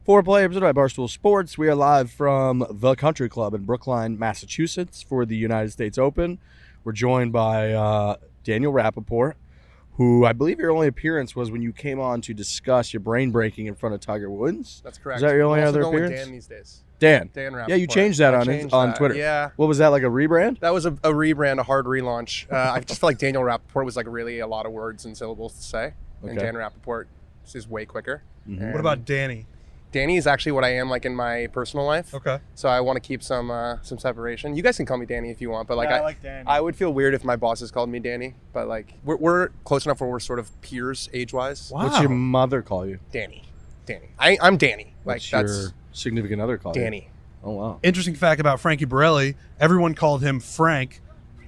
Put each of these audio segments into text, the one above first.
Foreplay presented by Barstool Sports. We are live from the Country Club in Brookline, Massachusetts for the United States Open. We're joined by Danny Rapaport, who I believe your only appearance was when you came on to discuss your brain breaking in front of Tiger Woods. That's correct. Is that your only other going appearance? with Dan these days. Dan Rapaport. Yeah, you changed that on Twitter. Yeah. What was that, like a rebrand? That was a rebrand, a hard relaunch. I just feel like Daniel Rapaport was like really a lot of words and syllables to say. Okay. And Dan Rapaport is way quicker. Mm-hmm. What about Danny? Danny is actually what I am like in my personal life. Okay. So I want to keep some separation. You guys can call me Danny if you want, but like I like Danny. I would feel weird if my bosses called me Danny, but like we're close enough where we're sort of peers age-wise. Wow. What's your mother call you? Danny. I'm Danny. What's like your significant other call Danny. you? Oh wow. Interesting fact about Frankie Borelli, everyone called him Frank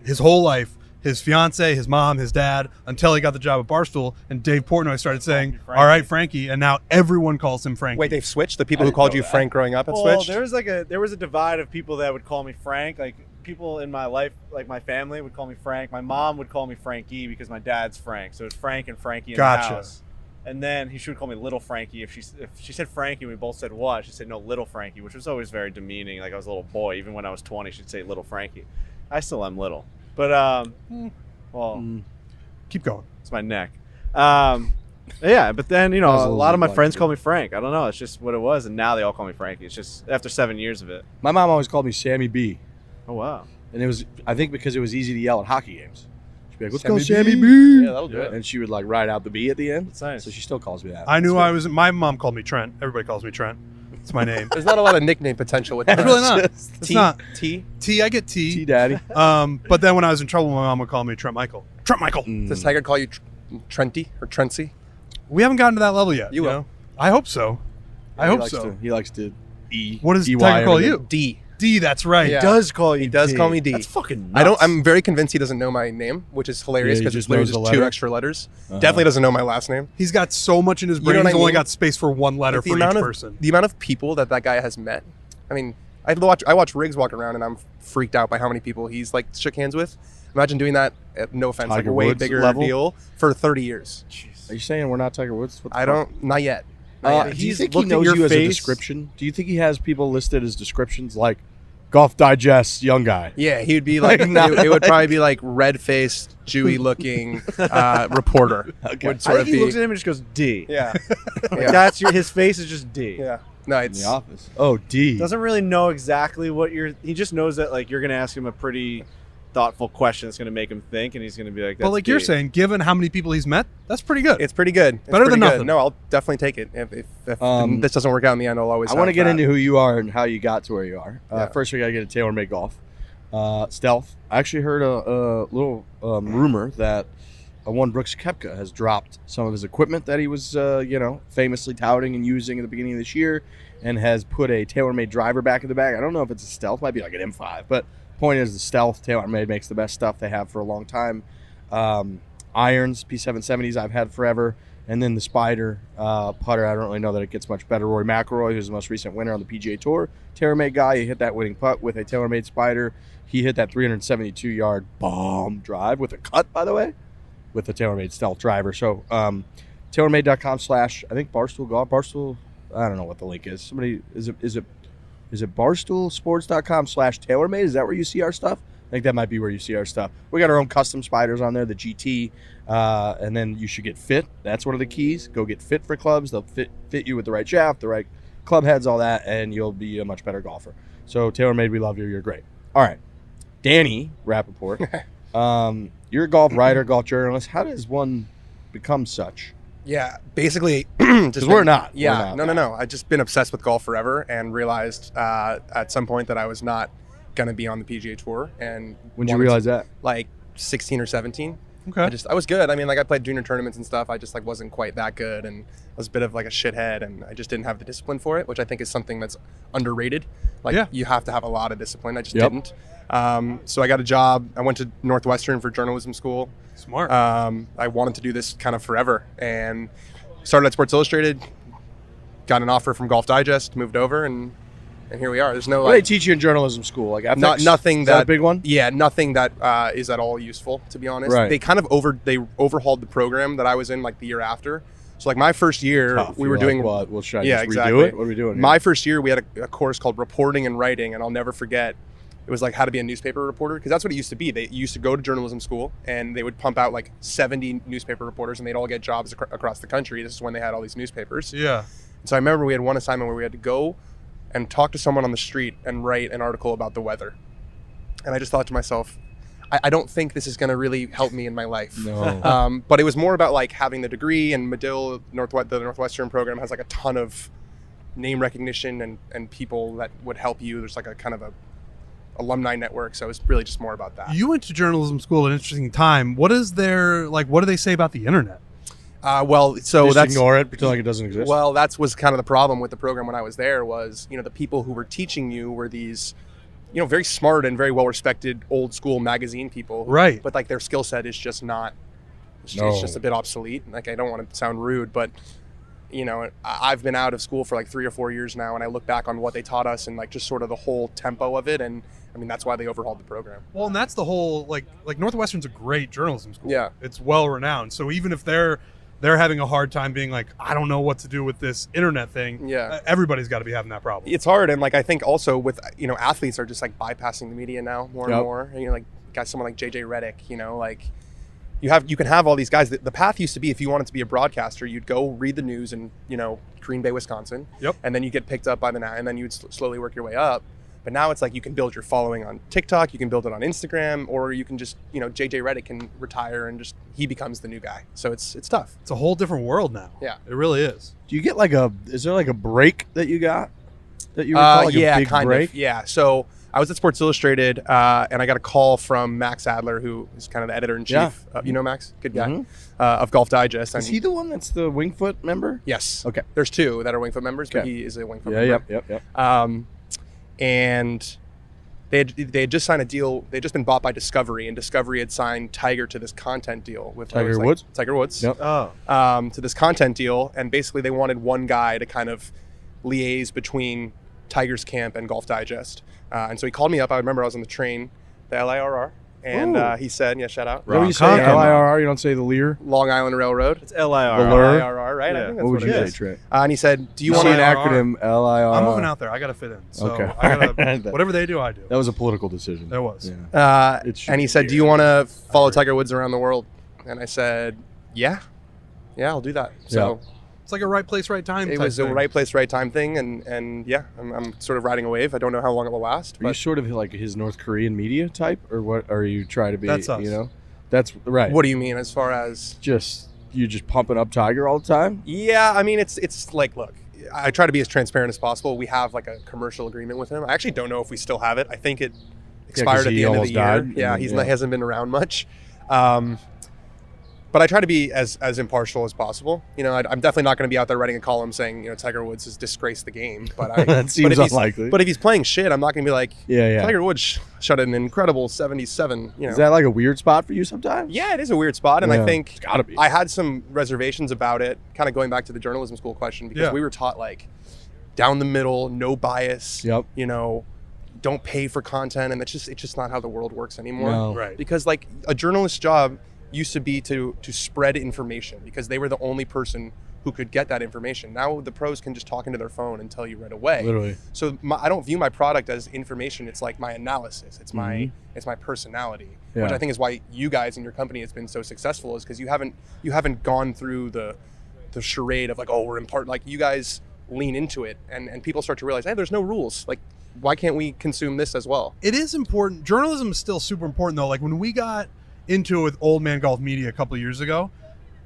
his whole life. His fiance, his mom, his dad, until he got the job at Barstool, and Dave Portnoy started saying, "All right, Frankie," and now everyone calls him Frankie. Wait, they've switched? The people who called you Frank growing up have switched? There was a divide of people that would call me Frank. Like people in my life, like my family would call me Frank. My mom would call me Frankie because my dad's Frank. So it's Frank and Frankie in the house. And then she would call me Little Frankie. If she said Frankie, we both said what? She'd say no, Little Frankie, which was always very demeaning. Like I was a little boy. Even when I was 20, she'd say Little Frankie. I still am little, but keep going. It's my neck. Yeah, but then a lot of my friends call me Frank. I don't know. It's just what it was, and now they all call me Frankie. It's just after 7 years of it. My mom always called me Sammy B. Oh wow. And it was, I think, because it was easy to yell at hockey games. She'd be like, "Let's go, Sammy Sammy B." B." Yeah, that'll do it. And she would like write out the B at the end. That's nice. So she still calls me that. I knew my mom called me Trent. Everybody calls me Trent. It's my name. There's not a lot of nickname potential with It's that. really not. It's not. T? T, I get T. T Daddy. But then when I was in trouble, my mom would call me Trent Michael. Trent Michael. Does Tiger call you Trenty or Trency? We haven't gotten to that level yet. You will. know? I hope so. I hope so. He likes to E. What does EY Tiger call everything. you? D. D, that's right. Yeah. He does call you. He does call me D. That's fucking nuts. I'm very convinced he doesn't know my name, which is hilarious Yeah, he because just it's literally knows the just two letter? extra letters. Uh-huh. Definitely doesn't know my last name. He's got so much in his You brain. know what He's I only mean? got space for one letter Like, for each person. The amount of people that guy has met. I mean, I watch Riggs walk around and I'm freaked out by how many people he's like shook hands with. Imagine doing that, no offense, like Tiger a way Woods bigger level? deal for 30 years. Are you saying we're not Tiger Woods? What the I fuck? don't, not yet. Do you He's think he looked at knows your you as a face. description? Do you think he has people listed as descriptions like Golf Digest young guy? Yeah, he would be like, it would probably be like red-faced, Jewy-looking reporter. Okay. Would I sort think of he be. looks at him and just goes D. Yeah. Like, Yeah. that's his face is just D. Yeah. No, In it's the office. Oh, D. Doesn't really know exactly what he just knows that like you're gonna ask him a pretty thoughtful question that's gonna make him think, and he's gonna be like, that's But like you're D. saying, given how many people he's met, that's pretty good. It's pretty good. It's Better than pretty good. nothing. No, I'll definitely take it. If this doesn't work out in the end, I'll always. I want to have get that. into who you are and how you got to where you are. Yeah. First, we got to get to TaylorMade Golf. Stealth. I actually heard a little rumor that one Brooks Koepka has dropped some of his equipment that he was, famously touting and using at the beginning of this year, and has put a TaylorMade driver back in the bag. I don't know if it's a Stealth, might be like an M5, but point is the Stealth TaylorMade makes the best stuff they have for a long time. Irons, P770s I've had forever, and then the Spider putter. I don't really know that it gets much better. Rory McIlroy, who's the most recent winner on the PGA Tour, TaylorMade guy. He hit that winning putt with a TaylorMade Spider. He hit that 372-yard bomb drive with a cut, by the way, with the TaylorMade Stealth driver. So TaylorMade.com/ I think Barstool Golf. Barstool, I don't know what the link is. Somebody, is it BarstoolSports.com/TaylorMade? Is that where you see our stuff? I think that might be where you see our stuff. We got our own custom spiders on there, the GT, and then you should get fit. That's one of the keys. Go get fit for clubs. They'll fit you with the right shaft, the right club heads, all that, and you'll be a much better golfer. So TaylorMade, we love you. You're great. All right. Danny Rapaport, you're a golf writer, golf journalist. How does one become such? Yeah, basically, Because we're not. Yeah, We're not. no. I've just been obsessed with golf forever, and realized at some point that I was not gonna be on the PGA Tour. And When did you wanted realize to- that? Like 16 or 17. okay. I was good. I mean, like I played junior tournaments and stuff. I just like wasn't quite that good, and I was a bit of like a shithead, and I just didn't have the discipline for it, which I think is something that's underrated. Like Yeah. you have to have a lot of discipline. I just Yep. didn't. So I got a job. I went to Northwestern for journalism school. Smart. I wanted to do this kind of forever, and started at Sports Illustrated. Got an offer from Golf Digest, moved over, and here we are. There's no What do they like teach you in journalism school? Like ethics? nothing Is that a that big one? Yeah, nothing that is at all useful, to be honest. Right. They kind of overhauled the program that I was in like the year after. So like my first year, Tough. we were You're doing. like, well, well, should I Yeah, just exactly. redo it? What are we doing here? My first year, we had a course called Reporting and Writing, and I'll never forget. It was like how to be a newspaper reporter, because that's what it used to be. They used to go to journalism school, and they would pump out like 70 newspaper reporters, and they'd all get jobs across the country. This is when they had all these newspapers. Yeah. So I remember we had one assignment where we had to go and talk to someone on the street and write an article about the weather. And I just thought to myself, I don't think this is going to really help me in my life. No. But it was more about like having the degree, and Medill, the Northwestern program has like a ton of name recognition and people that would help you. There's like a kind of a alumni network. So it's really just more about that. You went to journalism school at an interesting time. What is their, like, what do they say about the internet? Well, so Just that's ignore it, pretend like it doesn't exist. Well, that was kind of the problem with the program when I was there was, the people who were teaching you were these, very smart and very well-respected old school magazine people. Right. But like their skill set is just not, it's No. just a bit obsolete. Like, I don't want to sound rude, but I've been out of school for like 3 or 4 years now, and I look back on what they taught us and like just sort of the whole tempo of it. And I mean, that's why they overhauled the program. Well, and that's the whole, like Northwestern's a great journalism school. Yeah. It's well-renowned. So even if they're having a hard time being like, I don't know what to do with this internet thing. Yeah. Everybody's got to be having that problem. It's hard, and like I think also with athletes are just like bypassing the media now more and Yep. more. And, like guys, someone like JJ Redick, like you can have all these guys. The path used to be, if you wanted to be a broadcaster, you'd go read the news in Green Bay, Wisconsin. Yep. And then you get picked up by and then you'd slowly work your way up. But now it's like you can build your following on TikTok, you can build it on Instagram, or you can just JJ Redick can retire and just he becomes the new guy. So it's tough. It's a whole different world now. Yeah. It really is. Do you get is there like a break that you got? That you recall, like yeah, a big kind break? of. Yeah. So I was at Sports Illustrated, and I got a call from Max Adler, who is kind of the editor-in-chief. Yeah. You know Max? Good guy. Mhm. Of Golf Digest. Is he the one that's the Wingfoot member? Yes. Okay. There's 2 that are Wingfoot members, but Okay. he is a Wingfoot Yeah, member. yep. And they had just signed a deal. They'd just been bought by Discovery, and Discovery had signed Tiger to this content deal with Tiger Woods? Tiger Woods. Yep. Oh. To this content deal, and basically they wanted one guy to kind of liaise between Tiger's camp and Golf Digest. And so he called me up. I remember I was on the train, the LIRR, and Ooh. he said, yeah, shout out, What do you say? Content. LIRR? You don't say the Lear? Long Island Railroad. It's LIR. The lure? LIRR, right? I Yeah. think that's What would it you say, is. Trey? And he said, do you You want see an to... acronym, LIRR. I'm moving out there. I got to fit in. So Okay. I gotta, whatever they do, I do. That was a political decision. There was. Yeah. It should And he be said, do you want to follow Tiger Woods around the world? And I said, yeah, I'll do that. So It's like a right place, right time. it type was a thing. right place, right time thing. And yeah, I'm sort of riding a wave. I don't know how long it will last. Are you But sort of like his North Korean media type, or what? Are you trying to be? That's us. That's right. what do you mean as far as... You just pumping up Tiger all the time? Yeah, I mean, it's like, look, I try to be as transparent as possible. We have like a commercial agreement with him. I actually don't know if we still have it. I think it expired at he the end of almost the year. died, Yeah, and he then- hasn't been around much. But I try to be as impartial as possible. I'm definitely not going to be out there writing a column saying, Tiger Woods has disgraced the game. But That seems but if he's- unlikely. But if he's playing shit, I'm not going to be like, Yeah. Tiger Woods shot an incredible 77. Is that like a weird spot for you sometimes? Yeah, it is a weird spot, and I Yeah. think It's gotta be. I had some reservations about it, kind of going back to the journalism school question, because Yeah. we were taught like down the middle, no bias. Yep. Don't pay for content, and it's just not how the world works anymore. No. Right. Because like a journalist's job used to be to spread information, because they were the only person who could get that information. Now the pros can just talk into their phone and tell you right away. Literally. So I don't view my product as information. It's like my analysis. It's my personality, which Yeah. I think is why you guys and your company has been so successful, is because you haven't gone through the charade of like, oh, we're important. Like, you guys lean into it, and people start to realize, hey, there's no rules. Like, why can't we consume this as well? It is important. Journalism is still super important, though. Like when we got into it with Old Man Golf Media a couple of years ago,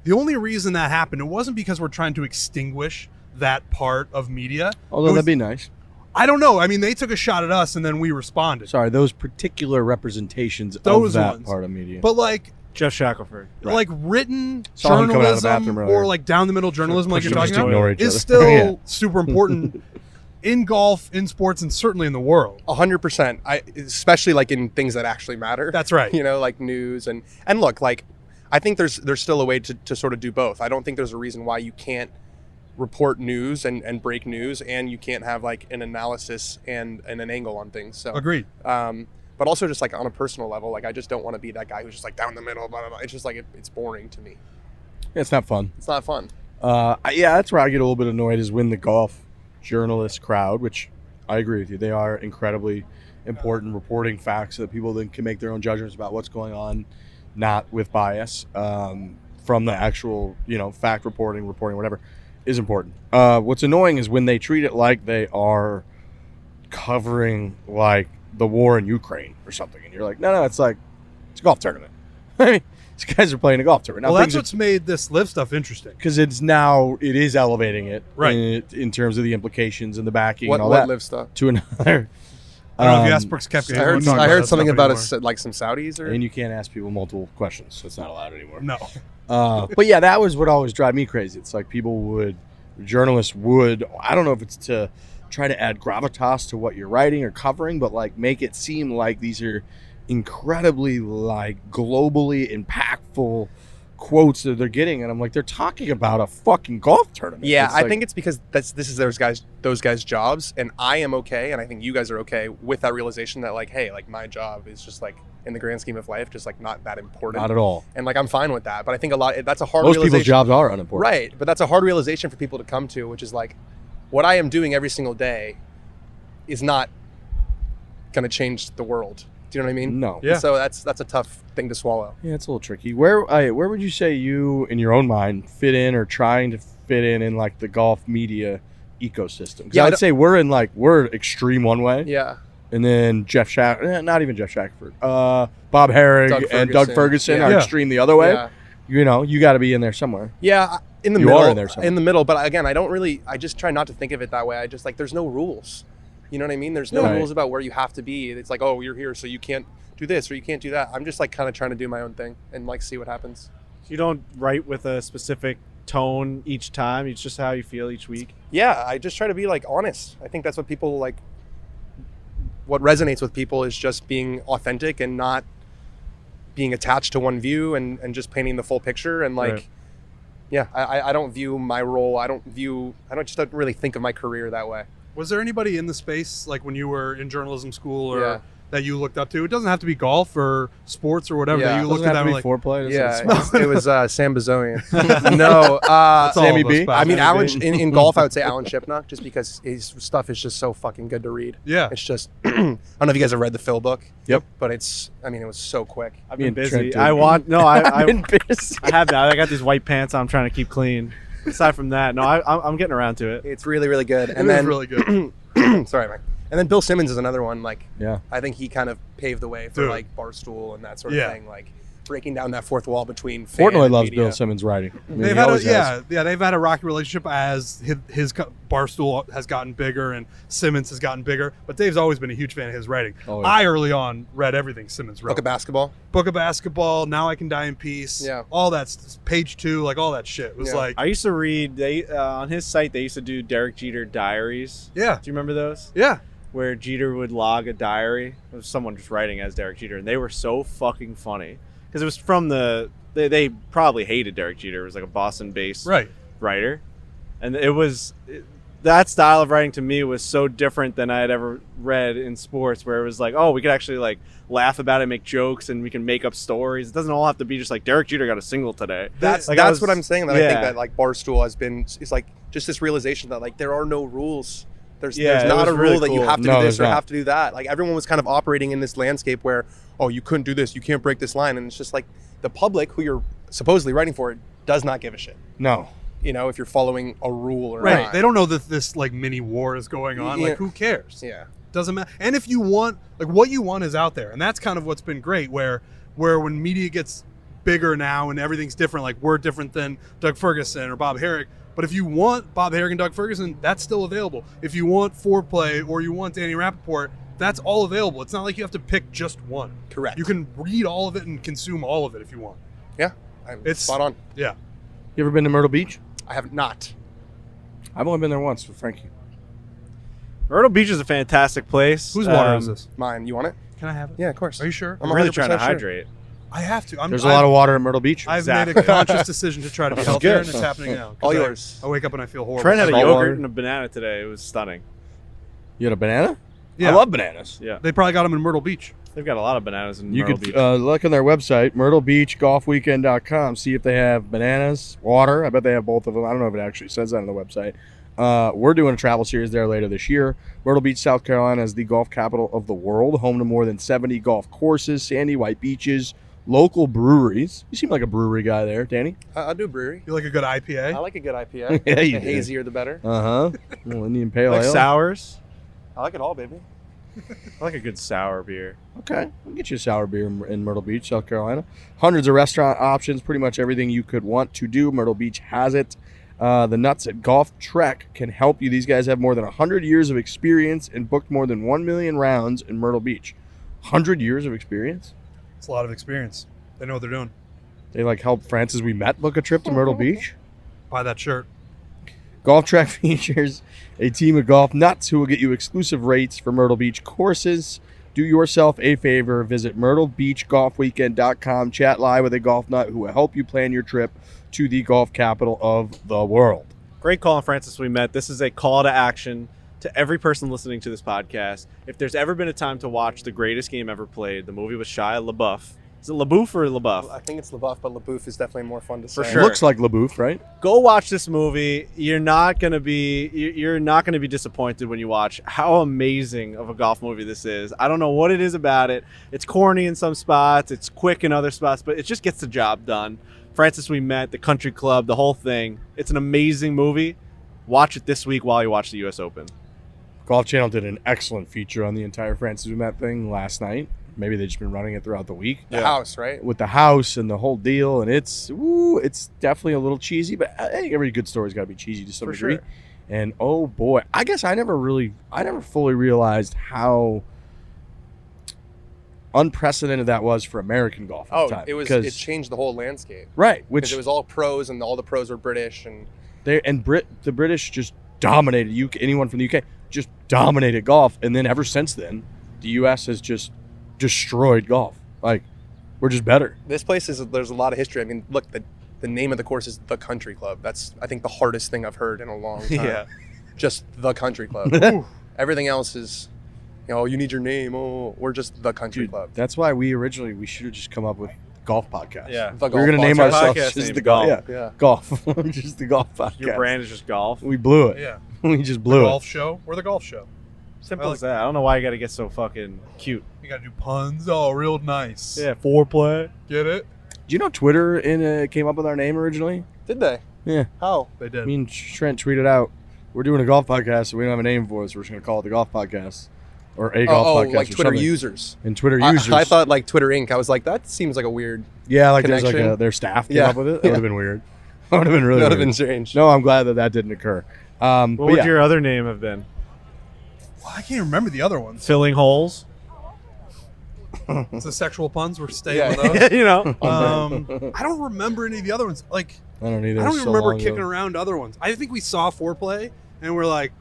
the only reason that happened, it wasn't because we're trying to extinguish that part of media. Although It was- that'd be nice. I don't know. I mean, they took a shot at us and then we responded. Sorry, those particular representations Those of that ones. part of media. But like Jeff Shackelford. like written Saw him coming out of the journalism bathroom earlier. or like down the middle journalism, like Push you're them talking just ignore about, each is other. still Yeah. super important in golf, in sports, and certainly in the world. 100%. Especially like in things that actually matter. That's right. Like news and look, like I think there's still a way to sort of do both. I don't think there's a reason why you can't report news and break news, and you can't have like an analysis and an angle on things. So Agreed. but also just like on a personal level, like I just don't want to be that guy who's just like down the middle, blah, blah, blah. It's just like it's boring to me. It's not fun. It's not fun. Yeah, that's where I get a little bit annoyed is when the golf journalist crowd, which I agree with you, they are incredibly important, reporting facts so that people then can make their own judgments about what's going on, not with bias, from the actual, fact reporting, whatever, is important. What's annoying is when they treat it like they are covering like the war in Ukraine or something, and you're like, no, it's a golf tournament. I mean, these guys are playing a golf tournament. Well, that's what's made this live stuff interesting. Because it is elevating it, right, in terms of the implications and the backing what and all that. live stuff? To another. I don't know if you asked Brooks Koepka. I heard something about like some Saudis, or and you can't ask people multiple questions, so it's not allowed anymore. No. But yeah, that was what always drive me crazy. It's like journalists would, I don't know if it's to try to add gravitas to what you're writing or covering, but like make it seem like these are incredibly like globally impactful quotes that they're getting, and I'm like, they're talking about a fucking golf tournament. Yeah, I think it's because this is those guys' jobs, and I am okay, and I think you guys are okay with that realization that like, hey, like my job is just like in the grand scheme of life, just like not that important. Not at all. And like I'm fine with that, but I think that's a hard Most realization. people's jobs are unimportant. Right, but that's a hard realization for people to come to, which is like, what I am doing every single day is not going to change the world. Do you know what I mean? No. Yeah. So that's a tough thing to swallow. Yeah, it's a little tricky. Where would you say you, in your own mind, fit in or trying to fit in like the golf media ecosystem? Because Yeah, I'd say we're extreme one way. Yeah. And then not even Jeff Shackelford. Bob Herrig and Doug Ferguson are extreme the other way. Yeah. You got to be in there somewhere. Yeah, in the You middle. are in there somewhere. In the middle, but again, I just try not to think of it that way. I just like, there's no rules. You know what I mean? There's no rules about where you have to be. It's like, oh, you're here, so you can't do this or you can't do that. I'm just like kind of trying to do my own thing and like see what happens. You don't write with a specific tone each time. It's just how you feel each week. Yeah, I just try to be like honest. I think that's what people like. What resonates with people is just being authentic and not being attached to one view and just painting the full picture. And like, right. Yeah, I don't view my role. I don't really think of my career that way. Was there anybody in the space, like when you were in journalism school, or that you looked up to? It doesn't have to be golf or sports or whatever. Yeah. That you looked at them like foreplay. It was Sam Bazoian. No, Sammy B. I I mean, Alan in golf, I would say Alan Shipnuck, just because his stuff is just so fucking good to read. Yeah, it's just I don't know if you guys have read the Phil book. Yep. But it was so quick. I've been busy. Trent, I've been busy. I have that. I got these white pants I'm trying to keep clean. Aside from that, no, I'm getting around to it. It's really, really good. and then really good. Sorry, Mike. And then Bill Simmons is another one. Like, yeah, I think he kind of paved the way for like Barstool and that sort of thing. Like breaking down that fourth wall between fan Portnoy and loves media. Bill Simmons writing. I mean, They've had a rocky relationship as his Barstool has gotten bigger and Simmons has gotten bigger. But Dave's always been a huge fan of his writing. Always. I early on read everything Simmons wrote. Book of Basketball. Now I Can Die in Peace. Yeah. All that page 2, like all that shit. It was like I used to read. On his site they used to do Derek Jeter diaries. Yeah. Do you remember those? Yeah. Where Jeter would log a diary of someone just writing as Derek Jeter, and they were so fucking funny because it was from they probably hated Derek Jeter. It was like a Boston-based writer, and that style of writing to me was so different than I had ever read in sports, where it was like, oh, we could actually like laugh about it, make jokes, and we can make up stories. It doesn't all have to be just like Derek Jeter got a single today. That's what I'm saying. That I think that like Barstool is like just this realization that like there are no rules. There's not a rule really that you cool. have to do this or have to do that. Like everyone was kind of operating in this landscape where, oh, you couldn't do this, you can't break this line, and it's just like the public, who you're supposedly writing for, does not give a shit. No. If you're following a rule or right. not. They don't know that this like mini war is going on. Yeah. Like who cares? Yeah. Doesn't matter. And if you want, like what you want is out there, and that's kind of what's been great. Where when media gets bigger now and everything's different, like we're different than Doug Ferguson or Bob Herrig. But if you want Bob Herrig and Doug Ferguson, that's still available. If you want Foreplay or you want Danny Rapaport, that's all available. It's not like you have to pick just one. Correct. You can read all of it and consume all of it if you want. Yeah. It's spot on. Yeah. You ever been to Myrtle Beach? I have not. I've only been there once with Frankie. Myrtle Beach is a fantastic place. Whose water is this? Mine. You want it? Can I have it? Yeah, of course. Are you sure? I'm really trying to 100% sure. hydrate. I have to. There's a lot of water at Myrtle Beach. I've made a conscious decision to try to be That's healthier, good. and it's happening now. All yours. I wake up and I feel horrible. Trent had a Salt yogurt water. and a banana today. It was stunning. You had a banana? Yeah. I love bananas. Yeah. They probably got them in Myrtle Beach. They've got a lot of bananas in You Myrtle could Beach. look on their website, myrtlebeachgolfweekend.com, see if they have bananas, water. I bet they have both of them. I don't know if it actually says that on the website. We're doing a travel series there later this year. Myrtle Beach, South Carolina is the golf capital of the world, home to more than 70 golf courses, sandy white beaches, local breweries. You seem like a brewery guy there, Danny. I do brewery. You like a good I IPA? like a good IPA. Yeah, you the do. hazier the better. Uh-huh. Well, Indian Pale like Ale. sours. I like it all, baby. I like a good sour beer. Okay, we'll get you a sour beer in Myrtle Beach, South Carolina. Hundreds of restaurant options, pretty much everything you could want to do. Myrtle Beach has it. The Nuts at Golf Trek can help you. These guys have more than 100 years of experience and booked more than 1 million rounds in Myrtle Beach. 100 years of experience? It's a lot of experience. They know what they're doing. They helped Francis we met book a trip to Myrtle Beach. Buy that shirt. Golf Trek features a team of golf nuts who will get you exclusive rates for Myrtle Beach courses. Do yourself a favor. Visit myrtlebeachgolfweekend.com. Chat live with a golf nut who will help you plan your trip to the golf capital of the world. Great call on Francis we met. This is a call to action to every person listening to this podcast. If there's ever been a time to watch the greatest game ever played, the movie with Shia LaBeouf. Is it LaBeouf or LaBeouf? I think it's LaBeouf, but LaBeouf is definitely more fun to say. For sure. Looks like LaBeouf, right? Go watch this movie. You're not gonna be disappointed when you watch how amazing of a golf movie this is. I don't know what it is about it. It's corny in some spots, it's quick in other spots, but it just gets the job done. Francis we met, the country club, the whole thing. It's an amazing movie. Watch it this week while you watch the U.S. Open. Golf Channel did an excellent feature on the entire Francis we met thing last night. Maybe they've just been running it throughout the week. The house, right? With the house and the whole deal, and it's definitely a little cheesy, but I think every good story's got to be cheesy to some degree. Sure. And oh boy, I guess I never fully realized how unprecedented that was for American golf at the time. It changed the whole landscape. Right, Because which it was all pros, and all the pros were British, and the British just dominated anyone from the UK just dominated golf, and then ever since then, the US has just destroyed golf. Like, we're just better. this place there's a lot of history. I mean, look, the name of the course is the Country Club. That's, I think, the hardest thing I've heard in a long time. Yeah. Just the Country Club. Everything else is, you need your name. Oh, we're just the Country Dude, Club. that's why we should have just come up with golf podcast. Yeah. The We're gonna golf name podcast. ourselves Podcast just name, the golf. golf. Yeah. Golf. Just the golf podcast. Your brand is just golf. We blew it. Yeah. We just The blew it. golf show. We're the golf show. Simple I like as that. I don't know why you got to get so fucking cute. You got to do puns. Oh, real nice. Yeah, foreplay. Get it? Do you know Twitter came up with our name originally? Did they? Yeah. How? They did. Me and Trent tweeted out, we're doing a golf podcast, so we don't have a name for it, so we're just going to call it the golf podcast. Or a golf podcast. like or Twitter something. users. And Twitter users. I thought like Twitter Inc. I was like, that seems like a weird. Yeah, like there's connection. like their staff came Yeah. up with it. That would have been weird. That would have been really That would have weird. been strange. No, I'm glad that didn't occur. What But would yeah. your other name have been? Well, I can't remember the other ones. Filling holes? It's the sexual puns. We're staying Yeah. with those. You know. I don't remember any of the other ones. Like, I don't either. I don't So even remember long kicking ago. around other ones. I think we saw foreplay and we're like,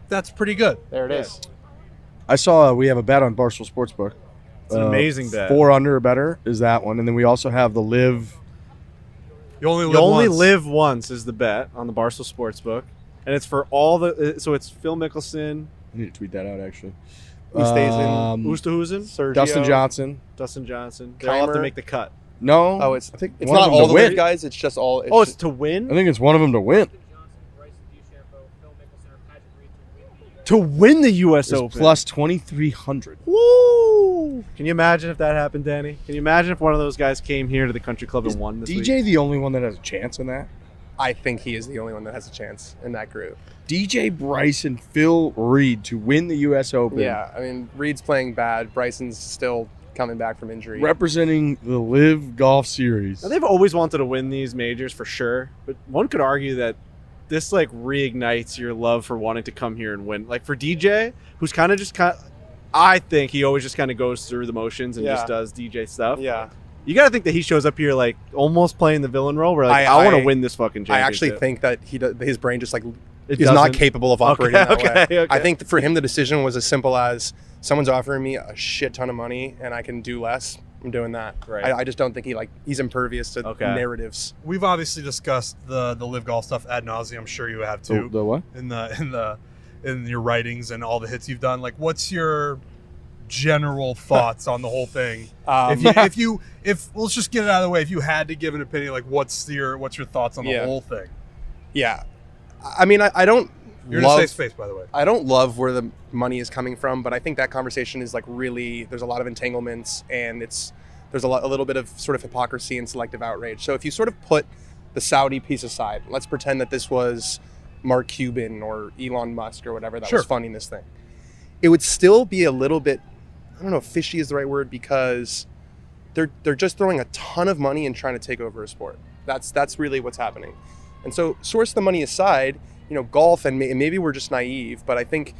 that's pretty good. There it is. I saw we have a bet on Barstool Sportsbook. It's an amazing bet. 4 under or better is that one. And then we also have the LIV. You only live You only once. live once is the bet on the Barstool Sportsbook. And it's for all the... So it's Phil Mickelson, I need to tweet that out, actually. Oosthuizen, Oosterhuizen, Sergio. Dustin Johnson. Dustin Johnson. They all have to Keimer. make the cut. No. Oh, I think it's one of not them all to the win. live guys. It's just all. It's to win? I think it's one of them to win. To win the U.S. It's Open. plus 2,300. Woo! Can you imagine if that happened, Danny? Can you imagine if one of those guys came here to the country club and won this DJ week? the only one that has a chance in that? I think he is the only one that has a chance in that group. DJ Bryson, Phil Reed to win the U.S. Open. Yeah, I mean, Reed's playing bad. Bryson's still coming back from injury. Representing the LIV Golf Series. Now, they've always wanted to win these majors for sure, but one could argue that this like reignites your love for wanting to come here and win. Like for DJ, who's I think he always just kind of goes through the motions and Yeah. just does DJ stuff. Yeah, You got to think that he shows up here like almost playing the villain role. Where like I want to win this fucking I championship. actually think that his brain just like It is not doesn't- capable of operating that way. Okay. I think for him the decision was as simple as someone's offering me a shit ton of money and I can do less. I'm doing that. Right. I just don't think he's impervious to Okay. narratives. We've obviously discussed the live golf stuff ad nauseum. I'm sure you have too. The what? In your writings and all the hits you've done. Like, what's your general thoughts on the whole thing. If let's just get it out of the way. If you had to give an opinion, like what's your thoughts on the whole thing? Yeah, I mean, I don't. You're in a safe space, by the way. I don't love where the money is coming from, but I think that conversation is like really, there's a lot of entanglements, and there's a little bit of sort of hypocrisy and selective outrage. So if you sort of put the Saudi piece aside, let's pretend that this was Mark Cuban or Elon Musk or whatever that was funding this thing. It would still be a little bit, I don't know if fishy is the right word, because they're just throwing a ton of money and trying to take over a sport. That's really what's happening. And so source the money aside, golf, and maybe we're just naive, but I think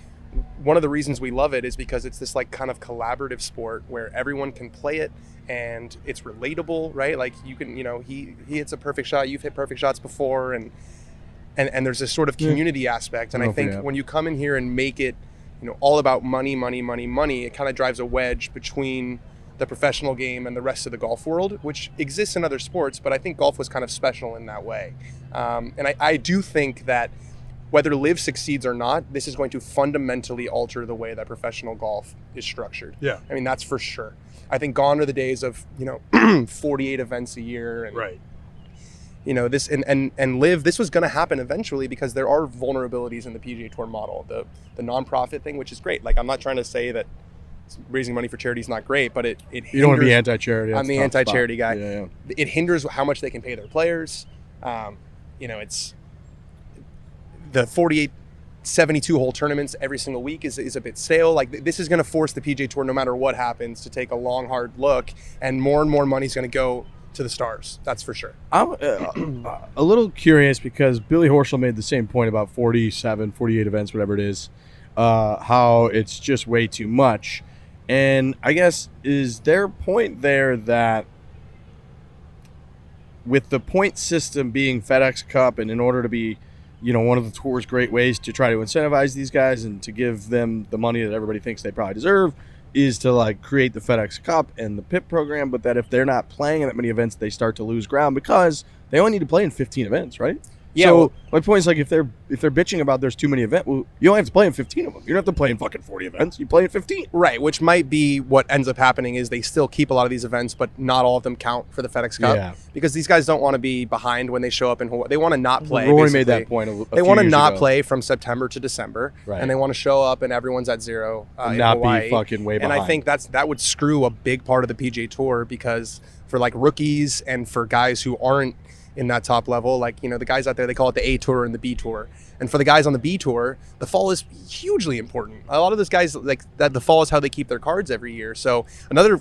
one of the reasons we love it is because it's this like kind of collaborative sport where everyone can play it and it's relatable, right? Like you can, he hits a perfect shot, you've hit perfect shots before, and there's this sort of community aspect. And I think when you come in here and make it, all about money, it kind of drives a wedge between the professional game and the rest of the golf world, which exists in other sports, but I think golf was kind of special in that way. And I do think that whether LIV succeeds or not, this is going to fundamentally alter the way that professional golf is structured. Yeah. I mean, that's for sure. I think gone are the days of, 48 events a year. And, right. This and LIV, this was going to happen eventually because there are vulnerabilities in the PGA Tour model. The nonprofit thing, which is great. Like, I'm not trying to say that raising money for charity is not great, but it hinders. You don't want to be anti-charity. I'm the anti-charity guy. Yeah. It hinders how much they can pay their players. It's the 48, 72-hole tournaments every single week is a bit stale. Like, this is going to force the PGA Tour, no matter what happens, to take a long, hard look, and more money is going to go to the stars. That's for sure. I'm a little curious because Billy Horschel made the same point about 47, 48 events, whatever it is, how it's just way too much. And I guess, is their point there that with the point system being FedEx Cup, and in order to be, one of the tour's great ways to try to incentivize these guys and to give them the money that everybody thinks they probably deserve is to like create the FedEx Cup and the PIP program, but that if they're not playing in that many events, they start to lose ground because they only need to play in 15 events, right? Yeah. So my point is, like, if they're bitching about there's too many events, well, you only have to play in 15 of them. You don't have to play in fucking 40 events. You play in 15. Right, which might be what ends up happening is they still keep a lot of these events, but not all of them count for the FedEx Cup. Yeah. Because these guys don't want to be behind when they show up in Hawaii. They want to not play. Rory basically. made that point a They few want to years not ago. play from September to December, Right. and they want to show up and everyone's at zero in not Hawaii. be fucking way behind. And I think that would screw a big part of the PGA Tour, because for like rookies and for guys who aren't in that top level, like, the guys out there, they call it the A Tour and the B Tour. And for the guys on the B Tour, the fall is hugely important. A lot of those guys, like that, the fall is how they keep their cards every year. So another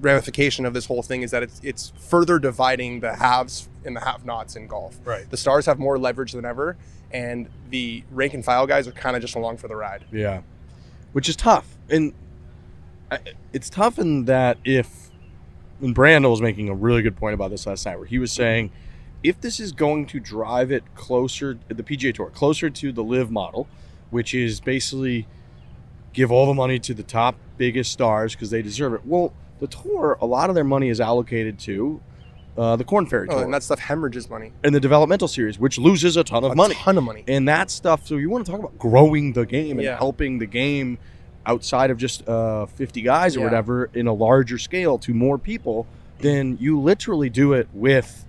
ramification of this whole thing is that it's further dividing the haves and the have-nots in golf. Right. The stars have more leverage than ever, and the rank and file guys are kind of just along for the ride. Yeah, which is tough. And it's tough in that and Brandel was making a really good point about this last night, where he was saying, if this is going to drive it closer, the PGA Tour, closer to the LIV model, which is basically give all the money to the top biggest stars because they deserve it. Well, the tour, a lot of their money is allocated to the Corn Ferry Tour. And that stuff hemorrhages money. And the developmental series, which loses a ton of money. A ton of money. And that stuff, so you want to talk about growing the game and Yeah. helping the game outside of just 50 guys or Yeah. whatever in a larger scale to more people, then you literally do it with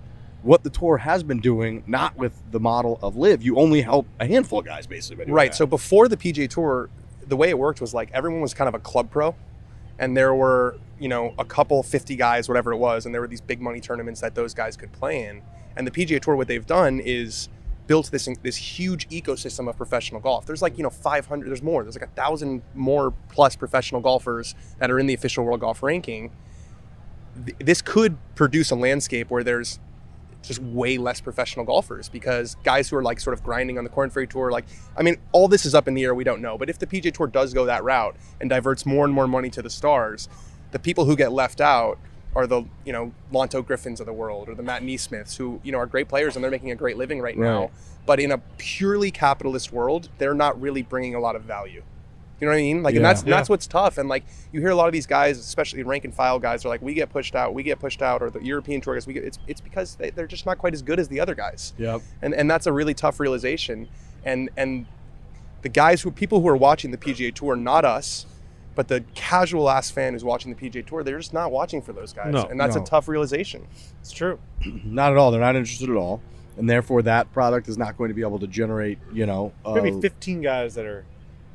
what the tour has been doing, not with the model of LIV. You only help a handful of guys, basically. by doing Right. that. So before the PGA Tour, the way it worked was like everyone was kind of a club pro, and there were, a couple 50 guys, whatever it was, and there were these big money tournaments that those guys could play in. And the PGA Tour, what they've done is built this huge ecosystem of professional golf. There's like 500. There's more. There's like 1,000 more plus professional golfers that are in the official World Golf Ranking. This could produce a landscape where there's just way less professional golfers, because guys who are like sort of grinding on the Corn Ferry Tour, all this is up in the air, we don't know. But if the PGA Tour does go that route and diverts more and more money to the stars, the people who get left out are the, Lonto Griffins of the world, or the Matt Neesmiths, who, are great players and they're making a great living right now. But in a purely capitalist world, they're not really bringing a lot of value. You know what I mean? And that's what's tough. And you hear a lot of these guys, especially rank and file guys, are like, we get pushed out, or the European Tour guys, it's because they're just not quite as good as the other guys. Yep. And that's a really tough realization. And the people who are watching the PGA Tour, not us, But the casual ass fan who's watching the PGA Tour, they're just not watching for those guys. No, and that's a tough realization. It's true. Not at all. They're not interested at all. And therefore, that product is not going to be able to generate, Maybe 15 guys that are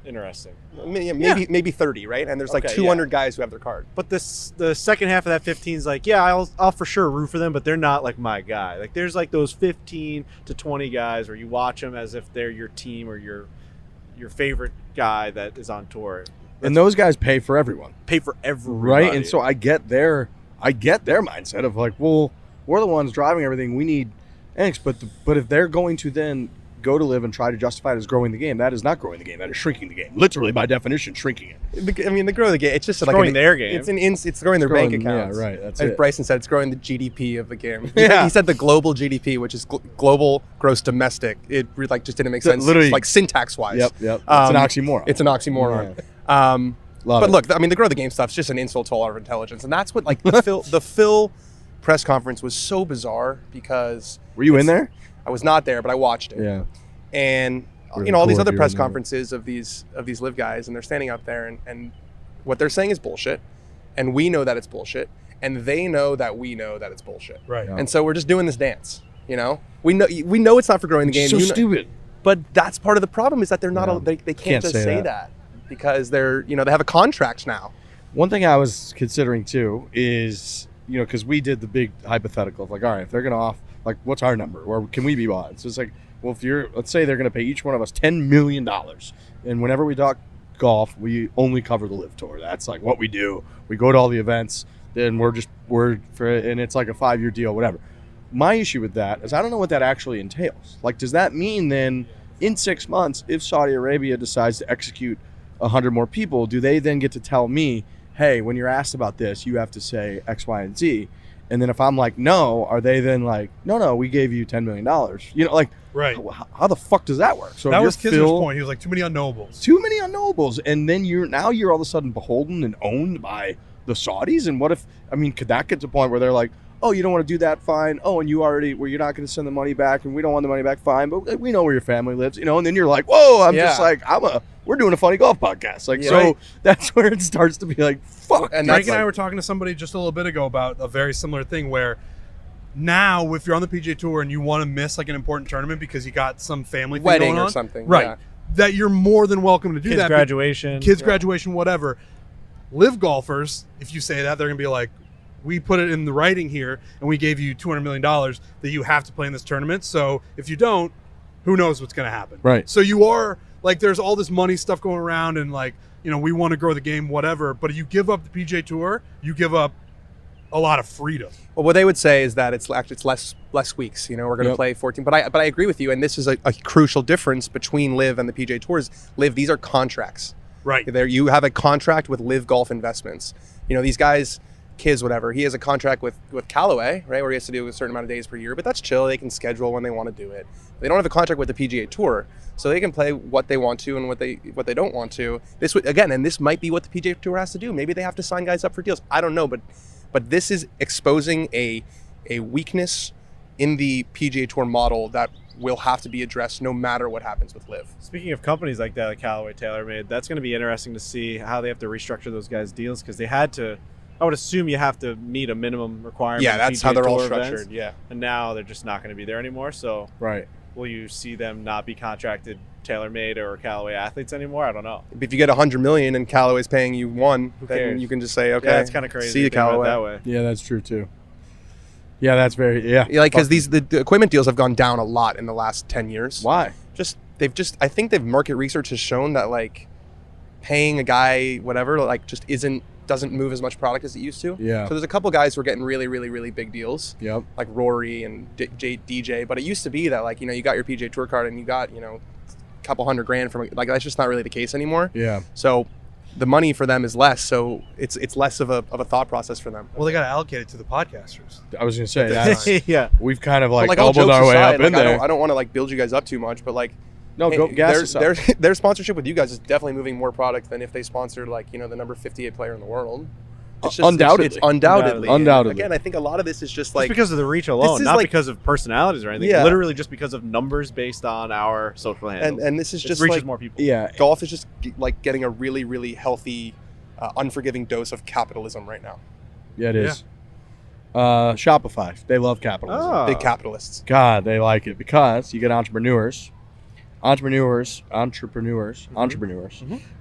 interesting. Maybe 30, right? And there's like 200 guys who have their card. But the second half of that 15 is like, I'll for sure root for them, but they're not like my guy. Like there's like those 15 to 20 guys where you watch them as if they're your team or your favorite guy that is on tour. And those guys pay for everyone. Pay for everybody. Right? And so I get their mindset of like, well, we're the ones driving everything. We need X. But if they're going to then go to LIV and try to justify it as growing the game, that is not growing the game. That is shrinking the game. Literally, by definition, shrinking it. I mean, the growing the game. It's just like growing their game. It's growing their bank accounts. Yeah, right. That's As it. Bryson said, it's growing the GDP of the game. Yeah. He said the global GDP, which is global gross domestic. It like just didn't make sense. Literally, like syntax wise. Yep. It's an oxymoron. It's an oxymoron. Yeah. But look, I mean, the grow the game stuff's just an insult to all our intelligence, and that's what like the Phil press conference was so bizarre because. Were you in there? I was not there, but I watched it. Yeah. And all these other press conferences of these LIV guys, and they're standing up there, and what they're saying is bullshit, and we know that it's bullshit, and they know that we know that it's bullshit. Right. And so we're just doing this dance. We know it's not for growing the game. So stupid. But that's part of the problem is that they're not. They can't just say that because they're they have a contract now. One thing I was considering too is because we did the big hypothetical of like, all right, if they're gonna off, like, what's our number, or can we be bought? So it's like, well, let's say they're gonna pay each one of us $10 million, and whenever we talk golf, we only cover the LIV Tour. That's like what we do. We go to all the events, then and it's like a 5-year deal, whatever. My issue with that is I don't know what that actually entails. Like, does that mean then in 6 months, if Saudi Arabia decides to execute 100 more people, do they then get to tell me, hey, when you're asked about this, you have to say X, Y, and Z? And then if I'm like, no, are they then like, no, we gave you $10 million? Right. How the fuck does that work? So that was Kisner's point. He was like, too many unknowables. Too many unknowables. And then you're all of a sudden beholden and owned by the Saudis. And what if, could that get to a point where they're like, oh, you don't want to do that? Fine. Oh, and you're not going to send the money back, and we don't want the money back? Fine. But we know where your family lives, and then you're like, whoa, just like, we're doing a funny golf podcast. Like, so that's where it starts to be like, fuck. And Frank and I were talking to somebody just a little bit ago about a very similar thing where now if you're on the PGA Tour and you want to miss like an important tournament because you got some family thing wedding going on, or something. Right. Yeah. That you're more than welcome to do that. Kids graduation, whatever. LIV golfers, if you say that, they're going to be like, we put it in the writing here and we gave you $200 million that you have to play in this tournament. So if you don't, who knows what's going to happen. Right. So you are like, there's all this money stuff going around and like, we want to grow the game, whatever. But you give up the PGA Tour, you give up a lot of freedom. Well, what they would say is that it's less weeks. We're going to play 14. But I agree with you. And this is a crucial difference between LIV and the PGA Tours. LIV, these are contracts. Right. There, you have a contract with LIV Golf Investments. These guys, Kiz, whatever, he has a contract with Callaway, right, where he has to do a certain amount of days per year. But that's chill. They can schedule when they want to do it. They don't have a contract with the PGA Tour, so they can play what they want to and what they don't want to. This might be what the PGA Tour has to do. Maybe they have to sign guys up for deals. I don't know, but this is exposing a weakness in the PGA Tour model that will have to be addressed no matter what happens with LIV. Speaking of companies like that, like Callaway, TaylorMade, that's going to be interesting to see how they have to restructure those guys' deals because they had to. I would assume you have to meet a minimum requirement. Yeah, that's PGA how they're all Tour structured. Events, yeah, and now they're just not going to be there anymore. So, right. Will you see them not be contracted TaylorMade or Callaway athletes anymore? I don't know. If you get $100 million and Callaway's paying you $1 million, then you can just say, okay, that's kind of crazy. See you, Callaway. That way. Yeah, that's true too. Yeah, that's very because the equipment deals have gone down a lot in the last 10 years. Why? I think market research has shown that like paying a guy whatever like just doesn't move as much product as it used to. Yeah. So there's a couple guys who are getting really, really, really big deals. Yep. Like Rory and DJ. But it used to be that like, you got your PGA Tour card and you got, a couple $100,000 from like, that's just not really the case anymore. Yeah. So the money for them is less. So it's less of a thought process for them. Well, they got to allocate it to the podcasters. I was going to say that. Yeah. We've kind of like elbowed our way up in there. I don't want to like build you guys up too much, but like, no, go gas us up. Their sponsorship with you guys is definitely moving more product than if they sponsored like, the number 58 player in the world. It's just, undoubtedly. It's undoubtedly. Undoubtedly. Again, I think a lot of this is just like... because of the reach alone, not because of personalities or anything. Yeah. Literally just because of numbers based on our social handles. And this is just reaches like... more people. Yeah. Golf is just like getting a really, really healthy unforgiving dose of capitalism right now. Yeah, it is. Shopify. They love capitalism. Oh. Big capitalists. God, they like it because you get entrepreneurs.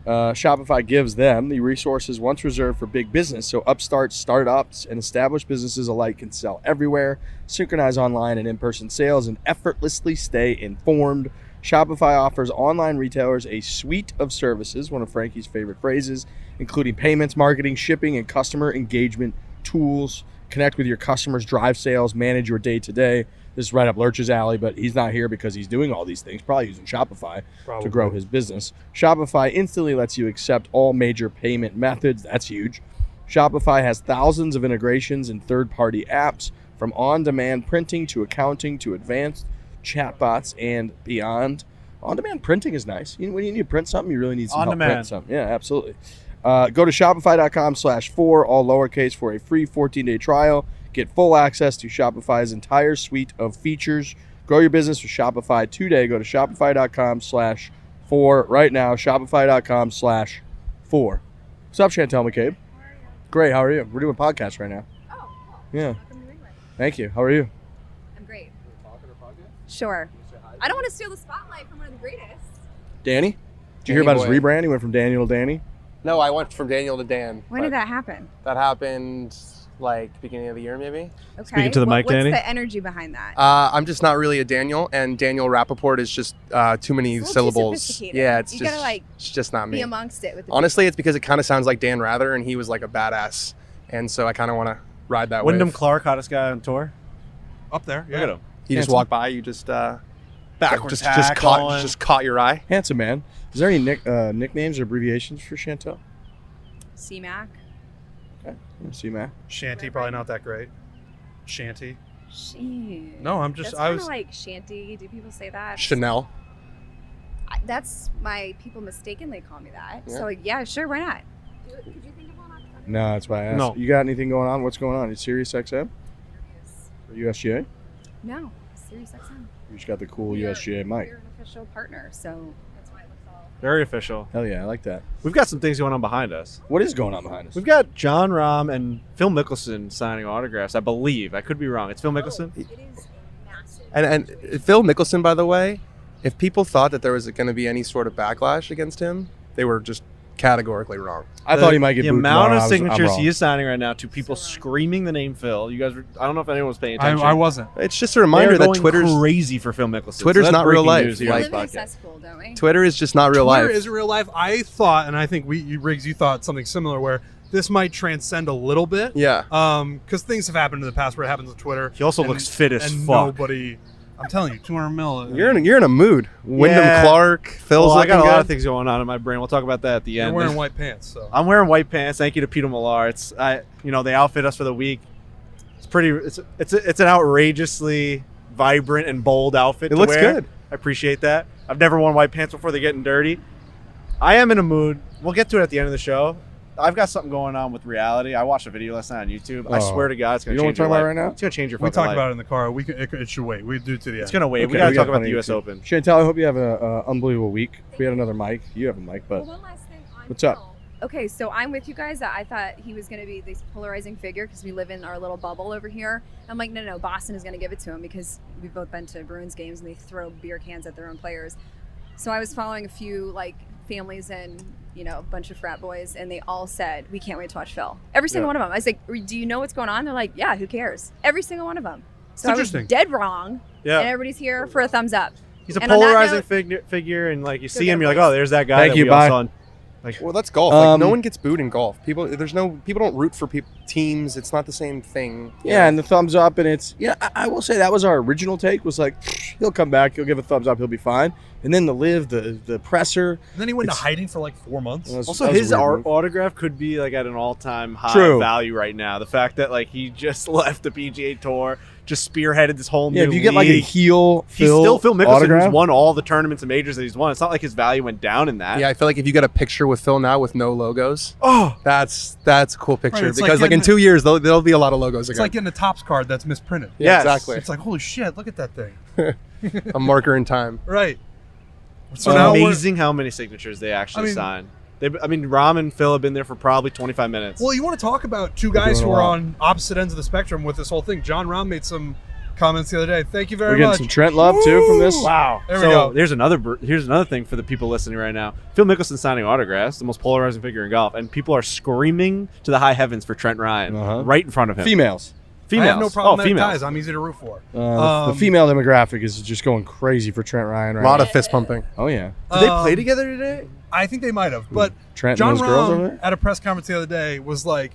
Shopify gives them the resources once reserved for big business, so upstarts, startups, and established businesses alike can sell everywhere, synchronize online and in-person sales, and effortlessly stay informed. Shopify offers online retailers a suite of services, one of Frankie's favorite phrases, including payments, marketing, shipping, and customer engagement tools. Connect with your customers, drive sales, manage your day-to-day. This is right up Lurch's alley, but he's not here because he's doing all these things, probably using Shopify to grow his business. Shopify instantly lets you accept all major payment methods. That's huge. Shopify has thousands of integrations and third-party apps, from on-demand printing to accounting to advanced chatbots and beyond. On-demand printing is nice. When you need to print something, you really need some help print something. Yeah, absolutely. Go to shopify.com/Fore, all lowercase, for a free 14-day trial. Get full access to Shopify's entire suite of features. Grow your business with Shopify today. Go to shopify.com/Fore right now. Shopify.com/Fore. What's up, Chantel McCabe? Great. How are you? We're doing a podcast right now. Oh, cool. Yeah. Welcome to England. Thank you. How are you? I'm great. Sure. I don't want to steal the spotlight from one of the greatest. Danny? Did you hear about his boy. rebrand? He went from Daniel to Danny. No, I went from Daniel to Dan. When did that happen? That happened like beginning of the year, maybe. Okay. Speaking to the mic, Danny. What's the energy behind that? I'm just not really a Daniel, and Daniel Rapaport is just too many It's a little too syllables. sophisticated. Yeah, it's You just gotta, like, it's just not Be me. amongst it with the Honestly, it's because it kind of sounds like Dan Rather, and he was like a badass, and so I kind of want to ride that Wyndham wave. Clark, hottest guy on tour. Up there. Look at him. He just Handsome. walked by. You just Backwards just caught your eye. Handsome man. Is there any nicknames or abbreviations for Chantel? C-Mac. Okay. See, Matt. Shanty, probably not that great. Shanty. Shit. No, I'm just- That's I kind was- of like shanty. Do people say that? Chanel. That's my people mistakenly call me that. Yeah. So like, yeah, sure, why not? Could you think of one off the top of your No, that's why I asked. No. You got anything going on? What's going on? Is Sirius XM head? or USGA? No, Sirius XM. You just got the cool We're- USGA mic. We're an official partner, so that's why it looks all. Very official. Hell yeah, I like that. We've got some things going on behind us. What is going on behind us? We've got John Rahm and Phil Mickelson signing autographs, I believe. I could be wrong. It's Phil Mickelson? It is massive. And Phil Mickelson, by the way, if people thought that there was going to be any sort of backlash against him, they were just categorically wrong. I thought he might get the booed amount tomorrow. of I'm signatures wrong. he is signing right now to people So wrong. screaming the name Phil. You guys, I don't know if anyone was paying attention. I wasn't. It's just a reminder They're that going Twitter's crazy for Phil Mickelson. Twitter's that's not real breaking life. news We here on live this in a podcast. cesspool, don't we? Twitter is just not real Twitter life. isn't real life. I thought, and I think Riggs, you thought something similar, where this might transcend a little bit. Yeah. Because things have happened in the past where it happens with Twitter. He also and- looks fit as and fuck. Nobody, I'm telling you, 200 mil. You're in a mood. Wyndham Yeah. Clark, Phil's Well, I got a looking lot good. of things going on in my brain. We'll talk about that at the You're end. wearing white pants, so. I'm wearing white pants. Thank you to Peter Millar. They outfit us for the week. It's pretty. It's an outrageously vibrant and bold outfit. It to looks wear. good. I appreciate that. I've never worn white pants before. They're getting dirty. I am in a mood. We'll get to it at the end of the show. I've got something going on with reality. I watched a video last night on YouTube. I Oh. swear to God, it's You gonna know what change your I'm talking life. about right now? It's gonna change your We fucking talked life. about it in the car. It should wait. We do it to the end. It's gonna wait. Okay, we gotta talk got about the plenty U.S. to- Open. Chantel, I hope you have an unbelievable week. If we had another mic, you have a mic, but Well, one last thing on What's up? Phil. Okay, so I'm with you guys. That I thought he was going to be this polarizing figure because we live in our little bubble over here. I'm like, no, Boston is going to give it to him because we've both been to Bruins games and they throw beer cans at their own players. So I was following a few like families and a bunch of frat boys, and they all said, we can't wait to watch Phil. Every single one of them. I was like, do you know what's going on? They're like, yeah, who cares? Every single one of them. So I was interesting. dead wrong, and Yeah, everybody's here for a thumbs up. he's a and on that polarizing note- figure, and like you see get him, a you're like, voice. oh, there's that guy. Thank that you, we all bye. saw. Well, that's golf. Like, no Um, one gets booed in golf. People don't root for teams. It's not the same thing. yeah, and the thumbs up, and it's I will say that was our original take. Was like he'll come back, he'll give a thumbs up, he'll be fine. And then the LIV, the presser. And then he went into It's- hiding for like 4 months. Also, that was his a weird move. autograph could be like at an all-time high True. value right now. The fact that like he just left the PGA Tour, just spearheaded this whole Yeah, new if you get like a league. heel, He's still Phil Mickelson, autograph. who's won all the tournaments and majors that he's won. It's not like his value went down in that. Yeah, I feel like if you get a picture with Phil now with no logos, Oh, that's a cool picture it's like because like in getting- 2 years there'll be a lot of logos It's again. like getting a Topps card that's misprinted. yeah, Yes. exactly. It's like, holy shit, look at that thing. A marker in time. Right. it's So now we're- amazing how many signatures they actually I mean, sign. Rahm and Phil have been there for probably 25 minutes. Well, you want to talk about two guys who are on opposite ends of the spectrum with this whole thing. John Rahm made some comments the other day. Thank you very We're getting much. some Trent love too from this. Wow. There we go. Here's another thing for the people listening right now. Phil Mickelson signing autographs, the most polarizing figure in golf, and people are screaming to the high heavens for Trent Ryan right in front of him. Females. I have no problem with females. guys. I'm easy to root for. The female demographic is just going crazy for Trent Ryan right A lot now. of fist pumping. Oh, yeah. Did they play together today? I think they might have. But Trent John and those girls over Rahm there? at a press conference the other day was like,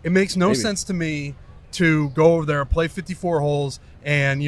it makes no sense to me to go over there, play 54 holes, and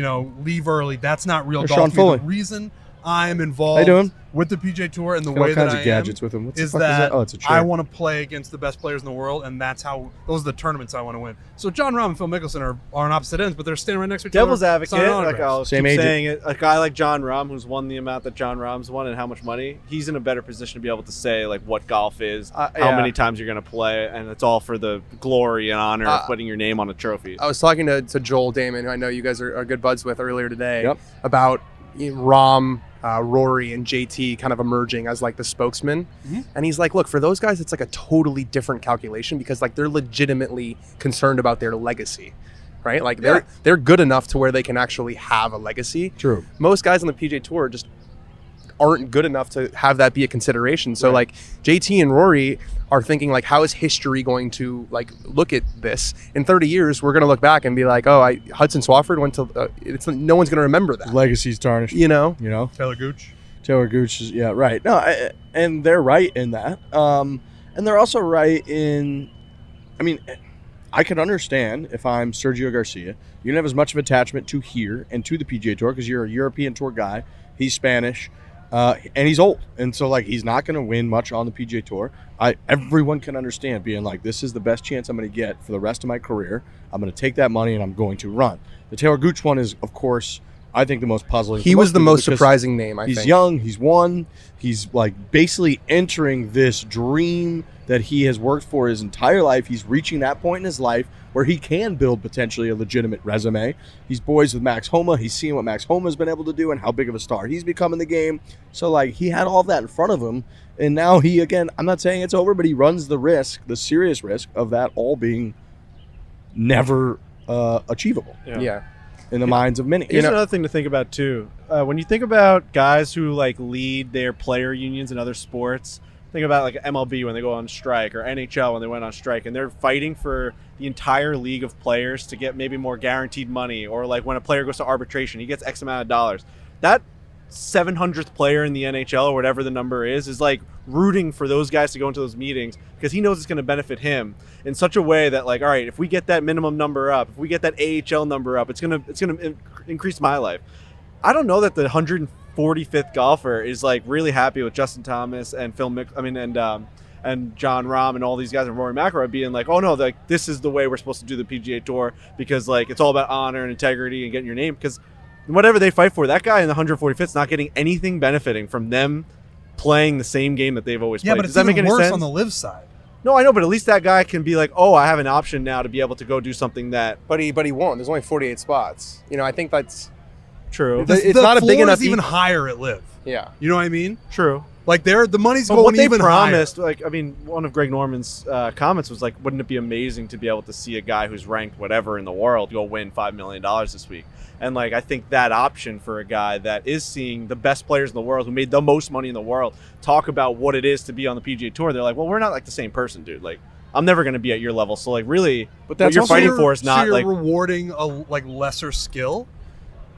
leave early. That's not real There's golf. Sean To me. Foley. The reason I'm How involved you doing? with the PGA Tour and the Got all way that kinds I of gadgets am with him. What the is fuck is that that? Oh, it's a chair. I want to play against the best players in the world, and those are the tournaments I want to win. So John Rahm and Phil Mickelson are on opposite ends, but they're standing right next to each other. Devil's advocate, signing like autographs. I'll Same keep agent. saying it, a guy like John Rahm, who's won the amount that John Rahm's won and how much money, he's in a better position to be able to say like what golf is, how yeah. many times you're going to play, and it's all for the glory and honor of putting your name on a trophy. I was talking to Joel Damon, who I know you guys are good buds with, earlier today, Yep. about Rahm, Rory, and JT kind of emerging as like the spokesman. And he's like, look, for those guys, it's like a totally different calculation because like they're legitimately concerned about their legacy, right? Like they're good enough to where they can actually have a legacy. True. Most guys on the PGA Tour just aren't good enough to have that be a consideration. So like JT and Rory are thinking like, how is history going to like look at this in 30 years? We're going to look back and be like, oh, Hudson Swafford went to no one's going to remember that. Legacy's tarnished. You know, Taylor Gooch. Taylor Gooch is right. No, and they're right in that. And they're also right in. I mean, I can understand if I'm Sergio Garcia, you don't have as much of attachment to here and to the PGA Tour because you're a European Tour guy. He's Spanish, and he's old, and so like he's not going to win much on the PGA Tour. Everyone can understand being like, this is the best chance I'm going to get for the rest of my career. I'm going to take that money and I'm going to run. The Taylor Gooch one is, of course, I think the most puzzling. he was the most surprising name. I think he's young. He's won. He's like basically entering this dream that he has worked for his entire life. He's reaching that point in his life where he can build potentially a legitimate resume. He's boys with Max Homa. He's seeing what Max Homa has been able to do and how big of a star he's become in the game. So like he had all of that in front of him. And now he, again, I'm not saying it's over, but he runs the risk, the serious risk of that all being never achievable yeah. in the minds of many. Here's another thing to think about too. When you think about guys who like lead their player unions in other sports, think about like MLB when they go on strike or NHL when they went on strike and they're fighting for the entire league of players to get maybe more guaranteed money, or like when a player goes to arbitration, he gets X amount of dollars. That 700th player in the NHL or whatever the number is like rooting for those guys to go into those meetings because he knows it's going to benefit him in such a way that like, all right, if we get that minimum number up, if we get that AHL number up, it's going to increase my life. I don't know that the 145th golfer is like really happy with Justin Thomas and and John Rahm and all these guys and Rory McIlroy being like, oh no, like this is the way we're supposed to do the PGA Tour because like it's all about honor and integrity and getting your name, because whatever they fight for, that guy in the 145th is not getting anything benefiting from them playing the same game that they've always played. Yeah, but Does it's that make even any worse sense? on the live side. No, I know, but at least that guy can be like, oh, I have an option now to be able to go do something that. But he won't. There's only 48 spots. I think that's True. It's not a big floor enough is even higher at live. yeah. You know what I mean? True. Like the money's But going what they even promised, higher. one of Greg Norman's comments was like, wouldn't it be amazing to be able to see a guy who's ranked whatever in the world go win $5 million this week? And like, I think that option for a guy that is seeing the best players in the world who made the most money in the world talk about what it is to be on the PGA Tour, they're like, well, we're not like the same person, dude. Like, I'm never going to be at your level. So like, really, But what that's you're also fighting your- for is not so you're like. rewarding a like lesser skill.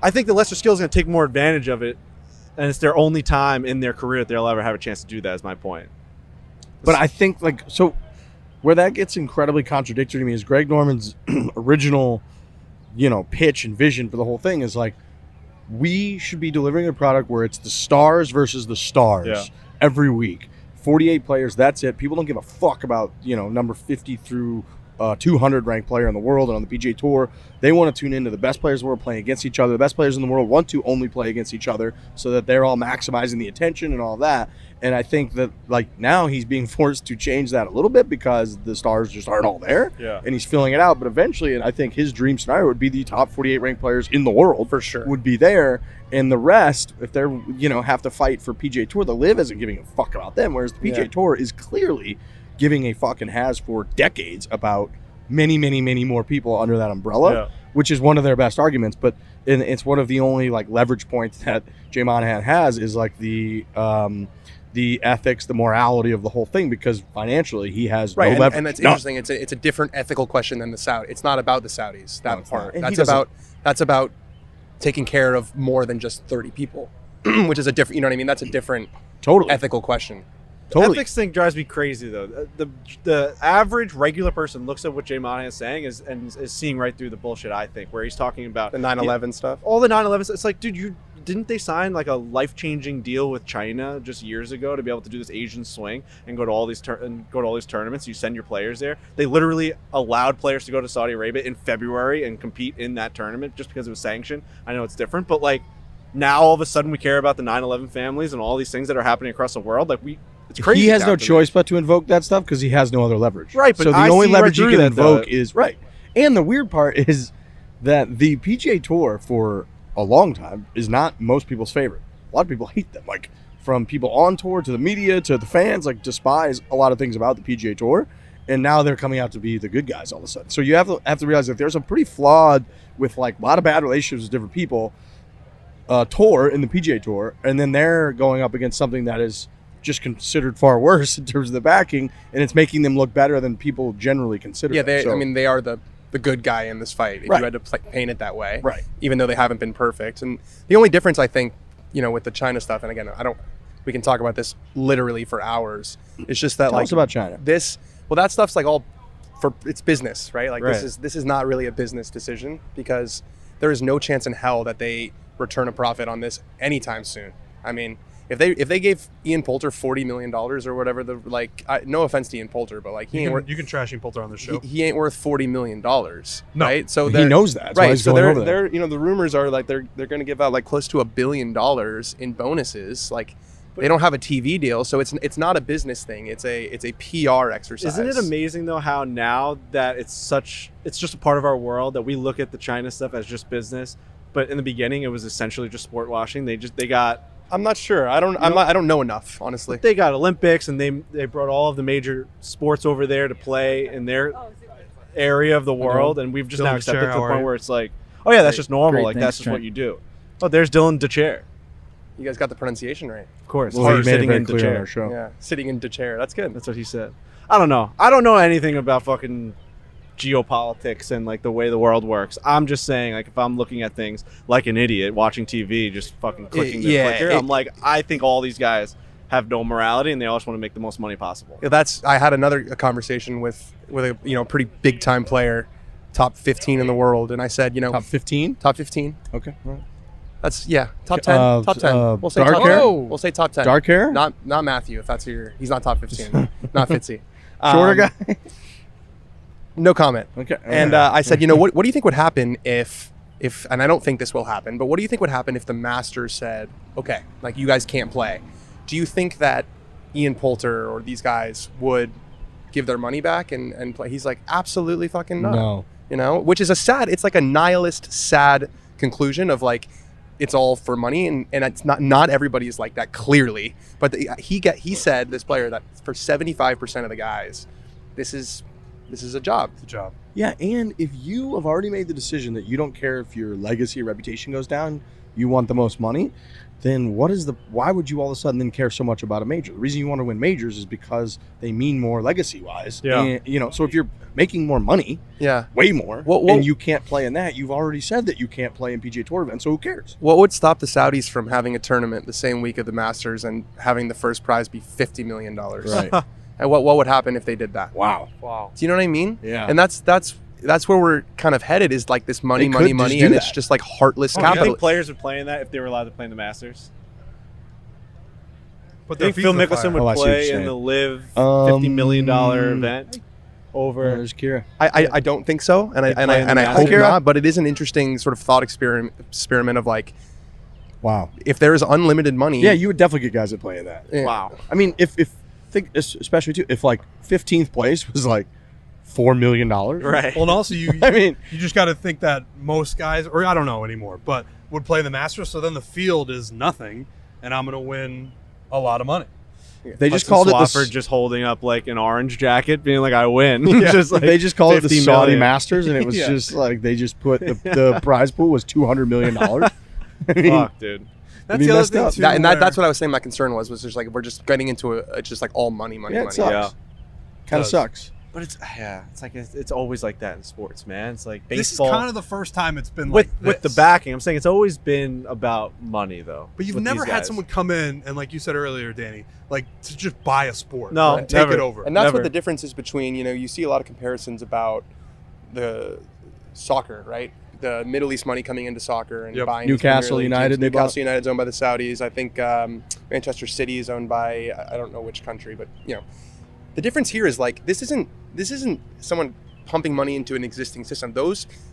I think the lesser skill is going to take more advantage of it, and it's their only time in their career that they'll ever have a chance to do that. Is my point. But I think so where that gets incredibly contradictory to me is Greg Norman's original, pitch and vision for the whole thing is like, we should be delivering a product where it's the stars versus the stars every week. 48 players, that's it. People don't give a fuck about, number 50 through 200 ranked player in the world, and on the PGA Tour, they want to tune into the best players in the world playing against each other. The best players in the world want to only play against each other so that they're all maximizing the attention and all that. And I think that like now he's being forced to change that a little bit because the stars just aren't all there. Yeah. And he's filling it out. But eventually, and I think his dream scenario would be the top 48 ranked players in the world For sure. would be there. And the rest, if they're, have to fight for PGA Tour, the LIV isn't giving a fuck about them. Whereas the PGA Tour is clearly giving a fuck and has for decades about many, many, many more people under that umbrella, which is one of their best arguments. But it's one of the only like leverage points that Jay Monahan has is like the ethics, the morality of the whole thing, because financially he has no leverage. And that's interesting. It's a different ethical question than the Saudi. It's not about the Saudis. That part. That's about taking care of more than just 30 people, which is a different. You know what I mean? That's a different ethical question. Totally. Ethics thing drives me crazy though. The average regular person looks at what Jay Monahan is saying is seeing right through the bullshit. I think where he's talking about The 9/11 stuff. all the 9/11. It's like, dude, didn't they sign like a life-changing deal with China just years ago to be able to do this Asian swing and go to all these tournaments? You send your players there. They literally allowed players to go to Saudi Arabia in February and compete in that tournament just because it was sanctioned. I know it's different, but like now all of a sudden we care about the 9/11 families and all these things that are happening across the world. Like it's crazy. He has no choice but to invoke that stuff because he has no other leverage. Right, but so the I only see leverage right he can through that, invoke is right. And the weird part is that the PGA Tour for a long time is not most people's favorite. A lot of people hate them. Like from people on tour to the media to the fans, like despise a lot of things about the PGA Tour. And now they're coming out to be the good guys all of a sudden. So you have to realize that there's a pretty flawed with like a lot of bad relationships with different people tour in the PGA Tour, and then they're going up against something that is just considered far worse in terms of the backing, and it's making them look better than people generally consider. Yeah, them. they are the good guy in this fight. If you had to paint it that way, right? Even though they haven't been perfect, and the only difference I think, with the China stuff, and again, we can talk about this literally for hours. It's just that Tell us about China. That stuff's like all for it's business, right? Like this is not really a business decision because there is no chance in hell that they return a profit on this anytime soon. I mean, if they gave Ian Poulter $40 million or whatever, no offense to Ian Poulter, but like you can trash Ian Poulter on this show. He ain't worth $40 million, right? So he knows that. Right. So they're the rumors are like they're going to give out like close to $1 billion in bonuses. Like they don't have a TV deal, so it's not a business thing. It's a PR exercise. Isn't it amazing though how now that it's just a part of our world that we look at the China stuff as just business, but in the beginning it was essentially just sport washing. They got. I'm not sure. I don't know enough, honestly. They got Olympics, and they brought all of the major sports over there to play in their area of the world, and we've just now accepted to the point where it's like, oh yeah, that's just normal. Like that's just what you do. Oh, there's Dylan DeChair. You guys got the pronunciation right. Of course. Well, he made it very clear on our show. Yeah, sitting in DeChair. That's good. That's what he said. I don't know. I don't know anything about fucking geopolitics and like the way the world works. I'm just saying, like, if I'm looking at things like an idiot watching TV, just fucking clicking the clicker, I'm like, I think all these guys have no morality and they all just want to make the most money possible. Yeah, I had a conversation with a pretty big time player, top 15 in the world, and I said, top 15. Top 15. Okay. Right. That's top 10. Top 10. We'll say dark hair. We'll say top 10. Dark hair. Not Matthew. If that's he's not top 15. Not Fitzy. Shorter guy. No comment. Okay. And I said, what do you think would happen if, and I don't think this will happen, but what do you think would happen if the Masters said, okay, like you guys can't play? Do you think that Ian Poulter or these guys would give their money back and play? He's like, absolutely fucking not. No. Which is it's like a nihilist, sad conclusion of like, it's all for money, and it's not everybody is like that clearly, but he said, this player, that for 75% of the guys, this is a job. It's a job. Yeah, and if you have already made the decision that you don't care if your legacy or reputation goes down, you want the most money, then why would you all of a sudden then care so much about a major? The reason you want to win majors is because they mean more legacy-wise. Yeah. And, so if you're making more money, way more, and you can't play in that, you've already said that you can't play in PGA Tour events, so who cares? What would stop the Saudis from having a tournament the same week of the Masters and having the first prize be $50 million? Right. And what would happen if they did that? Wow. Do you know what I mean? Yeah. And that's where we're kind of headed, is like this money, and it's just like heartless I capital. think players would play in that if they were allowed to play in the Masters. But I think Phil Mickelson would play in the LIV $50 million event. over. There's Kira. I don't think so, and I playing the hope Masters? not. But it is an interesting sort of thought experiment of like, Wow. if there is unlimited money. Yeah, you would definitely get guys that play that. Yeah. Wow. I mean, if think especially too, if like 15th place was like $4 million, Right. Well, and also you I mean, you just got to think that most guys, or I don't know anymore, but would play the Masters. So then the field is nothing, and I'm going to win a lot of money. they just called it the Swafford just holding up like an orange jacket, being like, "I win." Yeah, Just like they just called it the 50 Saudi million. Masters, and it was Yeah. just like they just put the prize pool was $200 million. I mean, Fuck, dude. That's be the other messed thing up. too. That's what I was saying. My concern was just like we're just getting into it's just like all money. yeah, it money. sucks. Yeah. Kind of Does. sucks. But it's like it's always like that in sports, man. It's like this is baseball kind of the first time it's been with like the this. backing. I'm saying it's always been about money, though. But you've with never these had guys. someone come in and, like you said earlier, Danny, like to just buy a sport. No, and take never. it over. And that's Never. what the difference is between, you see a lot of comparisons about the soccer, right? The Middle East money coming into soccer and Yep. buying Newcastle these Premier League United, teams. they bought. Newcastle United is owned by the Saudis. I think Manchester City is owned by I don't know which country, but the difference here is like this isn't someone pumping money into an existing system.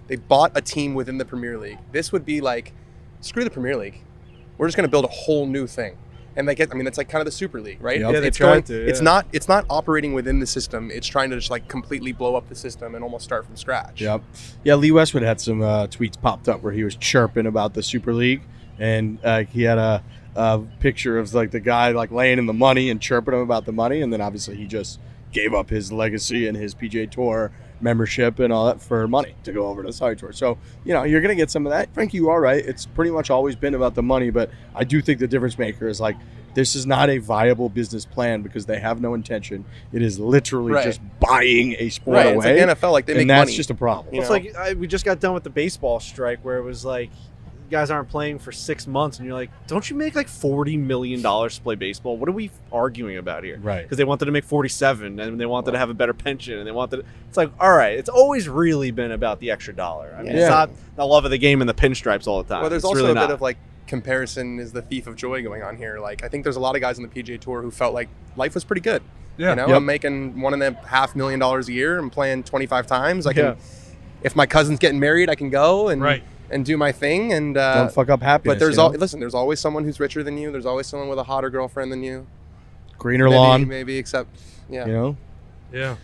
They bought a team within the Premier League. This would be like, screw the Premier League. We're just going to build a whole new thing. And that's like kind of the Super League, right? Yep. Yeah, they It's tried to, It's yeah. not operating within the system. It's trying to just like completely blow up the system and almost start from scratch. Yep. Yeah, Lee Westwood had some tweets popped up where he was chirping about the Super League, and he had a picture of like the guy like laying in the money and chirping him about the money, and then obviously he just gave up his legacy and his PGA Tour membership and all that for money to go over to the Saudi Tour. So, you're going to get some of that. Frankie, you are right. It's pretty much always been about the money, but I do think the difference maker is like, this is not a viable business plan because they have no intention. It is literally Right. just buying a sport Right. away. It's like NFL, like they make and that's money. just a problem. You It's know? like we just got done with the baseball strike where it was like, you guys aren't playing for 6 months, and you're like, don't you make like $40 million to play baseball? What are we arguing about here? Right. Because they wanted to make 47, and they wanted to have a better pension, and they wanted. It's like, all right, it's always really been about the extra dollar. I mean, Yeah. it's not the love of the game and the pinstripes all the time. Well, there's It's also really a bit not. of like comparison is the thief of joy going on here. Like I think there's a lot of guys on the PGA Tour who felt like life was pretty good. Yeah. Yep. I'm making $1.5 million a year. I'm playing 25 times. I can, if my cousin's getting married, I can go and Right. and do my thing. And Don't fuck up happiness. but there's you know? listen. There's always someone who's richer than you. There's always someone with a hotter girlfriend than you. greener lawn. maybe except yeah. Yeah.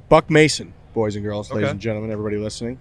Buck Mason, boys and girls, ladies Okay. and gentlemen, everybody listening.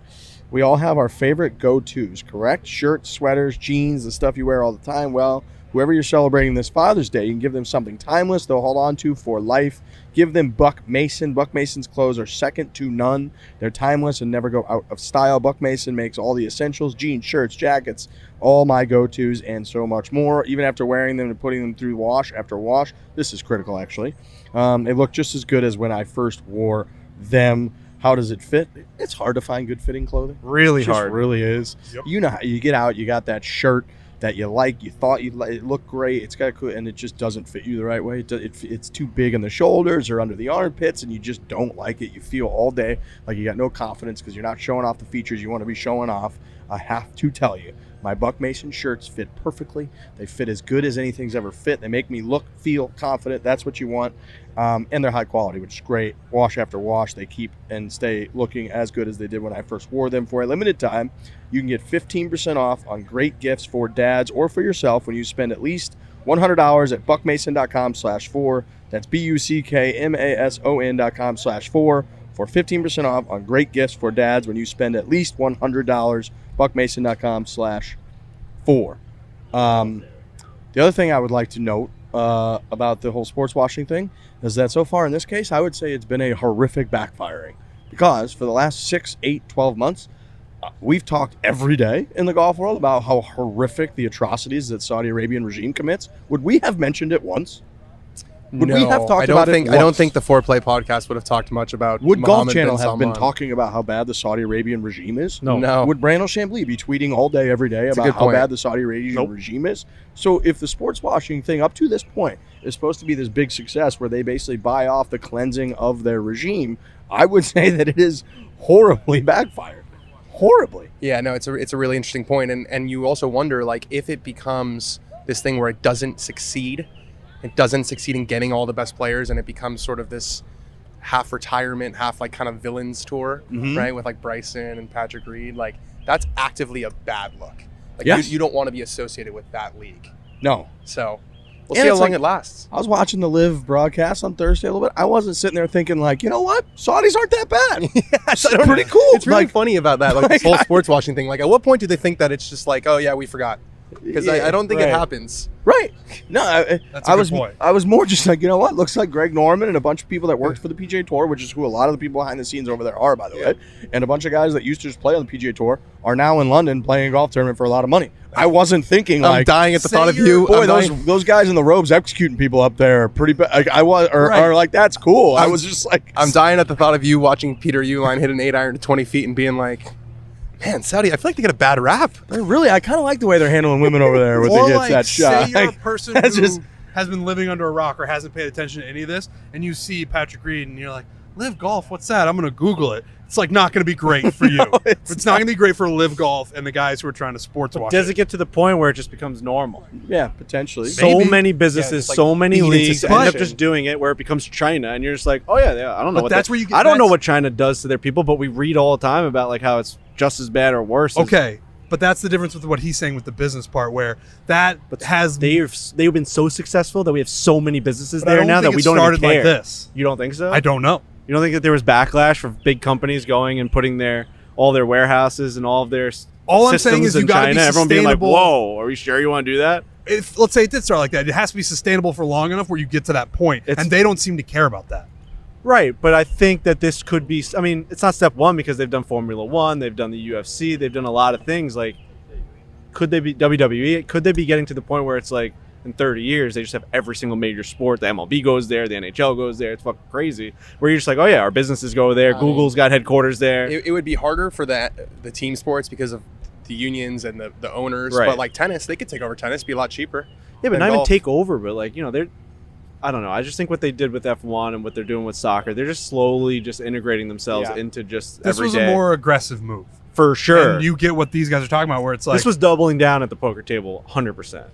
We all have our favorite go-tos, correct? Shirts, sweaters, jeans, the stuff you wear all the time. Well, whoever you're celebrating this Father's Day, you can give them something timeless they'll hold on to for life. Give them Buck Mason. Buck Mason's clothes are second to none. They're timeless and never go out of style. Buck Mason makes all the essentials, jeans, shirts, jackets, all my go-tos, and so much more. Even after wearing them and putting them through wash after wash, this is critical actually. They look just as good as when I first wore them. How does it fit? It's hard to find good fitting clothing. really It just hard. really is. Yep. You know how you get out, you got that shirt that you like, you thought it looked great, it's got cool, and it just doesn't fit you the right way. It's too big in the shoulders or under the armpits, and you just don't like it. You feel all day like you got no confidence because you're not showing off the features you want to be showing off. I have to tell you, my Buck Mason shirts fit perfectly. They fit as good as anything's ever fit. They make me feel confident. That's what you want. And they're high quality, which is great. Wash after wash, they keep and stay looking as good as they did when I first wore them. For a limited time, you can get 15% off on great gifts for dads or for yourself when you spend at least $100 at buckmason.com/4. That's buckmason.com/4 for 15% off on great gifts for dads when you spend at least $100. buckmason.com/4. The other thing I would like to note about the whole sports washing thing is that so far in this case, I would say it's been a horrific backfiring because for the last 6, 8, 12 months, we've talked every day in the golf world about how horrific the atrocities that Saudi Arabian regime commits. Would we have mentioned it once? Would we have talked about it I don't once? think the Foreplay podcast would have talked much about Would Golf Mohammed Channel bin have been Salman. talking about how bad the Saudi Arabian regime is? No. Would Brandel Chambly be tweeting all day, every day That's a about good how point. bad the Saudi Arabian regime is? So if the sports washing thing up to this point is supposed to be this big success where they basically buy off the cleansing of their regime, I would say that it is horribly backfired. Horribly. Yeah, no, it's a really interesting point, and you also wonder like if it becomes this thing where it doesn't succeed in getting all the best players, and it becomes sort of this half retirement, half like kind of villains tour, right? With like Bryson and Patrick Reed. Like that's actively a bad look. Like you don't want to be associated with that league. No. So we'll see how long it lasts. I was watching the LIV broadcast on Thursday a little bit. I wasn't sitting there thinking like, you know what? Saudis aren't that bad. It's pretty cool. It's really funny about that, like this whole sports watching thing. Like at what point do they think that it's just like, oh yeah, we forgot? Because I don't think it happens. Right. No, That's a good point. I was more just like, you know what? Looks like Greg Norman and a bunch of people that worked for the PGA Tour, which is who a lot of the people behind the scenes over there are, by the way, and a bunch of guys that used to just play on the PGA Tour are now in London playing a golf tournament for a lot of money. I wasn't thinking I'm like dying at the thought of you. Boy, those guys in the robes executing people up there are pretty bad. Like, I was, or like that's cool. I was just like, I'm dying at the thought of you watching Peter Uihlein hit an 8-iron to 20 feet and being like, man, Saudi, I feel like they get a bad rap. Really, I kind of like the way they're handling women over there when they get that shot. Say you're a person who has been living under a rock or hasn't paid attention to any of this, and you see Patrick Reed, and you're like, LIV Golf, what's that? I'm going to Google it. It's like not going to be great for you. It's not going to be great for LIV Golf and the guys who are trying to sports watch. Does it get to the point where it just becomes normal? Yeah, potentially. So many businesses, like so many leagues end up succession. just doing it where it becomes China, and you're just like, oh yeah, I don't know what that's where you get. I don't know what China does to their people, but we read all the time about like how it's just as bad or worse. Okay, but that's the difference with what he's saying with the business part, where that has they've been so successful that we have so many businesses but I there don't now think that we it don't even started care. like this. You don't think so? I don't know. You don't think that there was backlash for big companies going and putting all their warehouses and all of their All I'm systems saying is in you got to China? be Everyone being like, sustainable. "Whoa, are you sure you want to do that?" If let's say it did start like that, it has to be sustainable for long enough where you get to that point, and they don't seem to care about that. Right, but I think that this could be. I mean, it's not step one because they've done Formula One, they've done the UFC, they've done a lot of things. Like, could they be WWE? Could they be getting to the point where it's like in 30 years they just have every single major sport? The MLB goes there, the NHL goes there. It's fucking crazy. Where you're just like, oh yeah, our businesses go there. Google's got headquarters there. It would be harder for the team sports because of the unions and the owners. Right. But like tennis, they could take over tennis, be a lot cheaper. Yeah, but than not even golf. take over, but like, you know, they're. I don't know. I just think what they did with F1 and what they're doing with soccer, they're just slowly just integrating themselves into just This every was day. a more aggressive move. For sure. And you get what these guys are talking about, where it's like this was doubling down at the poker table 100%.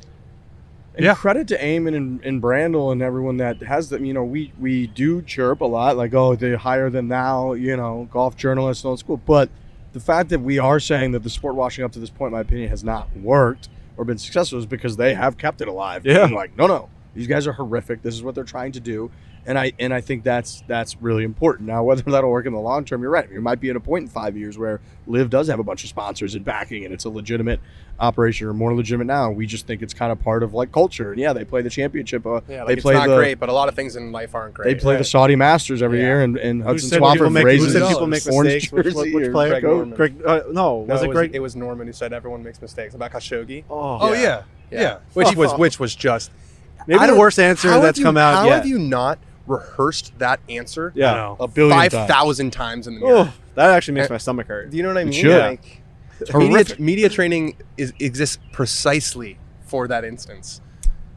And credit to Eamon and Brandel and everyone that has them. You know, we do chirp a lot, like, oh, they hire them now, you know, golf journalists and old school. But the fact that we are saying that the sport washing up to this point, in my opinion, has not worked or been successful is because they have kept it alive. Yeah. Being like, no, these guys are horrific. This is what they're trying to do. And I think that's really important. Now, whether that'll work in the long term, you're right. You might be at a point in 5 years where LIV does have a bunch of sponsors and backing, and it's a legitimate operation, or more legitimate now. We just think it's kind of part of like culture. And yeah, they play the championship. They it's play not great, but a lot of things in life aren't great. They play the Saudi Masters every year, and Hudson Swafford raises people make orange mistakes? jersey. Which player? Greg Norman. Was it Greg? It was Norman who said everyone makes mistakes about Khashoggi. Oh yeah. Which was just Maybe the worst answer that's come out How yet. have you not rehersed that answer? Yeah. a billion 5,000 times in the mirror. Oh, that actually makes my stomach hurt. Do you know what I mean? should. Like, media training exists precisely for that instance.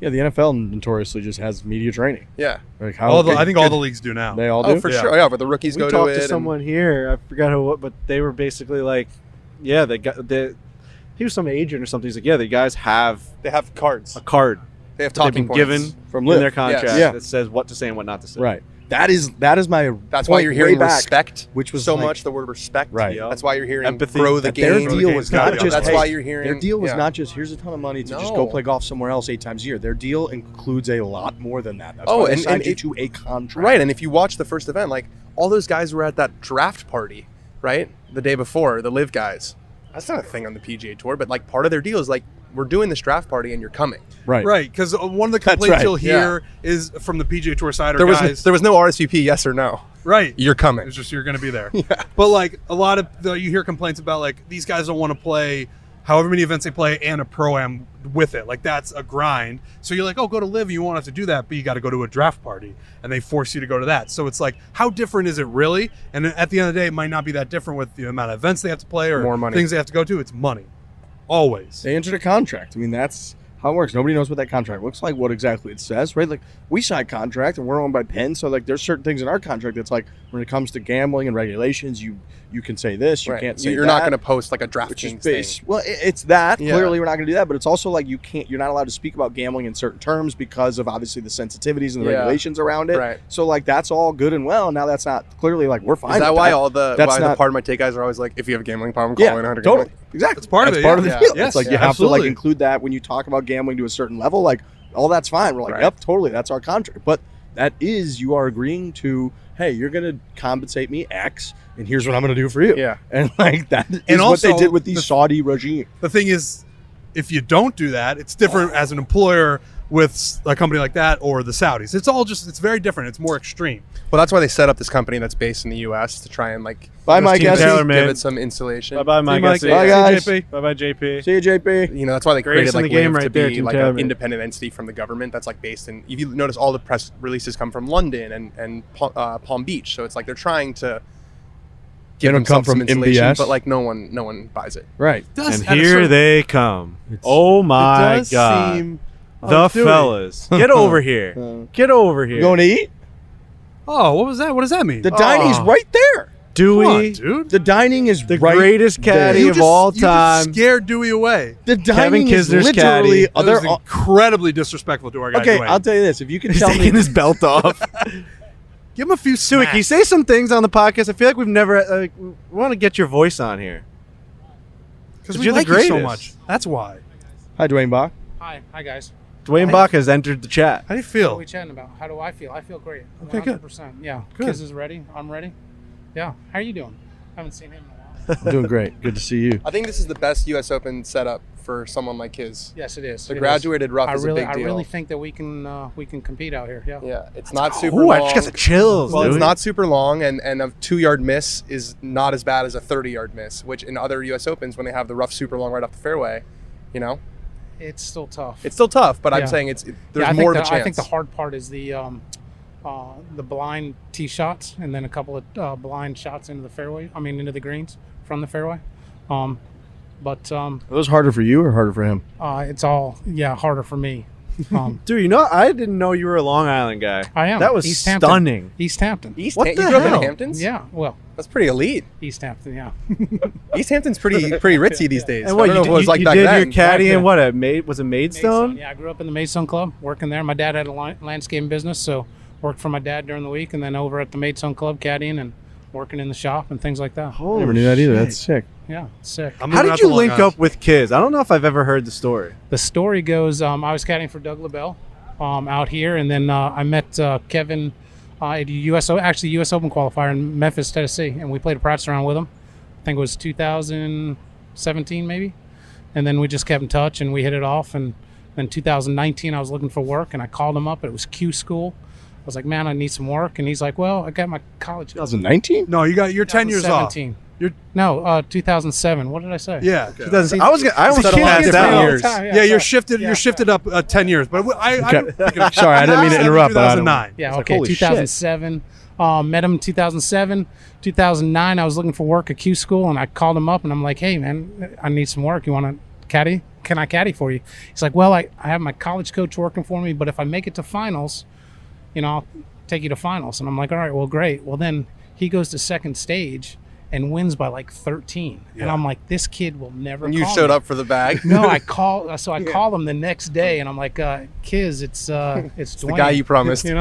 Yeah, the NFL notoriously just has media training. Yeah. Like how I think all the leagues do now. they all do. Oh, for sure. Yeah, but the rookies We go talked to it. to and- someone here. I forgot who, but they were basically like, yeah, he was some agent or something. He's like, yeah, the guys have They have cards. a card They have that they've talking been points. given From in LIV. their contract Yes. Yeah. that says what to say and what not to say. Right. That is my. That's why point you're way hearing back, respect, which was so like- much. The word respect. Right. That's why you're hearing Empathy. grow the That their game. deal was not just. That's hey, why you're hearing. Their deal was yeah. not just here's a ton of money to just go No. play golf somewhere else 8 times a year. Their deal includes a lot more than that. That's Oh, why they and signed you it- to a contract. Right, and if you watch the first event, like all those guys were at that draft party, right? The day before, the LIV guys. That's not a thing on the PGA Tour, but like part of their deal is like we're doing this draft party and you're coming. Right. Right, because one of the That's complaints right. you'll hear is from the PGA Tour side, or guys. There was no RSVP, yes or no. Right. You're coming. It's just you're going to be there. But like a lot of you hear complaints about like these guys don't want to play however many events they play and a pro-am with it. Like that's a grind. So you're like, oh, go to LIV. You won't have to do that, but you got to go to a draft party, and they force you to go to that. So it's like, how different is it really? And at the end of the day, it might not be that different with the amount of events they have to play or More money. things they have to go to. It's money, always. They entered a contract. I mean, that's how it works. Nobody knows what that contract looks like, what exactly it says, right? Like, we sign contract and we're owned by Penn, so like there's certain things in our contract that's like when it comes to gambling and regulations, you can say this, you Right. can't say You're that. not going to post like a Which is DraftKings base. thing. Well, it's that. Yeah. Clearly, we're not going to do that. But it's also like you're not allowed to speak about gambling in certain terms because of obviously the sensitivities and the Yeah. regulations around it. Right. So like that's all good and well. Now that's not clearly like we're fine. Is that with why that. all the That's why the not- part of my take guys are always like, if you have a gambling problem, Yeah, call in 100 totally. Exactly. It's part of That's it, part yeah. of the deal. Yes, It's like yeah, you have to absolutely. like include that when you talk about gambling to a certain level. Like, all that's fine. We're like, Right. yep, totally. That's our contract. But that is, you are agreeing to, hey, you're going to compensate me X, and here's what I'm going to do for you. Yeah. And like that is And what they also, did with the Saudi regime. The thing is, if you don't do that, it's different as an employer with a company like that or the Saudis. It's very different. It's more extreme. Well, that's why they set up this company that's based in the U.S. to try and like Bye, Mike Team Essie. TaylorMade. give it some insulation. Bye-bye, Mike. Mike. Essie. Bye, guys. JP. Bye-bye, JP. See you, JP. You know, that's why they Greatest created like in the game LIV right to there, be Team like an TaylorMade. independent entity from the government that's like based in. If you notice, all the press releases come from London and Palm Beach, so it's like they're trying to give don't come themselves some from insulation, MBS? but like no one buys it. Right. Does And at a here certain- they come. It's- Oh it my does God. seem- The Oh, Dewey. fellas. Get over here. Get over here. You going to eat? Oh, what was that? What does that mean? The dining's right there. Dewey, Come on, dude. The dining is the right greatest there. caddy of all time. You just scared Dewey away. The dining is Kisner's literally. caddy. That was incredibly disrespectful to our guy. Okay, Dwayne. I'll tell you this: if you can He's tell me, taking his belt off. Give him a few Dewey, smacks. can you say some things on the podcast? I feel like we've never. We want to get your voice on here. Because But we you're the like you so greatest. much. That's why. hi, Duane Bock. Hi guys. Duane Bock has entered the chat. How do you What are feel? we chatting about? How do I feel? I feel great. Okay, good. 100%. Yeah. Good. Kiz is ready. I'm ready. Yeah. How are you doing? Haven't seen him in a while. I'm doing great. Good to see you. I think this is the best U.S. Open setup for someone like his. Yes, it is. The It graduated rough I is really, a big deal. I really think that we can compete out here. Yeah. Yeah, it's not super Ooh, long. I just got the chills. Well, it's Dewey. not super long, and a 2-yard miss is not as bad as a 30-yard miss, which in other U.S. Opens, when they have the rough super long right off the fairway, you know, It's still tough. it's still tough. But Yeah. I'm saying there's I think more of a the- chance. I think the hard part is the blind tee shots and then a couple of blind shots into the fairway. I mean, into the greens from the fairway. But Are those harder for you or harder for him? it's all harder for me. Dude, you know, I didn't know you were a Long Island guy. I am. That was East Hampton. stunning. East Hampton. East What you the grew up in hell? the Hamptons? Yeah. Well, That's pretty elite. East Hampton. Yeah. East Hampton's pretty ritzy these days. And what, I don't know you, if it was you, like you back did then. your caddy Back in what, was it Maidstone? Yeah, I grew up in the Maidstone Club, working there. My dad had a landscaping business, so worked for my dad during the week, and then over at the Maidstone Club caddying and working in the shop and things like that. I never knew that either. That's sick. Yeah, sick. I'm How moving did out you to Long link Island. up with Kiz? I don't know if I've ever heard the story. The story goes, I was caddying for Doug LaBelle out here, and then I met Kevin at U.S. Open qualifier in Memphis, Tennessee, and we played a practice round with him. I think it was 2017 maybe, and then we just kept in touch and we hit it off. And then 2019 I was looking for work and I called him up. It was Q School. I was like, man, I need some work, and he's like, well, I got my college. 2019? No, you're 10 years off. 2017. You're 2007. What did I say? yeah. I almost Settle passed down. that. All the Years. time. Yeah, you're sorry. shifted. Yeah, You're shifted up 10 years, but Okay. Sorry, I didn't mean to interrupt. But I don't- 2009. Yeah, It's like, okay. holy 2007. Met him in 2007. 2009, I was looking for work at Q School, and I called him up, and I'm like, hey, man, I need some work. You want to caddy? Can I caddy for you? He's like, well, I have my college coach working for me, but if I make it to finals, I'll take you to finals. And I'm like, all right, well, great. Well, then he goes to second stage and wins by like 13. And Yeah. I'm like, this kid will never And you call showed me. up for the bag. No, I call him the next day, and I'm like, Kiz, it's The Duane. guy you promised. Yeah.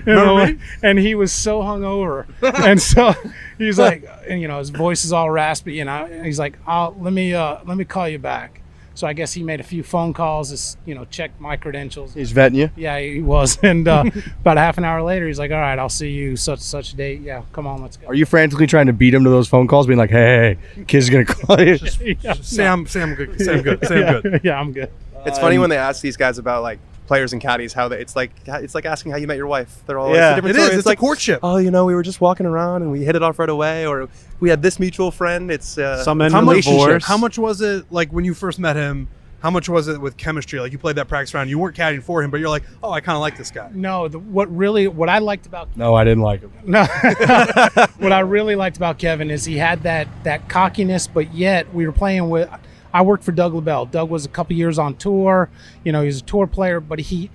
You know, Remember me? and he was so hungover, and so he's like, and his voice is all raspy, and he's like, let me call you back. So I guess he made a few phone calls, checked my credentials. He's vetting you. Yeah, he was, and about half an hour later, he's like, all right, I'll see you such a date. Yeah, come on, let's go. Are you frantically trying to beat him to those phone calls, being like, hey, kid's going to call you? Yeah, Sam good. Sam good. yeah, I'm good. It's funny when they ask these guys about like players and caddies how it's like asking how you met your wife. They're all Yeah. it's a different It is. story. It's like courtship. Oh, we were just walking around and we hit it off right away, or we had this mutual friend. It's Some end How much, divorce. how much was it like when you first met him? How much was it with chemistry? Like you played that practice round, you weren't caddying for him, but you're like, oh, I kind of like this guy. No, what I liked about No, I didn't like him. No. What I really liked about Kevin is he had that cockiness, but yet we were playing with. I worked for Doug LaBelle. Doug was a couple years on tour. You know, he was a tour player, but he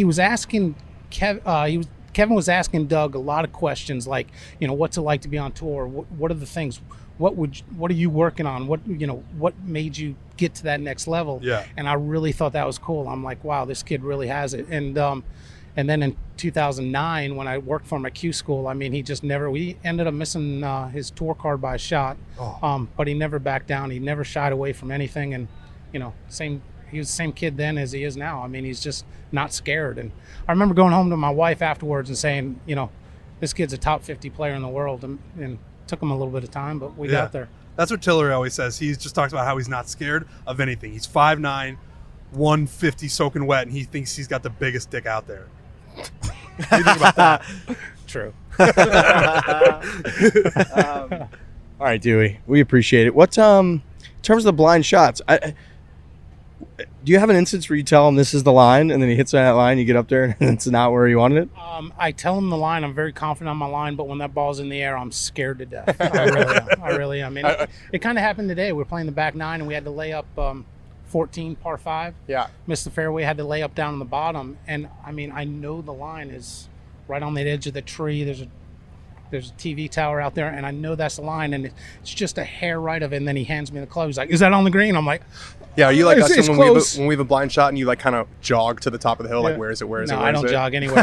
was asking Kevin was asking Doug a lot of questions, like, you know, what's it like to be on tour? What are the things? What are you working on? What made you get to that next level? Yeah. And I really thought that was cool. I'm like, wow, this kid really has it. And then in 2009, when I worked for him at Q School, I mean, we ended up missing his tour card by a shot. But he never backed down. He never shied away from anything. And, you know, he was the same kid then as he is now. I mean, he's just not scared. And I remember going home to my wife afterwards and saying, you know, this kid's a top 50 player in the world. And it took him a little bit of time, but we got there. That's what Tiller always says. He's just talks about how he's not scared of anything. He's 5'9", 150 soaking wet, and he thinks he's got the biggest dick out there. What do you think about that? True. All right, Dewey, we appreciate it. What in terms of the blind shots, do you have an instance where you tell him this is the line, and then he hits that line, you get up there, and it's not where you wanted it? I tell him the line. I'm very confident on my line, but when that ball's in the air, I'm scared to death. I really am. I mean, it kind of happened today. We were playing the back nine, and we had to lay up 14, par 5. Yeah. Missed the fairway, had to lay up down on the bottom. And, I mean, I know the line is right on the edge of the tree. There's a TV tower out there, and I know that's the line, and it's just a hair right of it. And then he hands me the club. He's like, "Is that on the green?" I'm like, "Yeah." Are you like it's us when close. we have a blind shot and you like kind of jog to the top of the hill? Like, where is it? Where is it? No, Where I is don't it? jog anyway.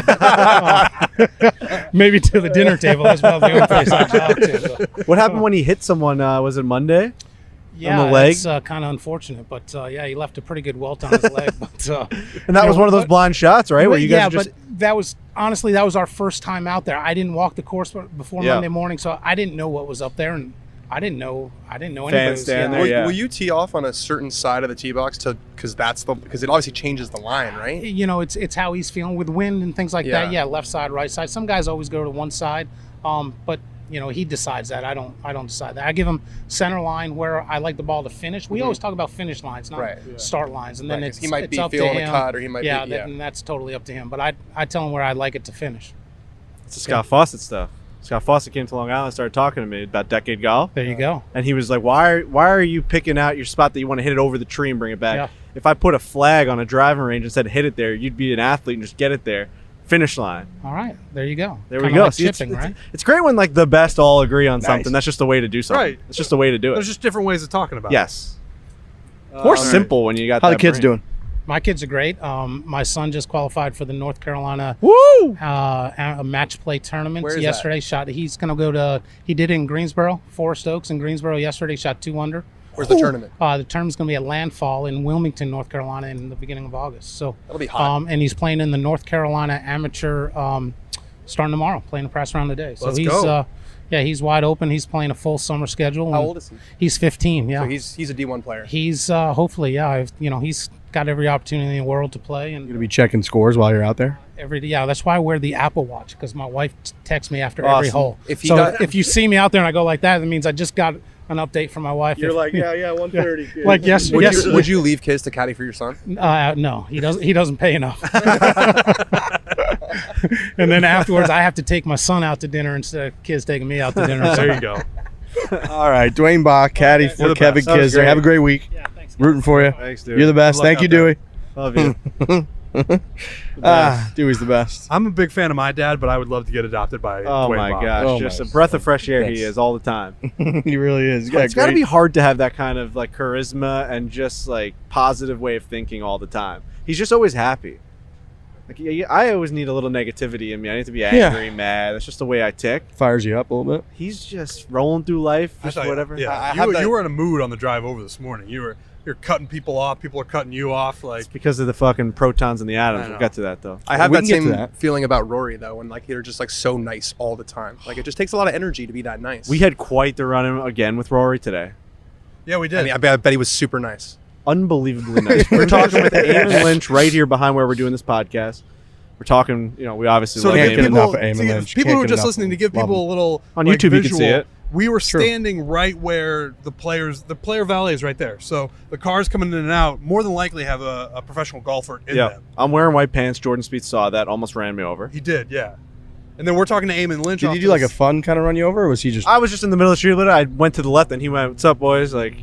Maybe to the dinner table. That's about the only place I jog to. What happened when he hit someone? Was it Monday? Yeah, on the leg? it's kind of unfortunate, but yeah, he left a pretty good welt on his leg. But And that was one of those blind shots, right? Where you guys but that was honestly that was our first time out there. I didn't walk the course before Monday morning, so I didn't know what was up there, and I didn't know anybody was stand there. Will you tee off on a certain side of the tee box because it obviously changes the line, right? You know, it's how he's feeling with wind and things like that. Yeah, left side, right side. Some guys always go to one side, but you know, he decides that. I don't decide that. I give him center line where I like the ball to finish. We always talk about finish lines, not start lines, and then he might be up feeling to the him. cut, or he might be and that's totally up to him. But I tell him where I like it to finish. It's the Scott Fawcett stuff. Scott Fawcett came to Long Island and started talking to me about Decade Golf. There you go. And he was like, why are you picking out your spot that you want to hit it over the tree and bring it back? Yeah. If I put a flag on a driving range and said hit it there, you'd be an athlete and just get it there. Finish line. All right. There you go. There we go. Like See, chipping, right? it's great when like the best all agree on something. That's just the way to do something. Right. It's just the way to do it. There's just different ways of talking about it. Yes. More simple when you got How that the kids brain. doing? My kids are great. My son just qualified for the North Carolina a match play tournament Where is yesterday. He's going to go to. He did it in Greensboro, Forest Oaks in Greensboro yesterday. Shot 2 under. Where's the tournament? The tournament's going to be at Landfall in Wilmington, North Carolina, in the beginning of August. So That'll be hot. And he's playing in the North Carolina Amateur starting tomorrow, playing a press round today. So Let's he's go. he's wide open. He's playing a full summer schedule. How and old is he? He's 15. Yeah. So he's a D1 player. He's hopefully, he's got every opportunity in the world to play, and You're gonna be checking scores while you're out there. that's why I wear the Apple Watch, because my wife texts me after every hole. If If you see me out there and I go like that, that means I just got an update from my wife. You're like, yeah, 130. like yes, Would you leave kids to caddy for your son? no, he doesn't pay enough. And then afterwards, I have to take my son out to dinner instead of kids taking me out to dinner. There you go. All right, Duane Bock, caddy for the Kevin best. That was Kisner. great. Have a great week. Yeah, thanks. Rooting for you. Thanks, dude. You're the best. Good luck Thank you, out there. Dewey. Love you. Dewey's the best. I'm a big fan of my dad, but I would love to get adopted by Oh Duane my Bock. gosh, Oh just my a breath of fresh air Thanks. he is all the time. He really is. He's got It's got to great- be hard to have that kind of like charisma and just like positive way of thinking all the time. He's just always happy. Like I always need a little negativity in me. I need to be angry, mad. That's just the way I tick. fires you up a little bit. He's just rolling through life, I just thought- whatever. Yeah, have that- you were in a mood on the drive over this morning. You're cutting people off. People are cutting you off. Like It's because of the fucking protons and the atoms. I know. We'll get to that though. I have We that can get to same that. feeling about Rory though, and like they're just like so nice all the time. Like it just takes a lot of energy to be that nice. We had quite the run again with Rory today. yeah, we did. I mean, I bet he was super nice. Unbelievably nice. We're talking with Eamon Lynch right here behind where we're doing this podcast. We're talking, we obviously so love to Can't give get Eamon. enough people, of Eamon see, Lynch. people Can't who are get just enough listening of to give him. people a little On like, YouTube, you can see visual, it. We were Sure. standing right where the player valet is right there. So the cars coming in and out more than likely have a professional golfer in Yeah, them. I'm wearing white pants. Jordan Spieth saw that, almost ran me over. He did, yeah. And then we're talking to Eamon Lynch. Did off he to do like a this- fun kind of run you over, or was he just? I was just in the middle of the street, but I went to the left, and he went, "What's up, boys?" Like,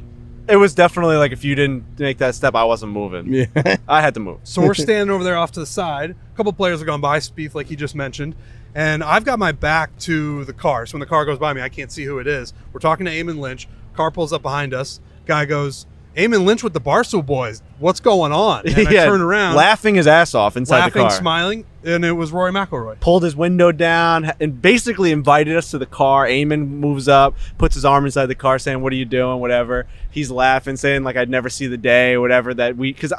it was definitely like if you didn't make that step, I wasn't moving. Yeah. I had to move. So we're standing over there off to the side. A couple players have gone by, Spieth, like he just mentioned. And I've got my back to the car. So when the car goes by me, I can't see who it is. We're talking to Eamon Lynch. Car pulls up behind us. Guy goes, Eamon Lynch with the Barstool boys. What's going on? And I turn around. Laughing his ass off inside the car. Smiling. And it was Rory McIlroy. Pulled his window down and basically invited us to the car. Eamon moves up, puts his arm inside the car saying, what are you doing? Whatever. He's laughing, saying like I'd never see the day, whatever that we, because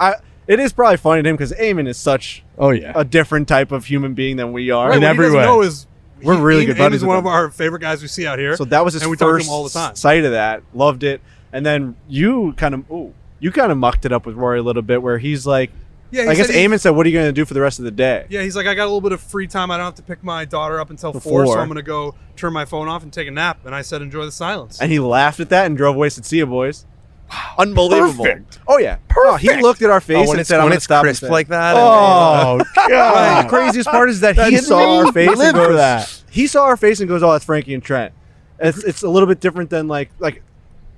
it is probably funny to him because Eamon is such a different type of human being than we are. Right, in every way. We're really good buddies. Eamon's one of our favorite guys we see out here. So that was his and we talk to first him all the time. sight of that. Loved it. And then you kind of mucked it up with Rory a little bit where he's like, I guess Eamon said, what are you going to do for the rest of the day? Yeah, he's like, I got a little bit of free time. I don't have to pick my daughter up until 4, so I'm going to go turn my phone off and take a nap. And I said, enjoy the silence. And he laughed at that and drove away. Said, see you, boys. Wow. Unbelievable. Perfect. Oh, yeah. Perfect. No, he looked at our face and said, I'm going to stop crisp like that. Oh, God. Right. The craziest part is that he saw our face and goes, he saw our face and goes, oh, that's Frankie and Trent. It's a little bit different than like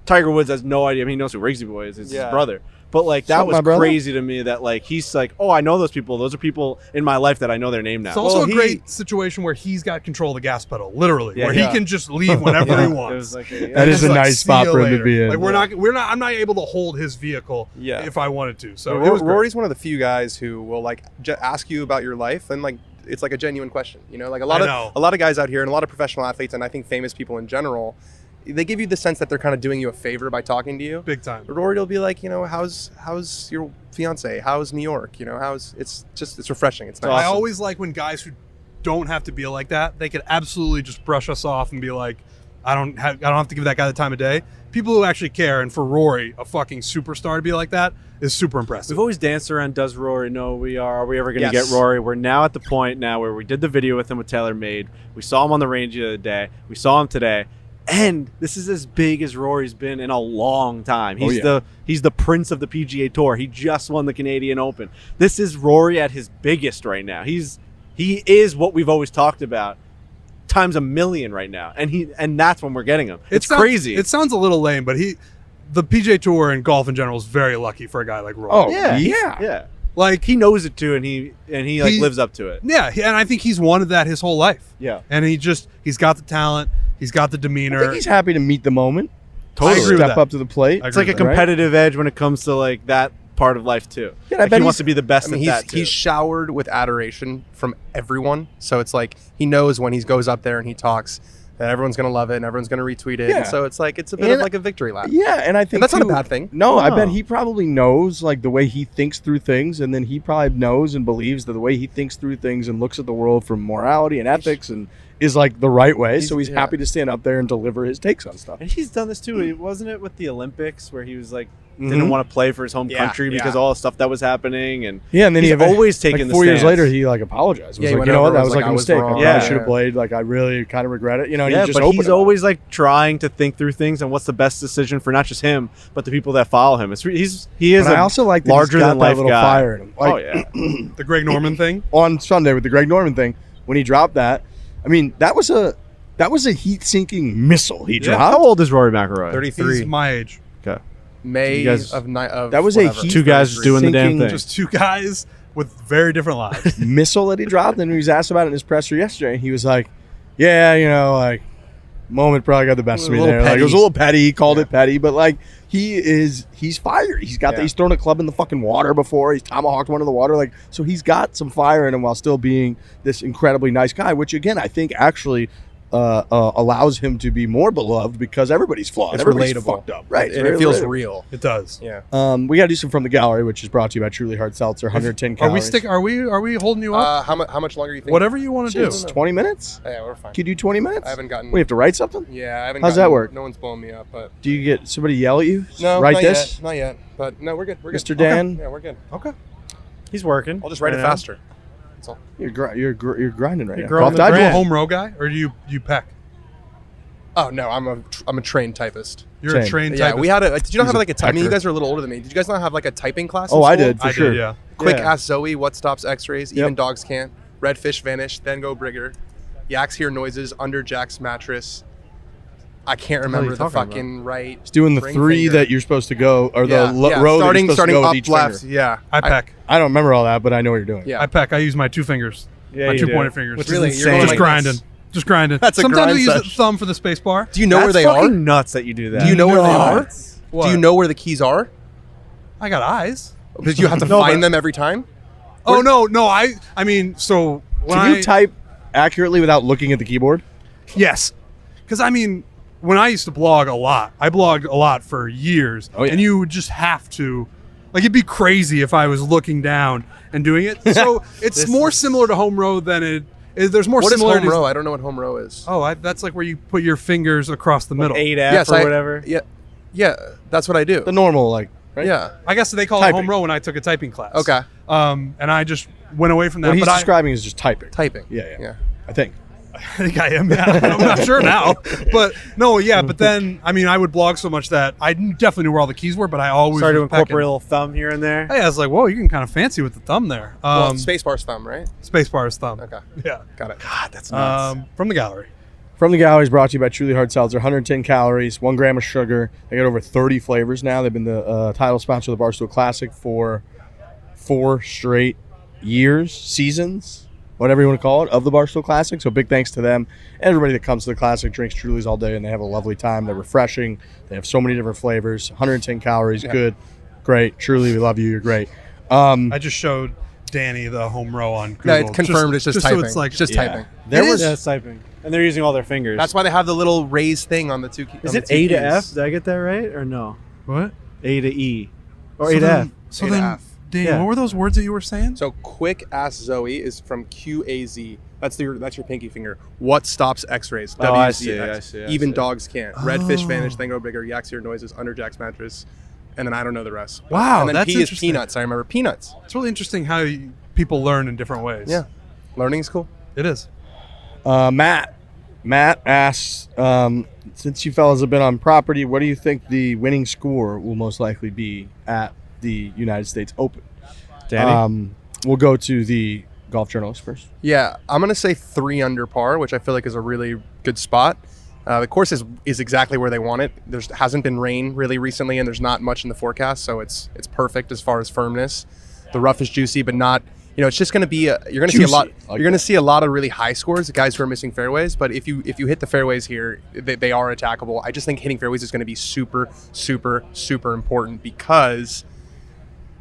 Tiger Woods has no idea. I mean, he knows who Rigsby Boy is. It's his brother. But like that was crazy to me that like he's like, oh, I know those people. Those are people in my life that I know their name now. It's also a great situation where he's got control of the gas pedal, literally, where he can just leave whenever he wants. That is a nice spot for him to be in. Like I'm not able to hold his vehicle if I wanted to. So Rory's one of the few guys who will like ask you about your life and like it's like a genuine question. You know, like a lot of guys out here and a lot of professional athletes and I think famous people in general. They give you the sense that they're kind of doing you a favor by talking to you. Big time. Rory will be like, you know, how's your fiance? How's New York? You know, it's refreshing. It's nice. I always like when guys who don't have to be like that, they could absolutely just brush us off and be like, I don't have to give that guy the time of day. People who actually care, and for Rory, a fucking superstar to be like that is super impressive. We've always danced around, does Rory know we are? Are we ever going to get Rory? We're now at the point now where we did the video with him with TaylorMade. We saw him on the range the other day. We saw him today. And this is as big as Rory's been in a long time. He's the prince of the PGA Tour. He just won the Canadian Open. This is Rory at his biggest right now. He is what we've always talked about times a million right now. And that's when we're getting him. It's crazy. It sounds a little lame, but the PGA Tour and golf in general is very lucky for a guy like Rory. Oh, yeah. Like he knows it too, and he lives up to it. Yeah, and I think he's wanted that his whole life. Yeah, and he's got the talent, he's got the demeanor. I think he's happy to meet the moment. Totally Step up to the plate. It's like a competitive edge when it comes to like that part of life too. Yeah, I bet he wants to be the best at that too. He's showered with adoration from everyone, so it's like he knows when he goes up there and he talks that everyone's going to love it and everyone's going to retweet it. Yeah. And so it's like it's a bit of like a victory lap. Yeah, and I think that's not a bad thing. No, I bet he probably knows like the way he thinks through things, and then he probably knows and believes that the way he thinks through things and looks at the world from morality and ethics and is like the right way. So he's happy to stand up there and deliver his takes on stuff. And he's done this too. Wasn't it with the Olympics where he was like didn't want to play for his home country because all the stuff that was happening, and then he's always taken like 4 years later he like apologized. Was like, you know what, that was like a mistake. Wrong. I should have played. Like I really kind of regret it. You know, and he's always like trying to think through things and what's the best decision for not just him but the people that follow him. He is. I also like that larger than life little guy. Fire in him. Like, the Greg Norman thing on Sunday with the Greg Norman thing when he dropped that. I mean, that was a heat-sinking missile he dropped. How old is Rory McIlroy? 33. He's my age. Okay. May of that was whatever. Two guys just doing the damn thing. Just two guys with very different lives. Missile that he dropped, and he was asked about it in his presser yesterday. He was like, "Yeah, you know, like moment probably got the best of me there. Like, it was a little petty. He called it petty, but like he's fire. He's got he's thrown a club in the fucking water before. He's tomahawked one in the water. Like, so he's got some fire in him while still being this incredibly nice guy. Which again, I think actually allows him to be more beloved because everybody's flawed. It's everybody's relatable, fucked up, right? And it feels real. It does. Yeah. We got to do some from the gallery, which is brought to you by Truly Hard Seltzer. 110 calories. Are we holding you up? How much longer do you think? Whatever you want to do. 20 minutes. Yeah, we're fine. Can you do 20 minutes? I haven't gotten. We have to write something. Yeah, I haven't. How's that work? No one's blowing me up, but. Do you get somebody yell at you? No, write not this. Yet. Not yet. But no, we're good. We're good. Mr. Dan. Okay. Yeah, we're good. Okay. He's working. I'll just write it faster. That's all. You're grinding right now. Are you a home row guy or do you peck? Oh no, I'm a trained typist. You're a trained typist. Yeah, we had did you not have like a typing? I mean, you guys are a little older than me. Did you guys not have like a typing class? Oh, I did for sure. Yeah. Quick ask Zoe what stops X-rays. Even dogs can't. Red fish vanish, then go Brigger. Yaks hear noises under Jack's mattress. I can't are you remember the talking fucking right. It's doing the ring three finger. that you're supposed to go, or Yeah, the yeah. row that you're supposed starting to go up with each left. finger. Yeah. I peck. I don't remember all that, but I know what you're doing. Yeah. I peck. I use my 2 fingers. Yeah, my you 2 do. pointer fingers. Which is Really? insane. You're going Just like grinding. this? Just grinding. That's a Sometimes I grind use the sesh. thumb for the space bar. Do you know where That's they are? fucking nuts that you do that. Do you know where they are? What? Do you know where the keys are? I got eyes. Because you have to No, find but- them every time. Oh no. I mean, so when Can you I type accurately without looking at the keyboard? yes, because I mean, when I used to blog a lot, I blogged a lot for years, Oh, yeah. and you would just have to, like, it'd be crazy if I was looking down and doing it. So it's This more is- similar to home row than it is. There's more What is similarities. home row? I don't know what home row is. Oh, that's like where you put your fingers across the middle. 8F or whatever. Yeah, that's what I do. The normal, like, right? Yeah. I guess they call it Typing. home row when I took a typing class. Okay. And I just went away from that. What he's but describing is just typing. Typing. Yeah. I think. I think I am. Yeah, I'm not sure now, but no, yeah. But then, I mean, I would blog so much that I definitely knew where all the keys were, but I always Started to was pecking. incorporate a little thumb here and there. Hey, I was like, whoa, you can kind of fancy with the thumb there. Well, spacebar's thumb, right? Spacebar is thumb. Okay. Yeah. Got it. God, that's nuts. From the gallery. From the Gallery is brought to you by Truly Hard Seltzer. 110 calories, 1 gram of sugar. They got over 30 flavors now. They've been the title sponsor of the Barstool Classic for 4 straight seasons, whatever you want to call it, of the Barstool Classic. So big thanks to them. Everybody that comes to the Classic drinks Truly's all day, and they have a lovely time. They're refreshing. They have so many different flavors. 110 calories, good, great. Truly, we love you. You're great. I just showed Danny the home row on Google. Yeah, it's confirmed. It's just typing. So it's like, It's just typing. There It was Yeah, it's typing. And they're using all their fingers. That's why they have the little raised thing on the two keys. Is it A to F? Did I get that right or no? what? A to E. Or So A to then- F. So A to then, F. Danny, Yeah. what were those words that you were saying? So quick ask Zoe is from QAZ. That's your pinky finger. What stops X-rays? Oh, I WZX. see, I see, I Even see. dogs can't. Redfish Oh. vanish, then go bigger. Yaks hear noises under Jack's mattress, and then I don't know the rest. Wow, And then that's P is interesting. peanuts. I remember peanuts. It's really interesting how people learn in different ways. Yeah, learning is cool. It is. Matt asks, since you fellas have been on property, what do you think the winning score will most likely be at the United States Open? Danny? We'll go to the golf journalist first. Yeah, I'm gonna say 3 under par, which I feel like is a really good spot. The course is exactly where they want it. There hasn't been rain really recently, and there's not much in the forecast, so it's perfect as far as firmness. The rough is juicy, but not. You know, it's just going to be. You're going to see a Juicy. lot. Like You're going to that. see a lot of really high scores, guys who are missing fairways. But if you hit the fairways here, they are attackable. I just think hitting fairways is going to be super, super, super important because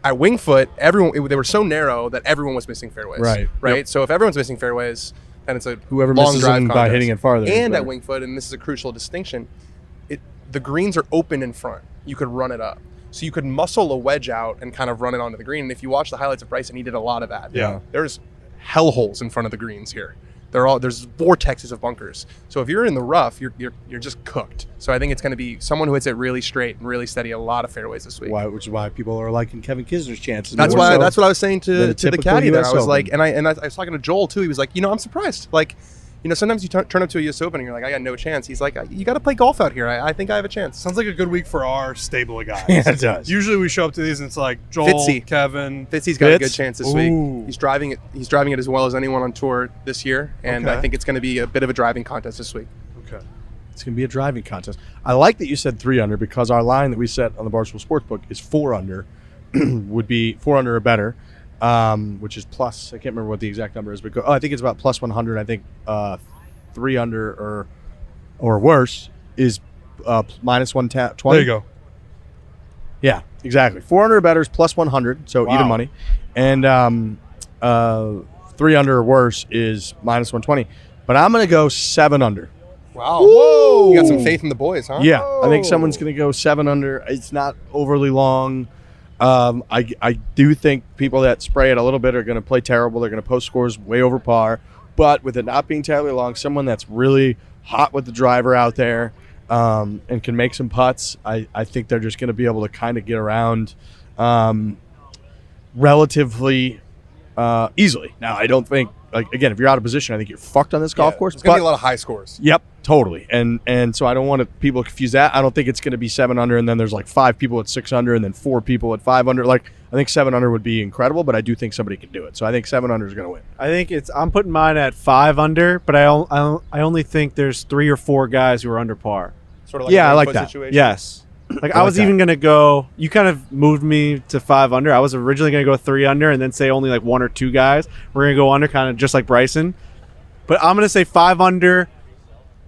at Wingfoot, they were so narrow that everyone was missing fairways. Right. Right. So if everyone's missing fairways, then it's a Whoever long misses drive them by contest. hitting it farther is And at better. Wingfoot, and this is a crucial distinction, the greens are open in front. You could run it up. So you could muscle a wedge out and kind of run it onto the green. And if you watch the highlights of Bryson, he did a lot of that. Yeah. There's hell holes in front of the greens here. There's vortexes of bunkers. So if you're in the rough, you're just cooked. So I think it's going to be someone who hits it really straight and really steady, a lot of fairways this week. Which is why people are liking Kevin Kisner's chances. That's more why. so That's what I was saying than to a the typical caddy there. US I was Open. like, and I was talking to Joel too. He was like, I'm surprised. Like, sometimes you turn up to a US Open and you're like, I got no chance. He's like, you got to play golf out here. I think I have a chance. Sounds like a good week for our stable of guys. Yeah, it does. Usually we show up to these and it's like Joel, Fitzy. Kevin. Fitzy's got a good Fitz? chance this Ooh. week. He's driving it as well as anyone on tour this year, and Okay. I think it's going to be a bit of a driving contest this week. Okay. It's going to be a driving contest. I like that you said 3 under because our line that we set on the Barstool Sportsbook is 4 under, would be 4 under or better, which is plus. I can't remember what the exact number is, but I think it's about plus 100. I think 3 under or worse is minus 120. There you go. Yeah, exactly. 4 under or better is plus 100, so Wow. even money, and 3 under or worse is minus 120. But I'm going to go 7 under. Wow. Whoa. You got some faith in the boys, huh? Yeah, I think someone's going to go 7 under. It's not overly long. I do think people that spray it a little bit are going to play terrible. They're going to post scores way over par. But with it not being terribly long, someone that's really hot with the driver out there and can make some putts, I think they're just going to be able to kind of get around relatively easily. Now, I don't think, again, if you're out of position, I think you're fucked on this golf course. There's going to but- be a lot of high scores. Yep, totally. And so I don't want people to confuse that. I don't think it's going to be 7 under and then there's like 5 people at 6 under and then 4 people at 5 under. Like, I think 7 under would be incredible, but I do think somebody can do it. So I think 7 under is going to win. I think I'm putting mine at 5 under, but I only think there's 3 or 4 guys who are under par. Sort of like Yeah, a I like foot that. situation. Yes. Like I like was that. even gonna go. You kind of moved me to 5 under. I was originally gonna go 3 under, and then say only like 1 or 2 guys. We're gonna go under, kind of just like Bryson. But I'm gonna say 5 under,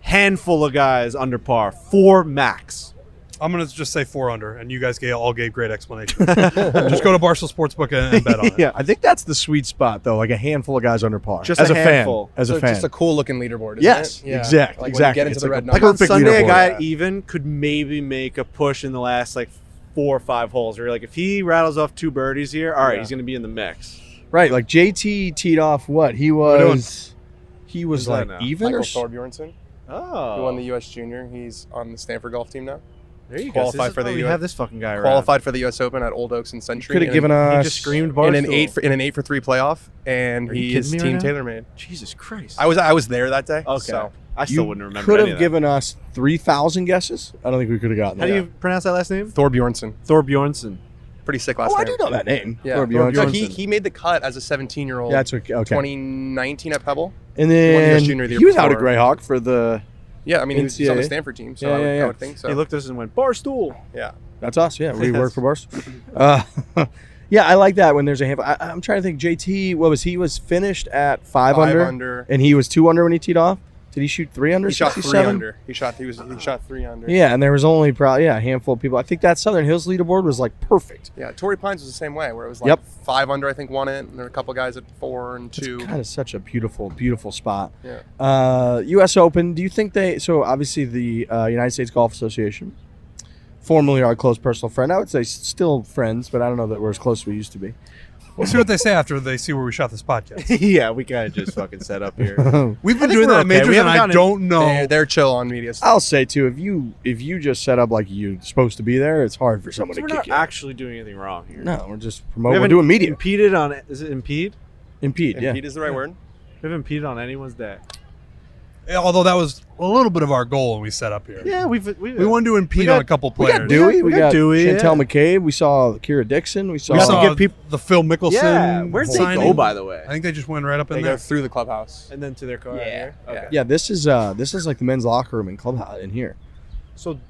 handful of guys under par, 4 max. I'm going to just say 4 under, and you guys all gave great explanations. Just go to Barstool Sportsbook and bet on it. Yeah. I think that's the sweet spot, though. Like a handful of guys under par. Just as a a handful. fan. As So a it's fan. just a cool looking leaderboard. Isn't Yes, it? Yeah. exactly, Like when exactly. you get into It's the like red a- Like number. on Perfect Sunday, a leaderboard. guy Yeah. even could maybe make a push in the last like 4 or 5 holes. Or like if he rattles off 2 birdies here, all right, Yeah. he's gonna be in the mix. Right, like JT teed off what? He we doing? was Who's like that now? even Michael or Thorbjornsen, Oh, who won the U.S. Junior. He's on the Stanford golf team now. there you qualified go. This is for the why we US have this fucking guy around. Qualified for the U.S. Open at Old Oaks and Century. could have in given an- He us just screamed in Barstool. an 8 for 3 playoff, and Are you he kidding is me team right now? TaylorMade. Jesus Christ. I was there that day. Okay. So I still You wouldn't remember. could any have of that. given us 3,000 guesses. I don't think we could have gotten How that. do you pronounce that last name? Thorbjornsen, Thorbjornsson. pretty sick last Oh, I name. do know that name. Yeah, Thorbjornsson. So he made the cut as a 17-year-old. Yeah, that's okay. 2019 at Pebble. And won the then US Junior the he year was out at before. Greyhawk for the. Yeah, I mean he was on the NCAA. Stanford team, so Yeah, I yeah. would think so. He looked at us and went, Barstool. Yeah. That's us. Yeah, we Yes. work for Barstool. Yeah, I like that when there's a handful. I'm trying to think. JT, what was he? Was finished at 5 under, and he was 2 under when he teed off. Did he shoot 3 under? He shot 3 67? under. He shot 3 under. Yeah, and there was only probably a handful of people. I think that Southern Hills leaderboard was like perfect. Yeah, Torrey Pines was the same way, where it was like Yep. 5 under, I think, won it, and there were a couple guys at 4 and 2. It's kind of such a beautiful, beautiful spot. Yeah. U.S. Open. Do you think they? So obviously the United States Golf Association, formerly our close personal friend. I would say still friends, but I don't know that we're as close as we used to be. We'll see what they say after they see where we shot this podcast. Yeah, we kind of just fucking set up here. We've been think doing we're that at okay. majors, We and haven't I gotten don't know. They're chill on media stuff. I'll say too, if you just set up like you're supposed to be there, it's hard for someone So to we're kick not you. actually doing anything wrong here. No, we're just We promoting. We're haven't doing media. impeded on. Is it impede? Impede, yeah. Impede is the right word. We haven't impeded on anyone's day. Although that was a little bit of our goal when we set up here. Yeah, we wanted to impede got- on a couple We players. got Dewey. We got Dewey, Chantel yeah. McCabe. We saw Kira Dixon. We saw. We have to saw give people- the Phil Mickelson. Yeah, where'd they signing. go, by the way? I think they just went right up in They there. go through the clubhouse. And then to their car. Yeah, Okay. Yeah, this is like the men's locker room and clubhouse in here. So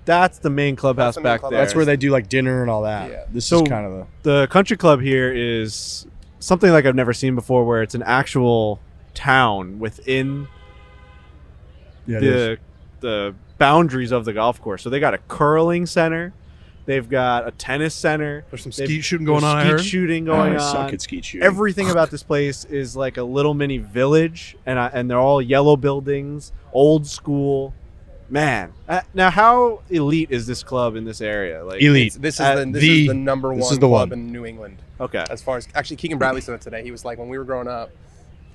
that's the main clubhouse That's the main back clubhouse. there. That's where they do like dinner and all that. Yeah. This So- is kind of The country club here is something like I've never seen before, where it's an actual town within the boundaries of the golf course. So they got a curling center, they've got a tennis center, There's some they've- skeet shooting going there's on, I skeet heard. shooting I going suck on. at skeet shooting. Everything about this place is like a little mini village, and they're all yellow buildings, old school. Man, now how elite is this club in this area? Like Elite. This is At this is the number this one is the club one. in New England. Okay. As far as actually, Keegan Bradley said it today. He was like, when we were growing up,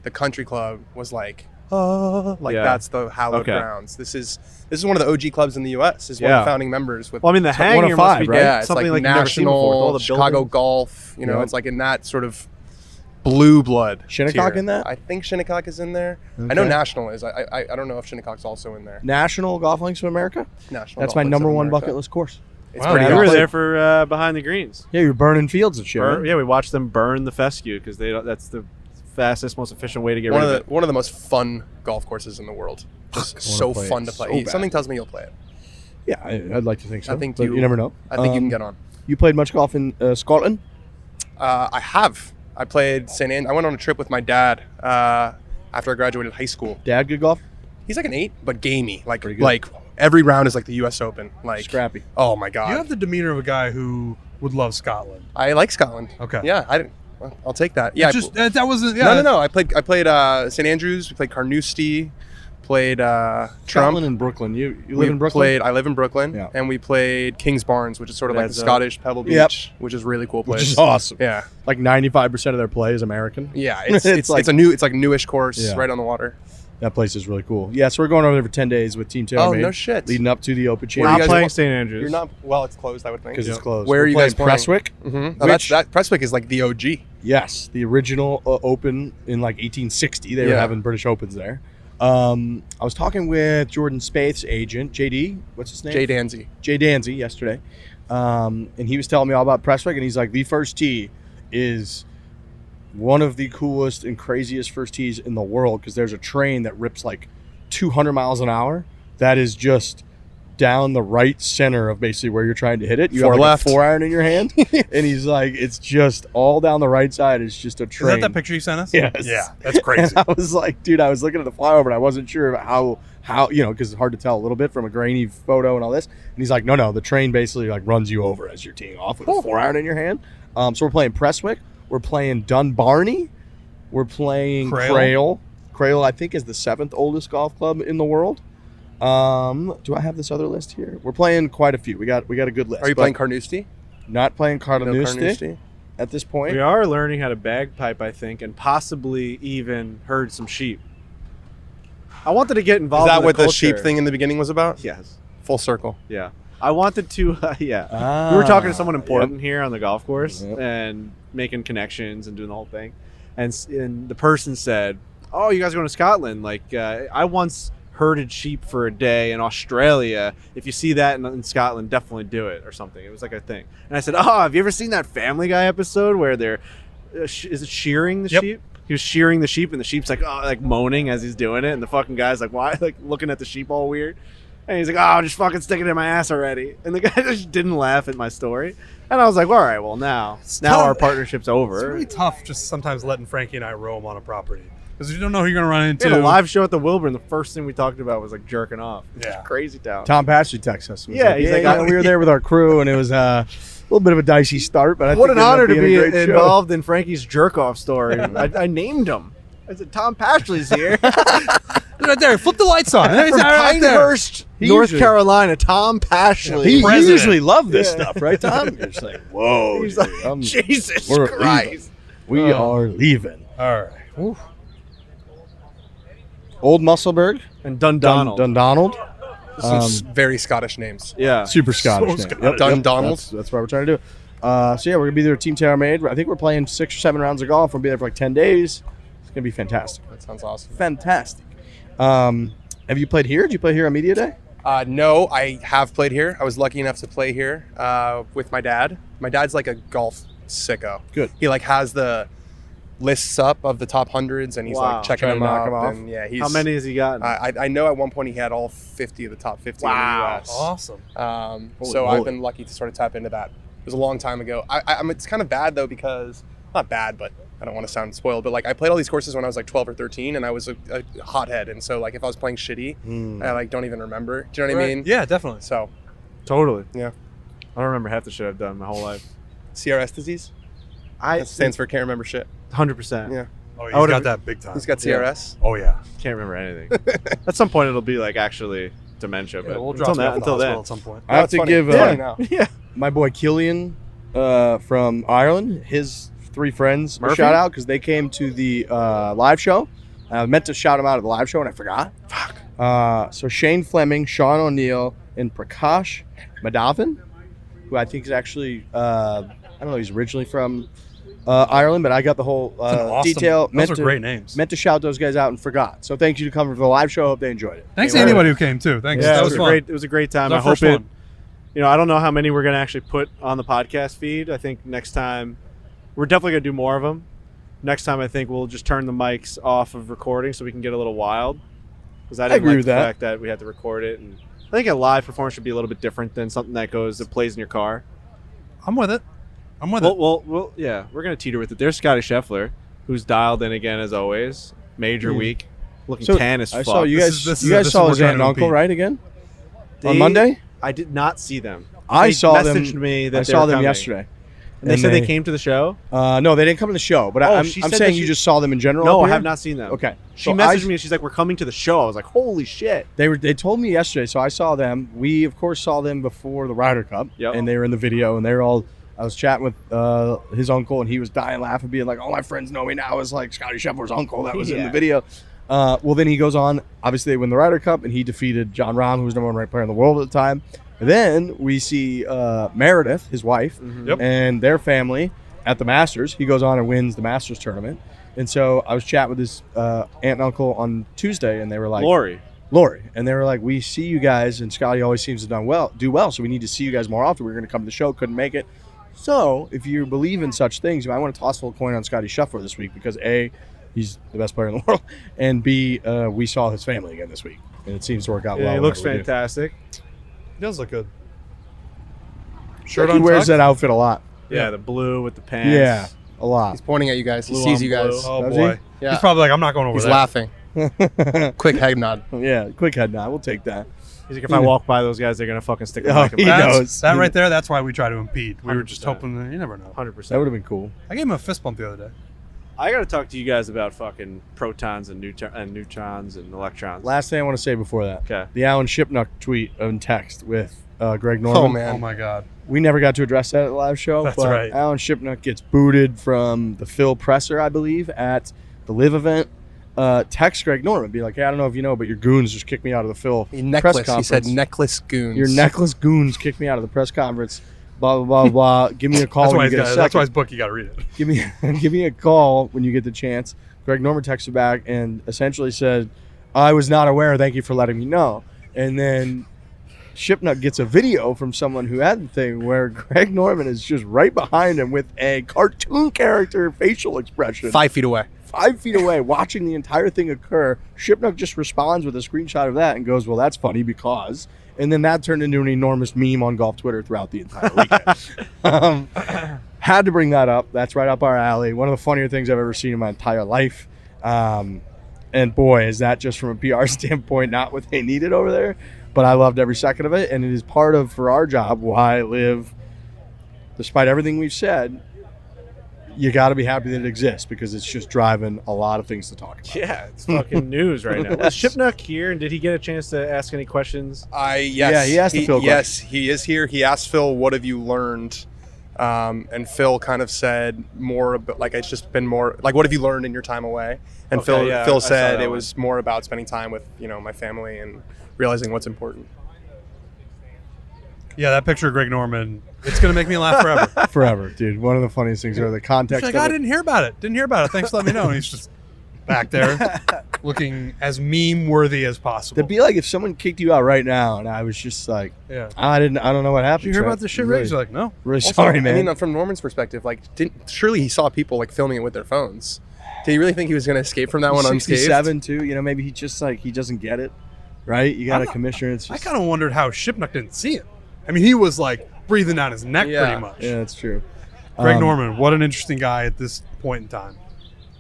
the country club was like, Yeah. that's the hallowed Okay. grounds. This is one of the OG clubs in the U.S. Is one of Yeah. the founding members. With Well, I mean, the It's like hang one of here must five, be right? yeah, it's something like like you've never seen before. with all national the Chicago buildings. golf. You know, Yeah. it's like in that sort of blue blood. Shinnecock tier. in that? I think Shinnecock is in there. I know Okay. National is. I don't know if Shinnecock's also in there. National Golf Links of America. National. That's Golf my Links number of one America. bucket list course. It's Wow, pretty Yeah, you we were awesome. there for behind the greens. Yeah, you're burning fields and shit. right? Yeah, we watched them burn the fescue because that's the fastest, most efficient way to get One rid of of the one of the most fun golf courses in the world. Just I so wanna play fun it to play. so bad. Something tells me you'll play it. Yeah, I'd like to think so. I think but you- you never know. I think you can get on. You played much golf in Scotland? I have. I played St. Anne. I went on a trip with my dad after I graduated high school. Dad, good golf? He's like an 8, but gamey. Like Pretty good. like every round is like the U.S. Open. Like Scrappy. Oh my god. You have the demeanor of a guy who would love Scotland. I like Scotland. Okay. Yeah, I'll take that. Yeah. It's just that wasn't. Yeah. No. I played St. Andrews. We played Carnoustie. Played Trump. Scotland and Brooklyn. You live in Brooklyn? I live in Brooklyn. Yeah. And we played Kings Barnes, which is sort of like the That's, Scottish Pebble Beach, Yep. which is really cool place. Which is awesome. Yeah. Like 95% of their play is American. Yeah. It's It's like- it's like a newish course Yeah. right on the water. That place is really cool. Yeah, so we're going over there for 10 days with Team TaylorMade. Oh, no shit. Leading up to the Open Where are Not you Championship guys playing wa- St. Andrews. You're not well. It's closed, I would think. because it's closed. Where are We're you playing guys playing? Prestwick? Mm-hmm. Which- That Prestwick is like the OG. Yes, the original Open in like 1860. They were Yeah. having British Opens there. I was talking with Jordan Spaeth's agent, JD. What's his name? Jay Danzy. Jay Danzy yesterday. And he was telling me all about Prestwick, and he's like, the first tee is one of the coolest and craziest first tees in the world because there's a train that rips like 200 miles an hour that is just down the right center of basically where you're trying to hit it. You Four have like left. a 4-iron in your hand, and he's like, it's just all down the right side. It's just a Is train. that picture you sent us? Yes. Yeah, that's crazy. And I was like, dude, I was looking at the flyover, and I wasn't sure how because it's hard to tell a little bit from a grainy photo and all this. And he's like, no, the train basically like runs you over as you're teeing off with a 4-iron in your hand. So we're playing Prestwick. We're playing Dunbarney. We're playing Crail. Crail, I think, is the 7th oldest golf club in the world. Do I have this other list here? We're playing quite a few. We got a good list. Are you playing Carnoustie? Not playing Carnoustie Carnoustie? at this point. We are learning how to bagpipe, I think, and possibly even herd some sheep. I wanted to get Is involved. that in what the culture. sheep thing in the beginning was about? Yes. Full circle. Yeah. I wanted to, yeah. Ah, We were talking to someone important here on the golf course Yep. and making connections and doing the whole thing. And the person said, oh, you guys are going to Scotland? Like, I once herded sheep for a day in Australia. If you see that in Scotland, definitely do it or something. It was like a thing. And I said, oh, have you ever seen that Family Guy episode where they're, is it shearing the sheep? He was shearing the sheep and the sheep's like, oh, like moaning as he's doing it. And the fucking guy's like, why? Like looking at the sheep all weird. And he's like, oh, just fucking stick it in my ass already. And the guy just didn't laugh at my story. And I was like, all right, well, now our partnership's over. It's really tough just sometimes letting Frankie and I roam on a property. Because you don't know who you're going to run We into. had a live show at the Wilburn. The first thing we talked about was like jerking off. Yeah. Crazy town. Tom Pashley texted us. He was Yeah, he's like, we were there with our crew, and it was a little bit of a dicey start. But I What think an it ended honor up to being a be great show. involved in Frankie's jerk off story. I named him. I said, Tom Pashley's here. Right there. Flip the lights on. There's From that right there. Pinehurst, North Carolina, Tom Pashley. He President. usually loved this Yeah. stuff, right, Tom? You're just like, whoa, He's dude, like, Jesus we're Christ. we are leaving. All right. Oof. Old Musselburgh, And Dundonald. Dundonald, Some very Scottish names. Yeah. super Scottish name. Scottish. Dundonald. That's what we're trying to do. So yeah, we're gonna be there at Team TaylorMade. I think we're playing 6 or 7 rounds of golf. We'll be there for like 10 days. It's gonna be fantastic. That sounds awesome. Fantastic. Have you played here? Did you play here on Media Day? No, I have played here. I was lucky enough to play here with my dad. My dad's like a golf sicko. Good. He like has the lists up of the top hundreds, and he's Wow. like checking Trying them to knock up. 'em off. And yeah, he's. How many has he gotten? I know at one point he had all 50 of the top 50 in the U.S. Awesome. So moly. I've been lucky to sort of tap into that. It was a long time ago. It's kind of bad though because not bad, but I don't want to sound spoiled. But like I played all these courses when I was like 12 or 13, and I was a hothead. And so like if I was playing shitty, I like don't even remember. Do you know what I mean? Yeah, definitely. So Totally. yeah, I don't remember half the shit I've done my whole life. CRS disease. I That stands for can't remember shit. 100%. Yeah. Oh, he's I would've- got that big time. He's got Yeah. CRS. Oh, yeah. Can't remember anything. At some point, it'll be like actually dementia. Yeah, but we'll until, drop you off at the until hospital then. at some point. I have That's to funny. give It's funny now. Yeah. my boy Killian from Ireland, his 3 friends, a Murphy? shout out because they came to the live show. I meant to shout them out at the live show and I forgot. Fuck. So Shane Fleming, Sean O'Neill, and Prakash Madhavan, who I think is actually, I don't know, he's originally from Ireland, but I got the whole That's an awesome, detail. Those are great names. Meant to shout those guys out and forgot. So thank you to come for the live show. Hope they enjoyed it. Thanks to They were- anybody who came, too. Thanks. Yeah, that it was was fun. great. It was a great time. It was I our hope first it. one. You know, I don't know how many we're gonna actually put on the podcast feed. I think next time we're definitely gonna do more of them. Next time, I think we'll just turn the mics off of recording so we can get a little wild. Because I didn't agree like with the that. fact that we had to record it, and I think a live performance should be a little bit different than something that plays in your car. I'm with it. I'm with it. Well, yeah, we're gonna teeter with it. There's Scotty Scheffler, who's dialed in again as always. Major week, looking So, tan as I fuck. saw you This guys. is- this you is- guys this saw is his what we're aunt and trying to uncle, impede. right? Again They- on Monday. I did not see them. I They saw them. messaged me that I they saw were them coming. yesterday. And they said they came to the show. No, they didn't come to the show. But Oh, I'm she saying said that you she- just saw them in general. No, up I here? have not seen them. Okay. She So messaged I- me and she's like, "We're coming to the show." I was like, "Holy shit!" They told me yesterday, so I saw them. We of course saw them before the Ryder Cup, Yep. and they were in the video, and they were all. I was chatting with his uncle, and he was dying laughing, being like, "All my friends know me now as like Scotty Scheffler's uncle that was in the Yeah. video." Well, then he goes on. Obviously, they win the Ryder Cup, and he defeated John Rahm, who was #1 ranked player in the world at the time. And then we see Meredith, his wife, Yep. and their family at the Masters. He goes on and wins the Masters tournament. And so I was chatting with his aunt and uncle on Tuesday, and they were like, Lori, and they were like, "We see you guys, and Scotty always seems to do well. So we need to see you guys more often. We're going to come to the show, couldn't make it. So if you believe in such things, you might want to toss a little coin on Scotty Scheffler this week because A, he's the best player in the world, and B, we saw his family again this week, and it seems to work out well. Yeah, he looks whenever we do. fantastic. He does look good. Shirt He wears untucked? that outfit a lot. Yeah, the blue with the pants. Yeah, a lot. He's pointing at you guys. He Blue sees on you guys. Oh Does boy. Yeah. He's probably like, I'm not going over He's there. laughing. Quick head nod. Yeah, quick head nod. We'll take that. He's like, if I walk by those guys, they're gonna fucking stick a Oh, mic in he my That's- knows. That right there, that's why we try to impede. We were just 100%. hoping that you never know. 100%. That would have been cool. I gave him a fist bump the other day. I got to talk to you guys about fucking protons and neutrons and electrons. Last thing I want to say before that. Okay. The Alan Shipnuck tweet and text with Greg Norman. Oh, man. Oh my God. We never got to address that at the live show. That's but right. Alan Shipnuck gets booted from the Phil presser, I believe, at the LIV event. Text Greg Norman, be like, hey, I don't know if you know, but your goons just kicked me out of the Phil press Necklace. conference. He said necklace goons. Your necklace goons kicked me out of the press conference. Blah, blah, blah, blah. Give me a call That's when why, you get a second. that's why his book, you got to read it. Give me a call when you get the chance. Greg Norman texted back and essentially said, I was not aware. Thank you for letting me know. And then Shipnuck gets a video from someone who had the thing where Greg Norman is just right behind him with a cartoon character facial expression. 5 feet away. 5 feet away, watching the entire thing occur. Shipnuck just responds with a screenshot of that and goes, well, that's funny because... And then that turned into an enormous meme on golf Twitter throughout the entire weekend. Had to bring that up. That's right up our alley. One of the funnier things I've ever seen in my entire life. And boy, is that just from a PR standpoint, not what they needed over there. But I loved every second of it. And it is part of, for our job, why LIV, despite everything we've said, you got to be happy that it exists because it's just driving a lot of things to talk about. Yeah, it's fucking news right now. Was Shipnuck here, and did he get a chance to ask any questions? Yes. Yeah, he asked Phil Yes, he is here. He asked Phil, what have you learned? And Phil kind of said more about, like, it's just been more, like, what have you learned in your time away? And Okay, yeah, I Phil saw said that it one. was more about spending time with, my family and realizing what's important. Yeah, that picture of Greg Norman, it's going to make me laugh forever. Forever, dude. One of the funniest things are the context He's like, of I it. didn't hear about it. Didn't hear about it. Thanks for letting me know. And he's just back there looking as meme worthy as possible. It'd be like if someone kicked you out right now and I was just like, Yeah. I don't know what happened. Did you hear Trent. about this shit, really, Riggs? You're like, no. really Also, sorry, man. I mean, from Norman's perspective, like, surely he saw people, like, filming it with their phones. Did he really think he was going to escape from that one unscathed? 67 too. Maybe he just he doesn't get it, right? You got a commissioner. It's I just, kind of wondered how Shipnuck didn't see it. I mean, he was like breathing down his neck Yeah. pretty much. yeah, that's true. Greg Norman, what an interesting guy at this point in time.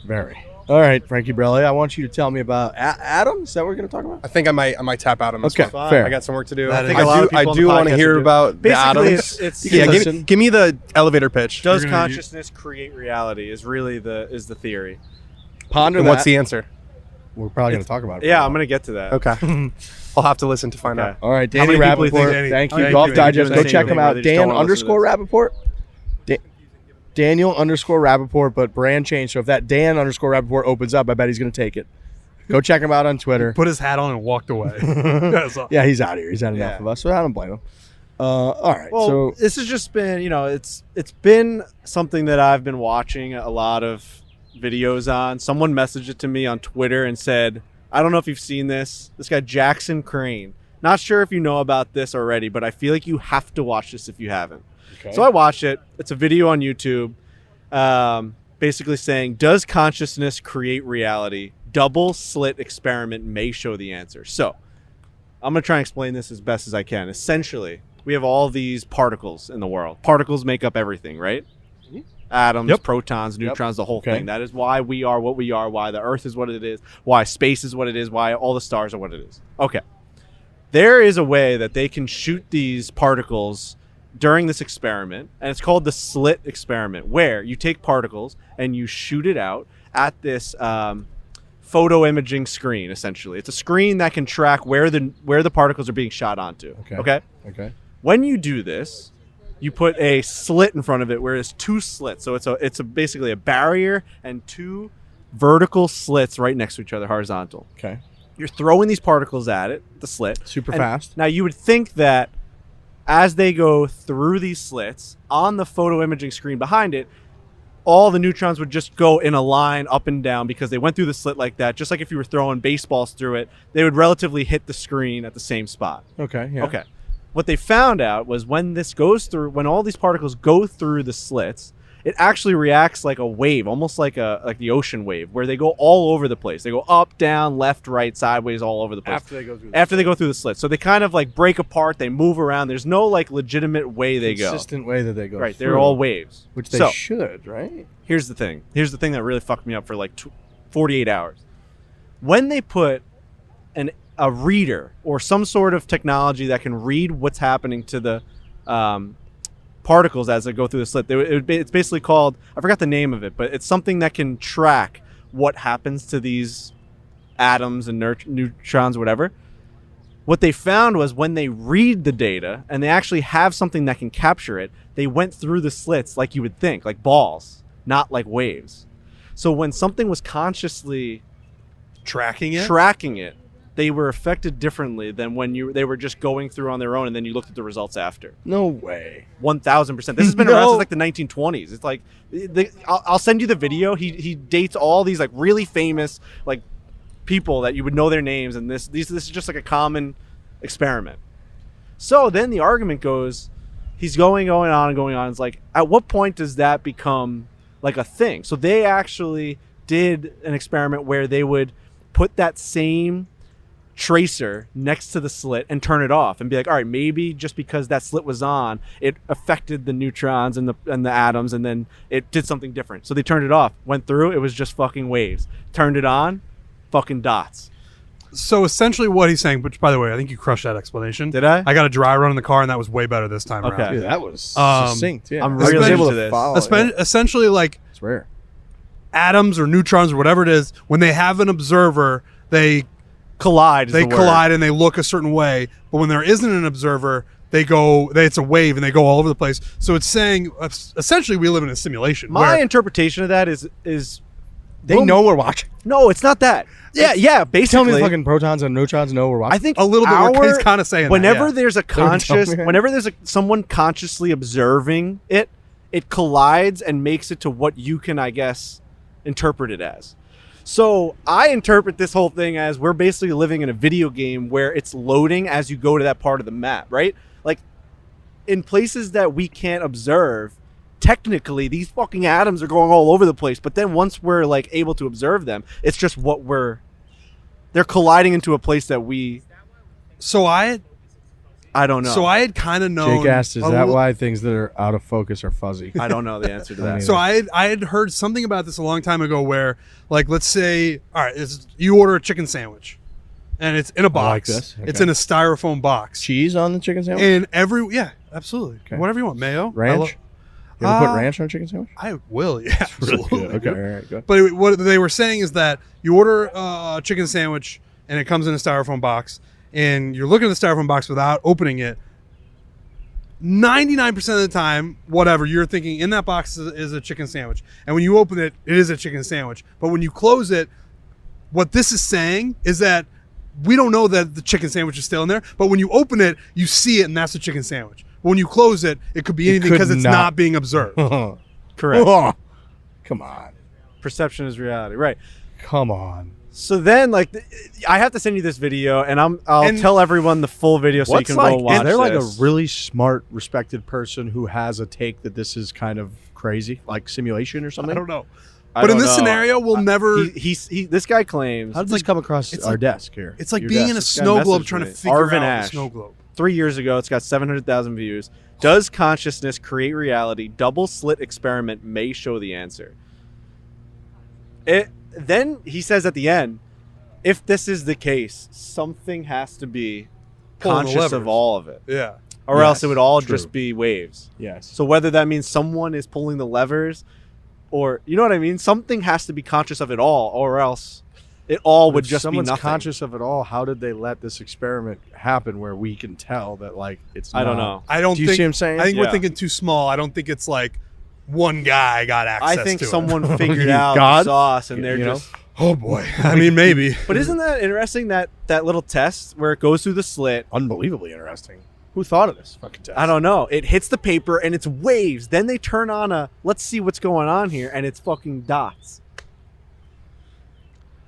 Very. All right, Frankie Brelli, I want you to tell me about Adam. Is that what we're going to talk about? I think I might tap out on this Okay, one. fair. I got some work to do. That I is- I think a lot of do, I people on do the want to podcast hear are about the Basically, Adams. it's You can Yeah, listen. give me the elevator pitch. does You're gonna consciousness create reality? Is really the theory. Ponder And that. what's the answer? We're probably going to talk about it. Yeah, I'm gonna get to that. Okay. I'll have to listen to find Okay. out. All right, How Danny many people you think Rapaport. Danny- Thank you. Thank Golf you. Digest. You're Go doing check the him same thing where out. they just don't wanna listen to Dan_Rapaport. Daniel_Rapaport, but brand change. So if that Dan_Rapaport opens up, I bet he's going to take it. Go check him out on Twitter. Put his hat on and walked away. That's all. Yeah, he's out of here. He's had enough Yeah. of us, so I don't blame him. All right, Well, so this has just been, it's been something that I've been watching a lot of videos on. Someone messaged it to me on Twitter and said, I don't know if you've seen this. This guy, Jackson Crane. Not sure if you know about this already, but I feel like you have to watch this if you haven't. okay. So I watched it. It's a video on YouTube basically saying, does consciousness create reality? Double slit experiment may show the answer. So I'm going to try and explain this as best as I can. Essentially, we have all these particles in the world. Particles make up everything, right? Atoms, Yep. protons, neutrons, the whole Okay. thing. That is why we are what we are, why the Earth is what it is, why space is what it is, why all the stars are what it is. Okay. There is a way that they can shoot these particles during this experiment, and it's called the slit experiment, where you take particles and you shoot it out at this photo imaging screen. Essentially, it's a screen that can track where the particles are being shot onto. Okay. When you do this, you put a slit in front of it where it's two slits. So it's basically a barrier and two vertical slits right next to each other, horizontal. Okay. You're throwing these particles at it, the slit. Super and fast. Now you would think that as they go through these slits on the photo imaging screen behind it, all the neutrons would just go in a line up and down because they went through the slit like that. Just like if you were throwing baseballs through it, they would relatively hit the screen at the same spot. Okay. Yeah. Okay. What they found out was when all these particles go through the slits, it actually reacts like a wave, almost like the ocean wave, where they go all over the place. They go up, down, left, right, sideways, all over the place. After they go through the slit. So they kind of like break apart, they move around. There's no like legitimate way they go. Consistent way that they go. Right, through, they're all waves. which they So, should, right? Here's the thing that really fucked me up for like 48 hours. When they put a reader or some sort of technology that can read what's happening to the particles as they go through the slit, it's basically called, I forgot the name of it, but it's something that can track what happens to these atoms and neutrons, whatever. What they found was when they read the data and they actually have something that can capture it, they went through the slits like you would think, like balls, not like waves. So when something was consciously Tracking it? they were affected differently than when they were just going through on their own and then you looked at the results after. No way. 1,000%. This has been around since like the 1920s. It's like, I'll send you the video. He dates all these like really famous like people that you would know their names, and this is just like a common experiment. So then the argument goes, he's going on and going on. It's like, at what point does that become like a thing? So they actually did an experiment where they would put that same tracer next to the slit and turn it off and be like, all right, maybe just because that slit was on, it affected the neutrons and the atoms, and then it did something different. So they turned it off, went through, it was just fucking waves. Turned it on, fucking dots. So essentially what he's saying, which by the way, I think you crushed that explanation. Did I? I got a dry run in the car and that was way better this time Okay. around. Yeah, that was Um, succinct. Yeah, I'm I was really able into to this. follow. Yeah. Essentially like It's rare. atoms or neutrons or whatever it is, when they have an observer, they Collide. collide and they look a certain way. But when there isn't an observer, it's a wave and they go all over the place. So it's saying essentially we live in a simulation. My where interpretation of that is They know we're watching. no, it's not that. Yeah, basically. Tell me the fucking protons and neutrons know we're watching. I think a little bit where he's kind of saying whenever that, yeah. there's a conscious, whenever there's someone consciously observing it, it collides and makes it to what you can, I guess, interpret it as. So I interpret this whole thing as we're basically living in a video game where it's loading as you go to that part of the map, right? Like in places that we can't observe, technically these fucking atoms are going all over the place. But then once we're like able to observe them, it's just they're colliding into a place that I don't know. So I had kind of known. Jake asked, is that why things that are out of focus are fuzzy? I don't know the answer to that. So I had heard something about this a long time ago where, like, let's say, all right, you order a chicken sandwich, and it's in a box. like this. It's Okay. in a styrofoam box. Cheese on the chicken sandwich? And absolutely. Okay. Whatever you want. Mayo? Ranch? You ever put ranch on a chicken sandwich? I will, yeah. Absolutely. Okay, all right, good. But what they were saying is that you order a chicken sandwich, and it comes in a styrofoam box, and you're looking at the styrofoam box without opening it. 99% of the time, whatever, you're thinking in that box is a chicken sandwich. And when you open it, it is a chicken sandwich. But when you close it, what this is saying is that we don't know that the chicken sandwich is still in there. But when you open it, you see it, and that's a chicken sandwich. But when you close it, it could be anything because it's not being observed. Correct. Oh, come on. Perception is reality. Right. Come on. So then, like, I have to send you this video, and I'll tell everyone the full video so you can go watch Is there like a this. really smart, respected person who has a take that this is kind of crazy, like simulation or something? I don't know. I But in don't this know. scenario, we'll never. This guy claims How did this come across it's our like- desk here? It's like Your being desk? in a This guy snow globe messaged trying to me. figure Arvin out Ash. the snow globe. 3 years ago. It's got 700,000 views. Does consciousness create reality? Double slit experiment may show the answer. Then he says at the end, if this is the case, something has to be Pulling the conscious of levers. all of it, Yeah. or else it would all true. just be waves. Yes. So whether that means someone is pulling the levers, or you know what I mean, something has to be conscious of it all, or else it all would If just be someone's nothing. conscious of it all, how did they let this experiment happen where we can tell that like it's I don't not- know. I don't Do you think. see what I'm saying? I think we're Yeah. thinking too small. I don't think it's like one guy got access I think to it. someone figured out God? the sauce, and they're You know? just. Oh boy. I mean, maybe. But isn't that interesting that little test where it goes through the slit? Unbelievably interesting. Who thought of this fucking test? I don't know. It hits the paper and it's waves. Then they turn on let's see what's going on here, and it's fucking dots.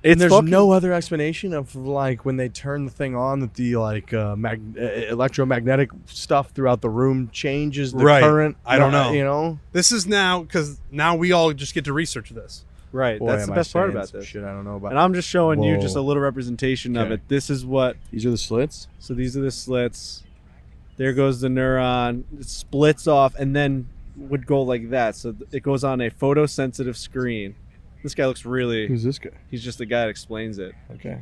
And there's fucking- no other explanation of like when they turn the thing on that the like electromagnetic stuff throughout the room changes the Right. current. I don't know. You know, This is now because now we all just get to research this. Right. Boy, That's am the I best part saying about some this. shit I don't know about. And I'm just showing you just a Whoa. little representation of Okay. it. This is what. These are the slits. So these are the slits. There goes the neuron. It splits off and then would go like that. So it goes on a photosensitive screen. This guy looks really. Who's this guy? He's just the guy that explains it. Okay,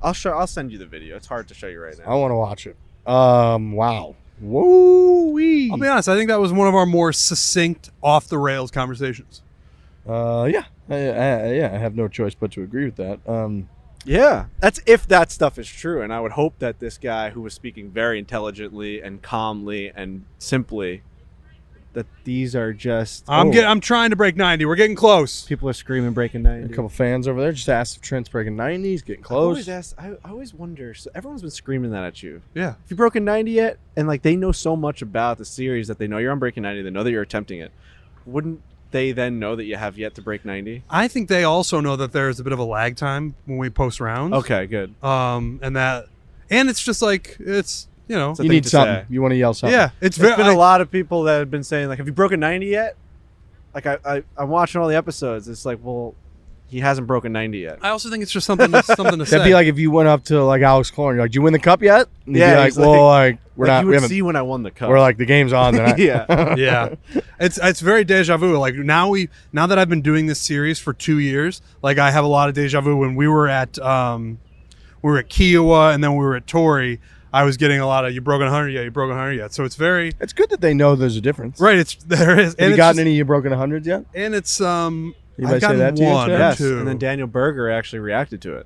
I'll send you the video. It's hard to show you right I now. want to watch it. Wow. Woo-wee. I'll be honest. I think that was one of our more succinct, off the rails conversations. Yeah. I have no choice but to agree with that. Yeah, that's if that stuff is true. And I would hope that this guy who was speaking very intelligently and calmly and simply, that these are just. I'm trying to break 90. We're getting close. People are screaming breaking A 90. couple fans over there just asked if Trent's breaking 90s, getting close. I always wonder. So everyone's been screaming that at you. Yeah. Have you broken 90 yet? And like they know so much about the series that they know you're on breaking 90. They know that you're attempting it. Wouldn't they then know that you have yet to break 90? I think they also know that there's a bit of a lag time when we post rounds. Okay, good. And it's just like it's It's a You thing need to something. say. You want to yell something. yeah. It's There's very. been a lot of people that have been saying like, "Have you broken 90 yet?" Like I'm watching all the episodes. It's like, well, he hasn't broken 90 yet. I also think it's just something to say. That'd be like if you went up to like Alex Cole and you're like, "Did you win the cup yet?" And he'd Yeah, be like, he's "Well, like we're Like, not. You We would haven't. see when I won the cup. We're like the game's on tonight." Yeah. yeah, it's very deja vu. Like now that I've been doing this series for 2 years, like I have a lot of deja vu. When we were at Kiowa and then we were at Torrey, I was getting a lot of "you broken 100 yet? You broken 100 yet?" So it's very It's good that they know there's a difference. right. There is. Have you it's gotten just- any of you broken 100s yet? And it's Anybody I've say gotten that to you, one Chad? or Yes. two. And then Daniel Berger actually reacted to it.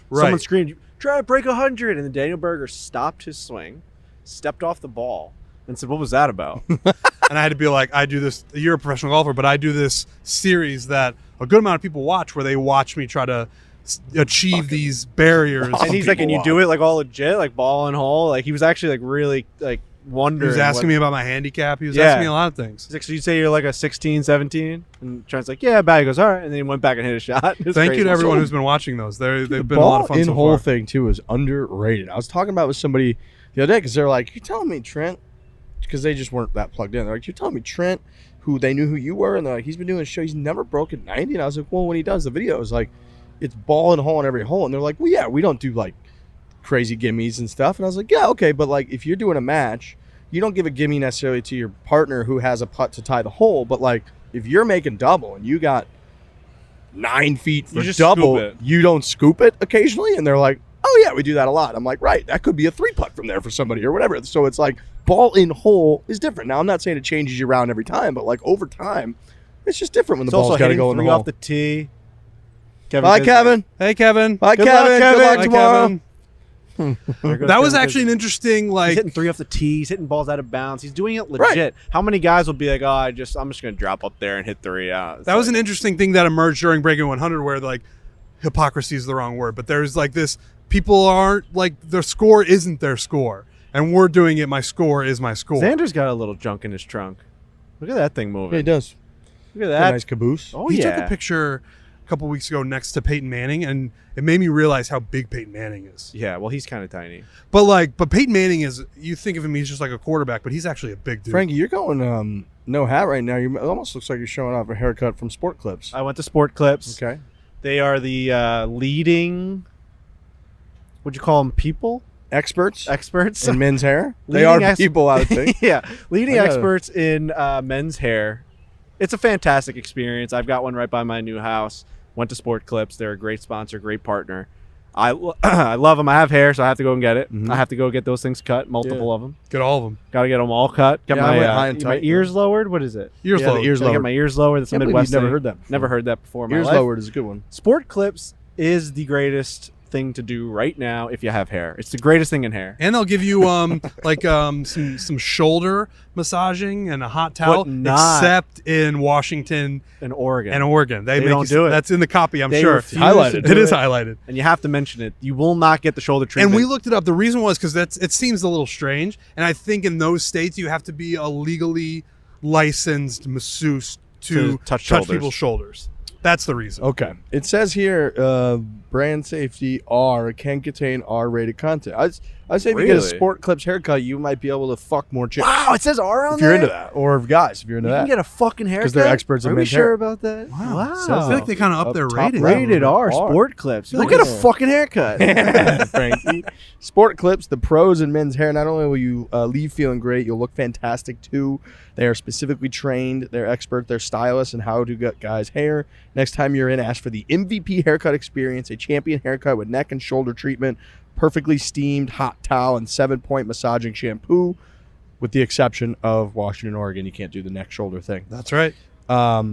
Right. Someone screamed, "Try to break 100," and then Daniel Berger stopped his swing, stepped off the ball, and said, "What was that about?" And I had to be like, I do this. You're a professional golfer, but I do this series that a good amount of people watch, where they watch me try to achieve these barriers. And he's like, "And you do it like all legit, like ball and hole." Like he was actually like really like He wondering. was asking me about my handicap. He was asking me a lot of things. He's like, "So you say you're like a 16, 17?" And Trent's like, "Yeah, bad." He goes, "All right," and then he went back and hit a shot. It was Thank crazy. you to everyone who's been watching those. They've The been a lot of ball fun in so hole far. thing too is underrated. I was talking about it with somebody the other day because they're like, "You're telling me Trent?" Because they just weren't that plugged in. They're like, "You're telling me Trent, who they knew who you were?" And they're like, "He's been doing a show. He's never broken 90." And I was like, "Well, when he does the videos, like, it's ball and hole in every hole." And they're like, "Well, yeah, we don't do like crazy gimmies and stuff." And I was like, "Yeah, okay, but like if you're doing a match, you don't give a gimme necessarily to your partner who has a putt to tie the hole. But like if you're making double and you got 9 feet for You just double, scoop it. you don't scoop it occasionally." And they're like, "Oh yeah, we do that a lot." I'm like, "Right, that could be a 3-putt from there for somebody or whatever." So it's like ball in hole is different. Now I'm not saying it changes you around every time, but like over time, it's just different when the It's also ball's got to hitting go in the 3 hole. off the tee. Bye, says- Kevin. Hey, Kevin. Bye, Good luck, Kevin. Kevin. Good luck Hi, tomorrow. Kevin. There goes That was Kevin actually an says- interesting, He's like, hitting 3 off the tee. He's hitting balls out of bounds. He's doing it legit. Right. How many guys will be like, "Oh, I'm just gonna drop up there and hit 3 out." It's that was like- an interesting thing that emerged during Breaking 100, where like hypocrisy is the wrong word, but there's like this: people aren't like their score isn't their score, and we're doing it. My score is my score. Xander's got a little junk in his trunk. Look at that thing moving. Yeah, he does. Look at A that. nice caboose. Oh He yeah. took a picture a couple weeks ago next to Peyton Manning, and it made me realize how big Peyton Manning is. Yeah. Well, he's kind of tiny. But Peyton Manning is, you think of him, he's just like a quarterback, but he's actually a big dude. Frankie, you're going no hat right now. It almost looks like you're showing off a haircut from Sport Clips. I went to Sport Clips. Okay. They are the leading. What'd you call them? People? Experts Experts? in men's hair. They Leading are people, I would think. yeah, leading I gotta- experts in men's hair. It's a fantastic experience. I've got one right by my new house. Went to Sport Clips. They're a great sponsor, great partner. I love them. I have hair, so I have to go and get it. Mhm. I have to go get those things cut, multiple of them. Get all of them. Got to get them all cut. Got Yeah, I my, went high and my tight. ears lowered. What is it? Ears Yeah, low. the ears Gotta get lowered. my ears lowered. That's a Can't believe Midwest you've never thing. heard that before. Never heard that before in my Ears life. lowered is a good one. Sport Clips is the greatest thing to do right now if you have hair. It's the greatest thing in hair. And they'll give you some shoulder massaging and a hot towel, not- except in Washington In Oregon. and Oregon. They make don't you, do it. That's in the copy, I'm They sure. refuse Highlighted. to do It is it. highlighted. And you have to mention it. You will not get the shoulder treatment. And we looked it up. The reason was because it seems a little strange. And I think in those states you have to be a legally licensed masseuse to To touch shoulders. people's shoulders. That's the reason. Okay. It says here, brand safety can contain R-rated content. I'd say if you get a Really? Sport Clips haircut, you might be able to fuck more chicks. Wow, it says R on If there. you're into that, or guys, if you're into You that. can get a fucking haircut. 'Cause they're experts in Are we men's sure hair. about that? Wow. Says I feel like they kind of up their top rating. Rated R, R. Sport Clips. Look Look at a at fucking haircut. Frankie. Sport Clips, the pros in men's hair. Not only will you leave feeling great, you'll look fantastic too. They are specifically trained. They're expert. They're stylists in how to get guys' hair. Next time you're in, ask for the MVP haircut experience, a champion haircut with neck and shoulder treatment, perfectly steamed hot towel, and 7-point massaging shampoo. With the exception of Washington, Oregon, you can't do the neck shoulder thing. That's right. All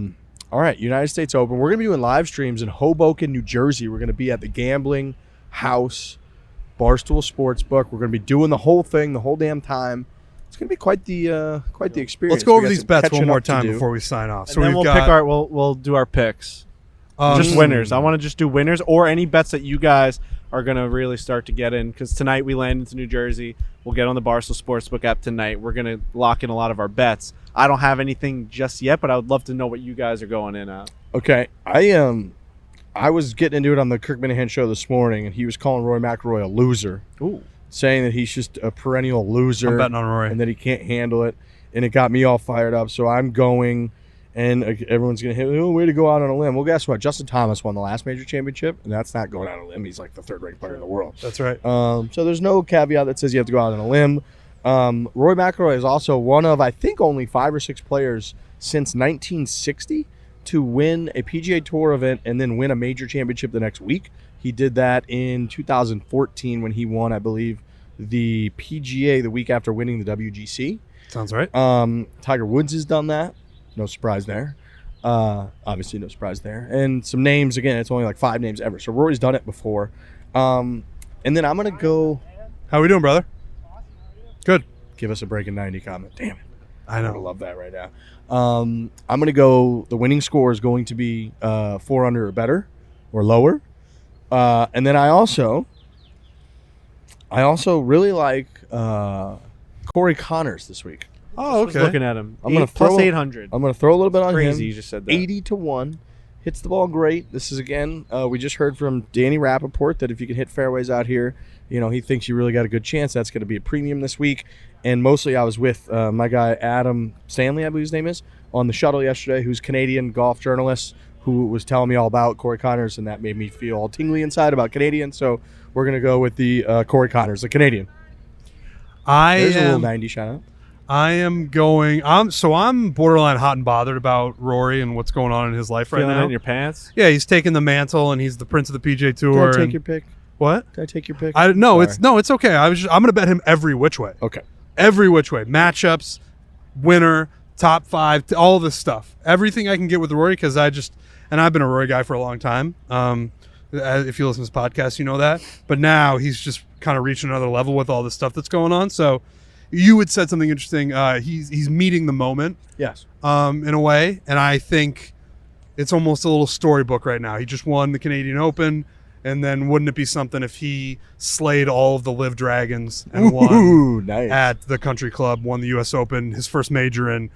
right, United States Open. We're going to be doing live streams in Hoboken, New Jersey. We're going to be at the Gambling House, Barstool Sportsbook. We're going to be doing the whole thing the whole damn time. It's going to be quite the experience. Let's go We over got these some bets catching one more up to time do. before we sign off. And So then we've we'll got pick our we'll do our picks. Just winners. I want to just do winners or any bets that you guys are going to really start to get in, because tonight we land into New Jersey. We'll get on the Barstool Sportsbook app tonight. We're going to lock in a lot of our bets. I don't have anything just yet, but I would love to know what you guys are going in at. Okay, I was getting into it on the Kirk Minahan show this morning, and he was calling Roy McIlroy a loser, saying that he's just a perennial loser. I'm betting on Rory. And that he can't handle it, and it got me all fired up. So I'm going, and everyone's going to hit, way to go out on a limb. Well, guess what? Justin Thomas won the last major championship, and that's not going out on a limb. He's like the third-ranked player in the world. That's right. So there's no caveat that says you have to go out on a limb. Roy McIlroy is also one of, I think, only 5 or 6 players since 1960 to win a PGA Tour event and then win a major championship the next week. He did that in 2014 when he won, I believe, the PGA the week after winning the WGC. Sounds right. Tiger Woods has done that. No surprise there. Obviously, no surprise there. And some names, again, it's only like 5 names ever. So Rory's done it before. And then I'm going to go. How we doing, brother? Good. Give us a break in 90 comment. Damn it. I I know. love that right now. I'm going to go. The winning score is going to be 4 under or better or lower. And then I also really like Corey Connors this week. Oh, Just okay. looking at him. I'm gonna plus throw- 800. I'm going to throw a little bit on Crazy him. you just said that. 80-1. Hits the ball great. This is, again, we just heard from Danny Rapaport that if you can hit fairways out here, he thinks you really got a good chance. That's going to be a premium this week. And mostly I was with my guy Adam Stanley, I believe his name is, on the shuttle yesterday, who's a Canadian golf journalist who was telling me all about Corey Connors, and that made me feel all tingly inside about Canadian. So we're going to go with the Corey Connors, the Canadian. There's a little 90 shout out. I am going. I'm borderline hot and bothered about Rory and what's going on in his life right Feeling it now. in your pants? Yeah, he's taking the mantle and he's the prince of the PGA Did Tour. I take and- your pick? What? Did I take your pick? No, Sorry. it's okay. I'm going to bet him every which way. Okay. Every which way. Matchups, winner, top 5, all this stuff. Everything I can get with Rory, because and I've been a Rory guy for a long time. If you listen to this podcast, you know that. But now he's just kind of reaching another level with all this stuff that's going on. So you had said something interesting. He's meeting the moment. Yes. In a way, and I think it's almost a little storybook right now. He just won the Canadian Open, and then wouldn't it be something if he slayed all of the LIV Dragons and won Ooh, nice. at the Country Club, won the U.S. Open, his first major in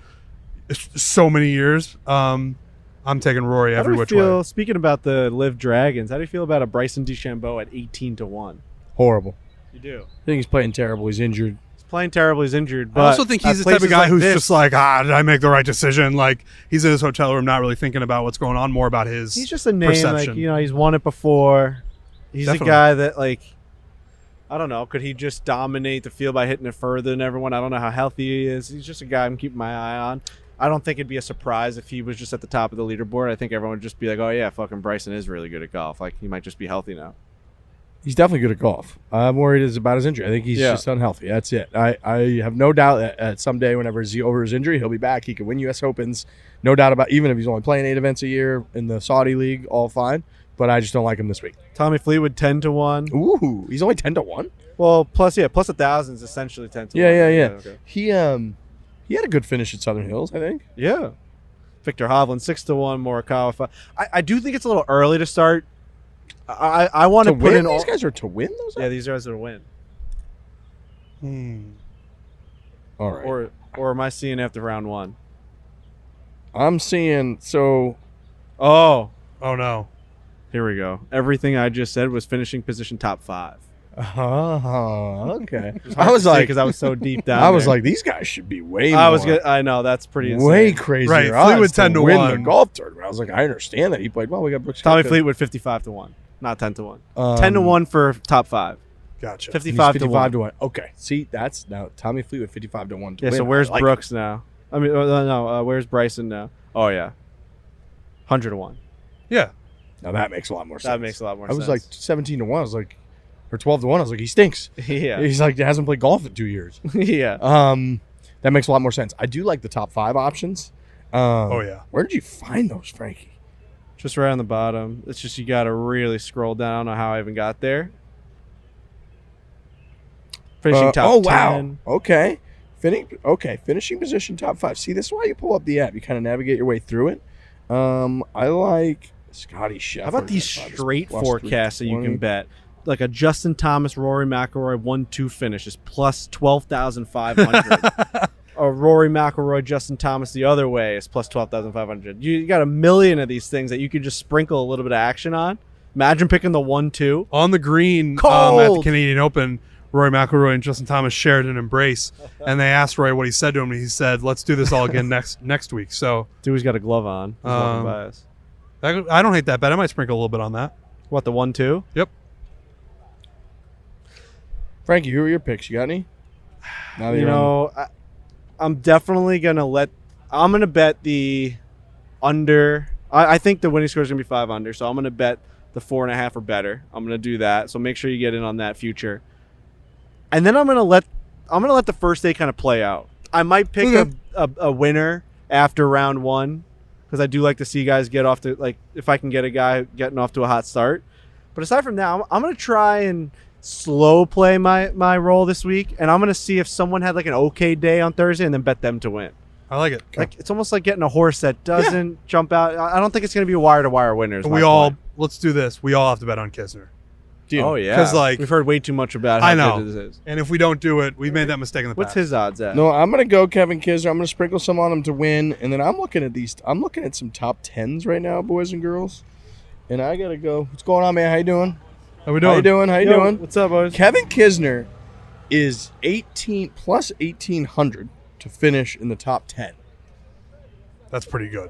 so many years. I'm taking Rory every which way. Speaking about the LIV Dragons, how do you feel about a Bryson DeChambeau at 18-1? Horrible. You do. I think he's playing terrible. He's injured. He's playing terrible. He's injured. But I also think he's at the type of places guy like who's this, just like, did I make the right decision? Like, he's in his hotel room not really thinking about what's going on, more about his he's just a name. perception. Like, he's won it before. He's Definitely. a guy that, like, I don't know. Could he just dominate the field by hitting it further than everyone? I don't know how healthy he is. He's just a guy I'm keeping my eye on. I don't think it'd be a surprise if he was just at the top of the leaderboard. I think everyone would just be like, oh, yeah, fucking Bryson is really good at golf. Like, he might just be healthy now. He's definitely good at golf. I'm worried about his injury. I think he's just unhealthy. That's it. I have no doubt that someday, whenever he's over his injury, he'll be back. He can win U.S. Opens. No doubt about, even if he's only playing 8 events a year in the Saudi League, all fine. But I just don't like him this week. Tommy Fleetwood 10-1. Ooh, he's only 10-1. Well, plus 1,000 is essentially 10-1. Yeah. Okay. He had a good finish at Southern Hills, I think. Yeah. Victor Hovland 6-1. Morikawa 5. I do think it's a little early to start. I want to put win. in all. These guys are to win those. Yeah, these guys are to win. All right. Or am I seeing after round 1? I'm seeing so. Oh, Oh no. Here we go. Everything I just said was finishing position top 5. Oh, okay. I was like, because I was so deep down. I was there. like, these guys should be way. I was more, good. I know that's pretty insane. way crazier. Right, odds Fleetwood 10 to win 1. the golf tournament. I was like, I understand that he played well. We got Brooks Tommy Koepka. Fleetwood 55-1, not 10-1. 10 10-1 for top 5. Gotcha. 55-1. to 1. Okay, see, that's now Tommy Fleetwood 55 to 1. To Yeah. win. So where's I like Brooks now? I mean, no. Where's Bryson now? Oh yeah, 100-1. Yeah. it. Now that makes a lot more sense. That makes a lot more I was sense. like 17 to 1. I was like, or 12 to 1. I was like, he stinks. yeah, He's like, hasn't played golf in 2 years. yeah. That makes a lot more sense. I do like the top 5 options. Oh yeah. Where did you find those, Frankie? Just right on the bottom. It's just you got to really scroll down. I don't know how I even got there. Finishing top 10. Oh wow. Okay. Finishing position top 5. See, this is why you pull up the app. You kind of navigate your way through it. I like Scotty Scheffler. How about these straight Plus forecasts that you 320. can bet? Like a Justin Thomas, Rory McIlroy 1-2 finish is plus 12,500. A Rory McIlroy, Justin Thomas the other way is plus 12,500. You got a million of these things that you could just sprinkle a little bit of action on. Imagine picking the 1-2. On the green at the Cold! Canadian Open, Rory McIlroy and Justin Thomas shared an embrace, and they asked Roy what he said to him, and he said, "Let's do this all again next week." So Dewey's got a glove on. He's walking by us. I don't hate that bet. I might sprinkle a little bit on that. What, the 1-2? Yep. Frankie, who are your picks? You got any? Now that You you're know, I'm definitely going to I'm going to bet the under. I think the winning score is going to be 5 under, so I'm going to bet the 4.5 or better. I'm going to do that. So make sure you get in on that future. And then I'm going to let the first day kind of play out. I might pick a winner after round 1 because I do like to see guys get off to, like, if I can get a guy getting off to a hot start. But aside from that, I'm going to try and slow play my role this week, and I'm going to see if someone had like an okay day on Thursday and then bet them to win. I like it. Like, it's almost like getting a horse that doesn't jump out. I don't think it's going to be wire-to-wire winners. Let's do this. We all have to bet on Kisner. Deal. Oh, yeah. 'Cause, like, we've heard way too much about how I know. good this is. And if we don't do it, we've made that mistake in the What's past. his odds at? No, I'm gonna go Kevin Kisner. I'm gonna sprinkle some on him to win, and then I'm looking at some top 10s right now, boys and girls. And I gotta go. What's going on, man? How you doing? How we doing? How you Yo, doing? What's up, boys? Kevin Kisner is 18 plus 1,800 to finish in the top 10. That's pretty good.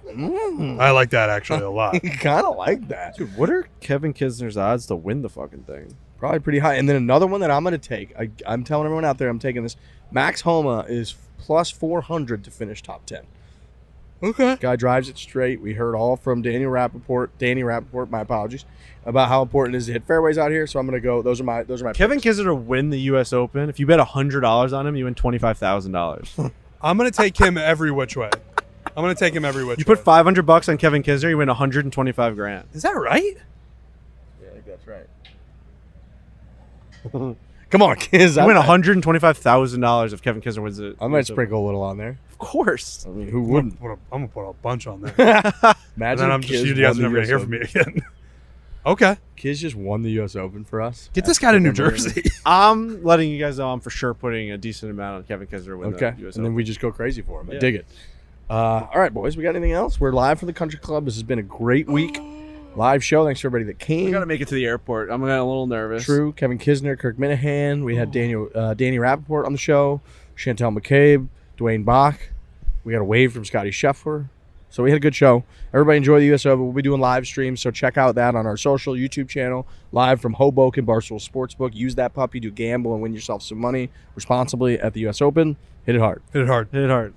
I like that actually a lot. Kind of like that. Dude, what are Kevin Kisner's odds to win the fucking thing? Probably pretty high. And then another one that I'm going to take, I'm telling everyone out there, I'm taking this. Max Homa is plus 400 to finish top 10. Okay. Guy drives it straight. We heard all from Danny Rapaport, my apologies, about how important it is to hit fairways out here. So I'm going to go. Those are my Kevin picks. Kisner to win the U.S. Open, if you bet $100 on him, you win $25,000. I'm gonna take him every which way. I'm gonna take him every which You way. put $500 on Kevin Kisner, you win $125,000. Is that right? Yeah, I think that's right. Come on, kids. You win $125,000 if Kevin Kisner wins it. I might sprinkle a little on there. Of course. I mean, who I'm wouldn't? gonna put a bunch on there. And Imagine then I'm just you Kiz guys won are the never gonna US hear from me Open. again. Okay. Kiz just won the U.S. Open for us. Get this guy to New Jersey. I'm letting you guys know I'm for sure putting a decent amount on Kevin Kisner to win Okay, the U.S. and then Open. we just go crazy for him. I Yeah. dig it. All right, boys. We got anything else? We're live from the Country Club. This has been a great week. Live show. Thanks for everybody that came. We got to make it to the airport. I'm getting a little nervous. True. Kevin Kisner, Kirk Minahan. We had Danny Rapaport on the show. Chantel McCabe, Duane Bock. We got a wave from Scotty Scheffler. So we had a good show. Everybody enjoy the US Open. We'll be doing live streams, so check out that on our social YouTube channel. Live from Hoboken, Barstool Sportsbook. Use that puppy to gamble and win yourself some money responsibly at the US Open. Hit it hard. Hit it hard. Hit it hard.